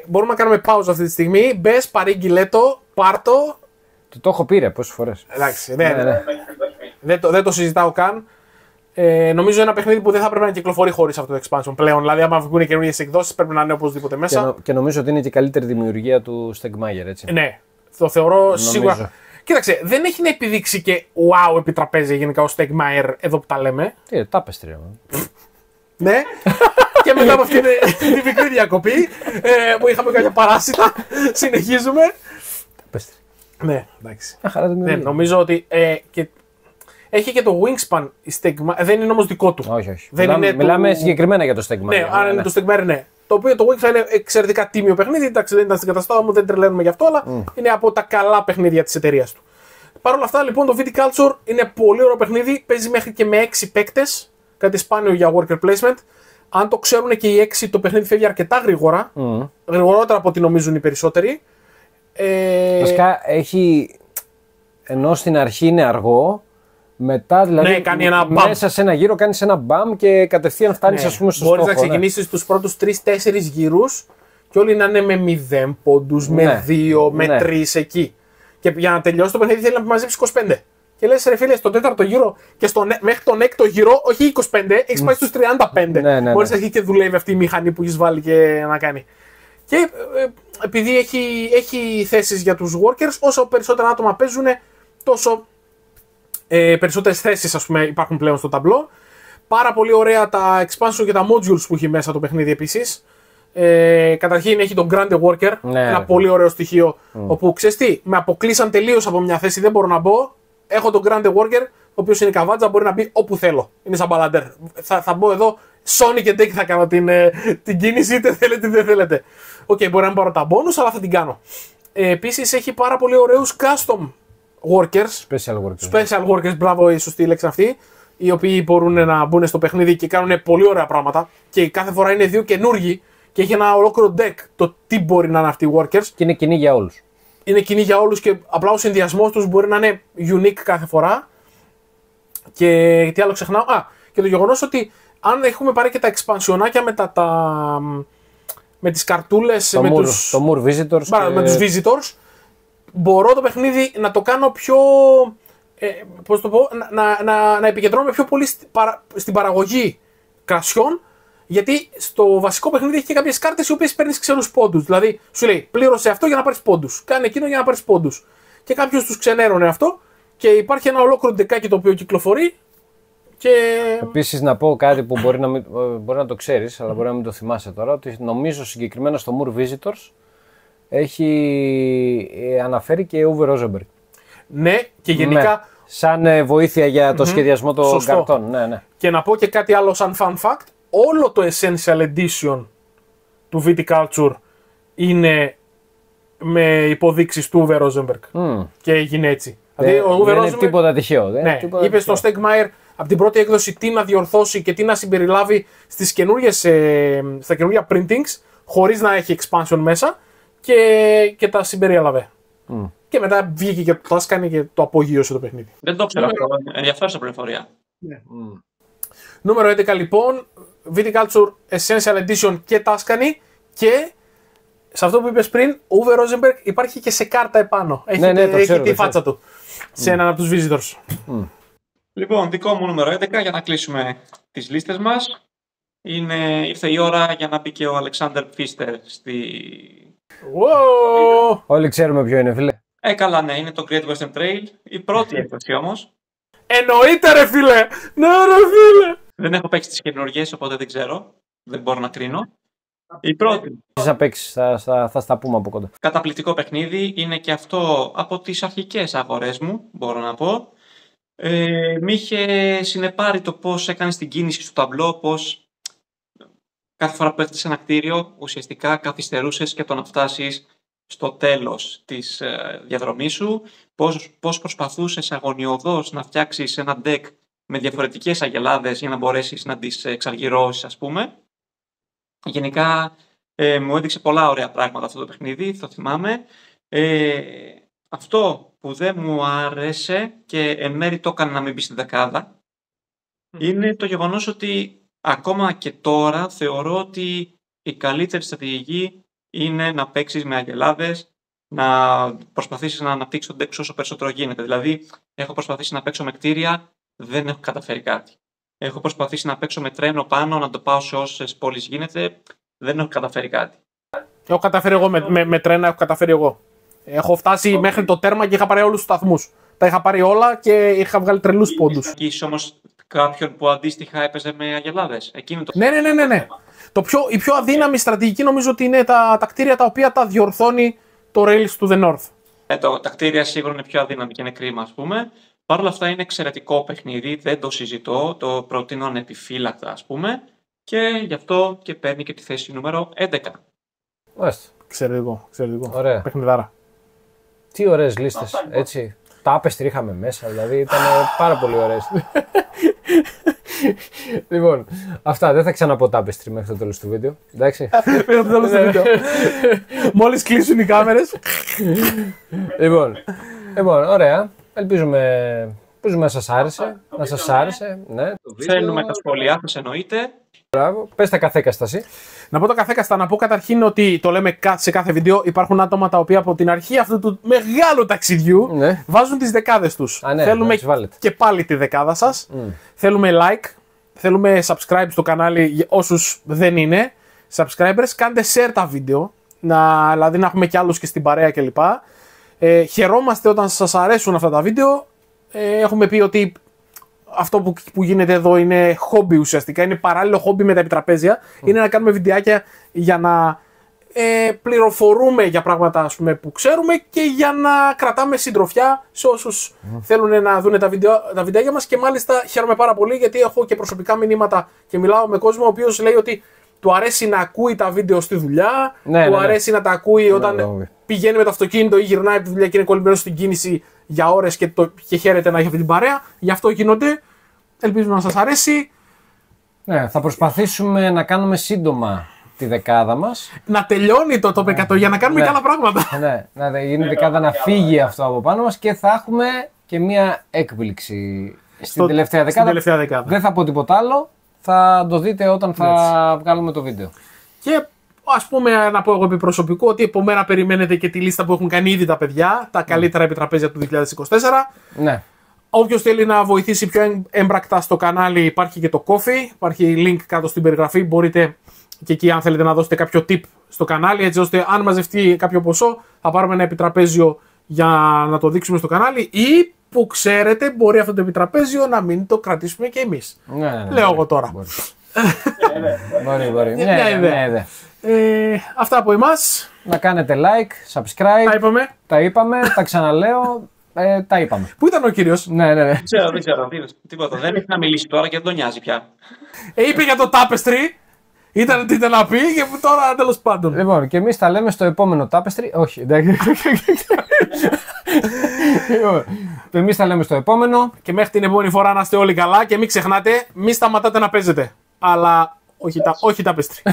Μπορούμε να κάνουμε παύζα αυτή τη στιγμή. Μπες, παρήγγειλέ το, πάρτο. Το έχω πει ρε πόσες φορές. Εντάξει, Ναι. δεν το συζητάω καν. Νομίζω ένα παιχνίδι που δεν θα πρέπει να κυκλοφορεί χωρίς αυτό το expansion πλέον. Δηλαδή, άμα βγουν καινούριες εκδόσεις, πρέπει να είναι οπωσδήποτε μέσα. Και νομίζω ότι είναι και η καλύτερη δημιουργία του Stegmaier, έτσι. Ναι, το θεωρώ σίγουρα. Κοίταξε, δεν έχει να επιδείξει και wow επιτραπέζια γενικά ο Stegmaier εδώ που τα λέμε. Τι, τάπεστρια. Ναι. Και μετά από αυτήν την μικρή διακοπή που είχαμε κάποια παράσιτα, συνεχίζουμε. Τάπεστρια. Ναι, εντάξει. Χαρά Ναι, νομίζω ότι. Έχει και το Wingspan η Stegmaier. Δεν είναι όμως δικό του. Όχι. Δεν Μιλάμε συγκεκριμένα για το Stegmaier. Ναι, αν είναι το Stegmaier, ναι. Το οποίο το Wingspan είναι εξαιρετικά τίμιο παιχνίδι. Εντάξει, δεν ήταν στην καταστάδα μου, δεν τρελαίνουμε γι' αυτό, αλλά είναι από τα καλά παιχνίδια της εταιρείας του. Παρ' όλα αυτά, λοιπόν, το Viticulture είναι πολύ ωραίο παιχνίδι. Παίζει μέχρι και με 6 παίκτες. Κάτι σπάνιο για worker placement. Αν το ξέρουν και οι 6, το παιχνίδι φεύγει αρκετά γρήγορα. Γρηγορότερα από ό,τι νομίζουν οι περισσότεροι. Βασικά έχει. Ενώ στην αρχή είναι αργό, μετά δηλαδή. Ναι, κάνει ένα μέσα σε ένα γύρο κάνει ένα μπαμ και κατευθείαν φτάνει, ας πούμε, στο στόχο. Μπορείς να ξεκινήσεις τους πρώτους 3-4 γύρους και όλοι να είναι με 0 πόντους, με 2, με 3 εκεί. Και για να τελειώσει το παιχνίδι θέλει να μαζέψει 25. Και λες ρε φίλε, στον 4ο γύρο και μέχρι τον 6ο γύρο, όχι 25, έχεις πάει στους 35. Μπορείς να αρχίσει και δουλεύει αυτή η μηχανή που έχεις βάλει και να κάνει. Και επειδή έχει θέσεις για τους workers, όσο περισσότερα άτομα παίζουν, τόσο περισσότερες θέσεις, ας πούμε, υπάρχουν πλέον στο ταμπλό. Πάρα πολύ ωραία τα expansion και τα modules που έχει μέσα το παιχνίδι επίσης. Καταρχήν έχει τον Grande Worker, ένα πολύ ωραίο στοιχείο, όπου ξέρεις τι, με αποκλείσαν τελείως από μια θέση, δεν μπορώ να μπω. Έχω τον Grande Worker, ο οποίος είναι καβάτζα, μπορεί να μπει όπου θέλω. Είναι σαν μπαλαντέρ. Θα μπω εδώ, Sonic and Take θα κάνω την κίνηση, είτε θέλετε είτε δεν θέλετε. Μπορεί να μην πάρω τα bonus, αλλά θα την κάνω. Επίσης έχει πάρα πολύ ωραίους custom workers. Special workers, μπράβο, η σωστή λέξη αυτή. Οι οποίοι μπορούν να μπουν στο παιχνίδι και κάνουν πολύ ωραία πράγματα. Και κάθε φορά είναι 2 καινούργοι και έχει ένα ολόκληρο deck το τι μπορεί να είναι αυτοί οι workers. Και είναι κοινή για όλους. Είναι κοινή για όλους και απλά ο συνδυασμός τους μπορεί να είναι unique κάθε φορά. Και τι άλλο ξεχνάω. Και το γεγονός ότι αν έχουμε πάρει και τα expansionάκια με τις καρτούλες. Το Moore Visitors. Με τους Visitors. Μπορώ το παιχνίδι να το κάνω πιο. Πώς το πω, να επικεντρώνομαι πιο πολύ στην παραγωγή κρασιών. Γιατί στο βασικό παιχνίδι έχει και κάποιες κάρτες οι οποίες παίρνεις ξένους πόντους. Δηλαδή σου λέει πλήρωσε αυτό για να πάρεις πόντους. Κάνε εκείνο για να πάρεις πόντους. Και κάποιος τους ξενέρωνε αυτό και υπάρχει ένα ολόκληρο ντεκάκι το οποίο κυκλοφορεί. Και... Επίσης να πω κάτι που μπορεί να το ξέρεις, αλλά μπορεί να μην το θυμάσαι τώρα, ότι νομίζω συγκεκριμένα στο Moore Visitors έχει αναφέρει και Uwe Rosenberg. Ναι, και γενικά. Σαν βοήθεια για το σχεδιασμό των καρτών. Ναι. Και να πω και κάτι άλλο σαν fun fact. Όλο το Essential Edition του Viticulture είναι με υποδείξεις του Uwe Rosenberg. Και έγινε έτσι. Δηλαδή, δεν είναι τίποτα τυχαίο. Ναι, είπε στον Stegmaier από την πρώτη έκδοση τι να διορθώσει και τι να συμπεριλάβει στα καινούργια printings, χωρίς να έχει expansion μέσα και τα συμπεριέλαβε. Και μετά βγήκε και το Tuscany και το απογείωσε το παιχνίδι. Δεν το ξέρω αυτό. Ενδιαφέρουσα πληροφορία. Νούμερο 11 λοιπόν, Viticulture Essential Edition και Tuscany και σε αυτό που είπες πριν, ο Uwe Rosenberg υπάρχει και σε κάρτα επάνω. Έχει τη φάτσα του σε έναν από τους Visitors. Λοιπόν, δικό μου νούμερο 11 για να κλείσουμε τις λίστες μας. Ήρθε η ώρα για να μπει και ο Alexander Pfister στη... Wow. Όλοι ξέρουμε ποιο είναι, φίλε. Καλά, ναι, είναι το Great Western Trail. Η πρώτη έκδοση όμως. Εννοείται ρε φίλε! Ναι ρε φίλε! Δεν έχω παίξει τις καινούργιες, οπότε δεν ξέρω. Δεν μπορώ να κρίνω. Η πρώτη. Θα παίξεις, θα στα πούμε από κοντά. Καταπληκτικό παιχνίδι. Είναι και αυτό από τις αρχικές αγορές μου, μπορώ να πω. Μ' είχε συνεπάρει το πώς έκανες την κίνηση στο ταμπλό, πώς κάθε φορά που έφτασες σε ένα κτίριο, ουσιαστικά καθυστερούσες και το να φτάσεις στο τέλος της διαδρομής σου, πώς προσπαθούσες αγωνιωδώς να φτιάξεις ένα deck με διαφορετικές αγελάδες για να μπορέσεις να τις εξαργυρώσεις, ας πούμε. Γενικά μου έδειξε πολλά ωραία πράγματα αυτό το παιχνίδι, το θυμάμαι. Αυτό που δεν μου άρεσε και εν μέρει το έκανε να μην μπει στη δεκάδα είναι το γεγονός ότι ακόμα και τώρα θεωρώ ότι η καλύτερη στρατηγική είναι να παίξεις με αγελάδες, να προσπαθήσεις να αναπτύξεις τον deck όσο περισσότερο γίνεται. Δηλαδή, έχω προσπαθήσει να παίξω με κτίρια, δεν έχω καταφέρει κάτι. Έχω προσπαθήσει να παίξω με τρένο πάνω, να το πάω σε όσες πόλεις γίνεται, δεν έχω καταφέρει κάτι. Έχω καταφέρει εγώ με τρένα, έχω καταφέρει εγώ. Έχω φτάσει μέχρι το τέρμα και είχα πάρει όλους τους σταθμούς. Τα είχα πάρει όλα και είχα βγάλει τρελούς πόντους. Έχει όμως κάποιον που αντίστοιχα έπαιζε με αγελάδες. Ναι. Η πιο αδύναμη στρατηγική νομίζω ότι είναι τα κτίρια τα οποία τα διορθώνει το Rails to the North. Τα κτίρια σίγουρα είναι πιο αδύναμη και είναι κρίμα, ας πούμε. Παρ' όλα αυτά είναι εξαιρετικό παιχνίδι, δεν το συζητώ, το προτείνω ανεπιφύλακτα, ας πούμε. Και γι' αυτό και παίρνει και τη θέση νούμερο 11. Μάλιστα. Εξαιρετικό. Ωραία. Παιχνιδάρα. Τι ωραίες λίστες, έτσι. Τα Tapestry είχαμε μέσα, δηλαδή ήταν πάρα πολύ ωραίες. Λοιπόν, αυτά, δεν θα ξαναπώ Tapestry μέχρι το τέλος του βίντεο. Εντάξει. Μέχρι το τέλος του βίντεο. Μόλις κλείσουν οι κάμερες. Λοιπόν, ωραία. Ελπίζουμε να σας άρεσε. Να σας άρεσε. Ναι, θέλουμε τα σχόλιά σας, εννοείται. Μπράβο. Πες τα καθέκαστα εσύ. Να πω τα καθέκαστα, να πω καταρχήν ότι το λέμε σε κάθε βίντεο. Υπάρχουν άτομα τα οποία από την αρχή αυτού του μεγάλου ταξιδιού βάζουν τις δεκάδες τους. Θέλουμε και πάλι τη δεκάδα σας. Θέλουμε like. Θέλουμε subscribe στο κανάλι για όσους δεν είναι subscribers. Κάντε share τα βίντεο. Δηλαδή να έχουμε κι άλλους και στην παρέα κλπ. Χαιρόμαστε όταν σας αρέσουν αυτά τα βίντεο. Έχουμε πει ότι αυτό που γίνεται εδώ είναι χόμπι ουσιαστικά, είναι παράλληλο χόμπι με τα επιτραπέζια. Είναι να κάνουμε βιντεάκια για να πληροφορούμε για πράγματα, ας πούμε, που ξέρουμε και για να κρατάμε συντροφιά σε όσους θέλουν να δουν τα βιντεάκια μας. Και μάλιστα χαίρομαι πάρα πολύ γιατί έχω και προσωπικά μηνύματα και μιλάω με κόσμο ο οποίος λέει ότι του αρέσει να ακούει τα βίντεο στη δουλειά, του αρέσει να τα ακούει όταν πηγαίνει με το αυτοκίνητο ή γυρνάει από τη δουλειά και είναι κολλημένος στην κίνηση για ώρες και χαίρεται να έχει αυτή την παρέα. Γι' αυτό γίνονται. Ελπίζουμε να σας αρέσει. Ναι, θα προσπαθήσουμε να κάνουμε σύντομα τη δεκάδα μας. Να τελειώνει το top 100 για να κάνουμε και άλλα πράγματα. Ναι, να γίνει η δεκάδα να φύγει αυτό από πάνω μας και θα έχουμε και μία έκπληξη στην τελευταία δεκάδα. Δεν θα πω τίποτα άλλο. Θα το δείτε όταν θα βγάλουμε το βίντεο. Και ας πούμε, να πω εγώ επί προσωπικού ότι από μένα περιμένετε και τη λίστα που έχουν κάνει ήδη τα παιδιά, τα καλύτερα επιτραπέζια του 2024. Ναι. Όποιος θέλει να βοηθήσει πιο έμπρακτα στο κανάλι, υπάρχει και το Coffee. Υπάρχει link κάτω στην περιγραφή. Μπορείτε και εκεί, αν θέλετε, να δώσετε κάποιο tip στο κανάλι, έτσι ώστε αν μαζευτεί κάποιο ποσό, θα πάρουμε ένα επιτραπέζιο για να το δείξουμε στο κανάλι. Ή που ξέρετε, μπορεί αυτό το επιτραπέζιο να μην το κρατήσουμε και εμείς. Ναι, λέω εγώ τώρα. Μπορεί. Ναι. Αυτά από εμάς. Να κάνετε like, subscribe. Τα είπαμε, τα ξαναλέω. Τα είπαμε. Πού ήταν ο κύριος? Ναι. Δεν ξέρω. Τίποτα. Δεν έχει να μιλήσει τώρα και δεν τον νοιάζει πια. Είπε για το Tapestry. Ήταν τι ήταν να πει και τώρα τέλος πάντων. Λοιπόν, και εμείς τα λέμε στο επόμενο Tapestry. Όχι, εντάξει. Εμείς τα λέμε στο επόμενο. Και μέχρι την επόμενη φορά να είστε όλοι καλά και μην ξεχνάτε, μην σταματάτε να παίζετε. Αλλά όχι Tapestry.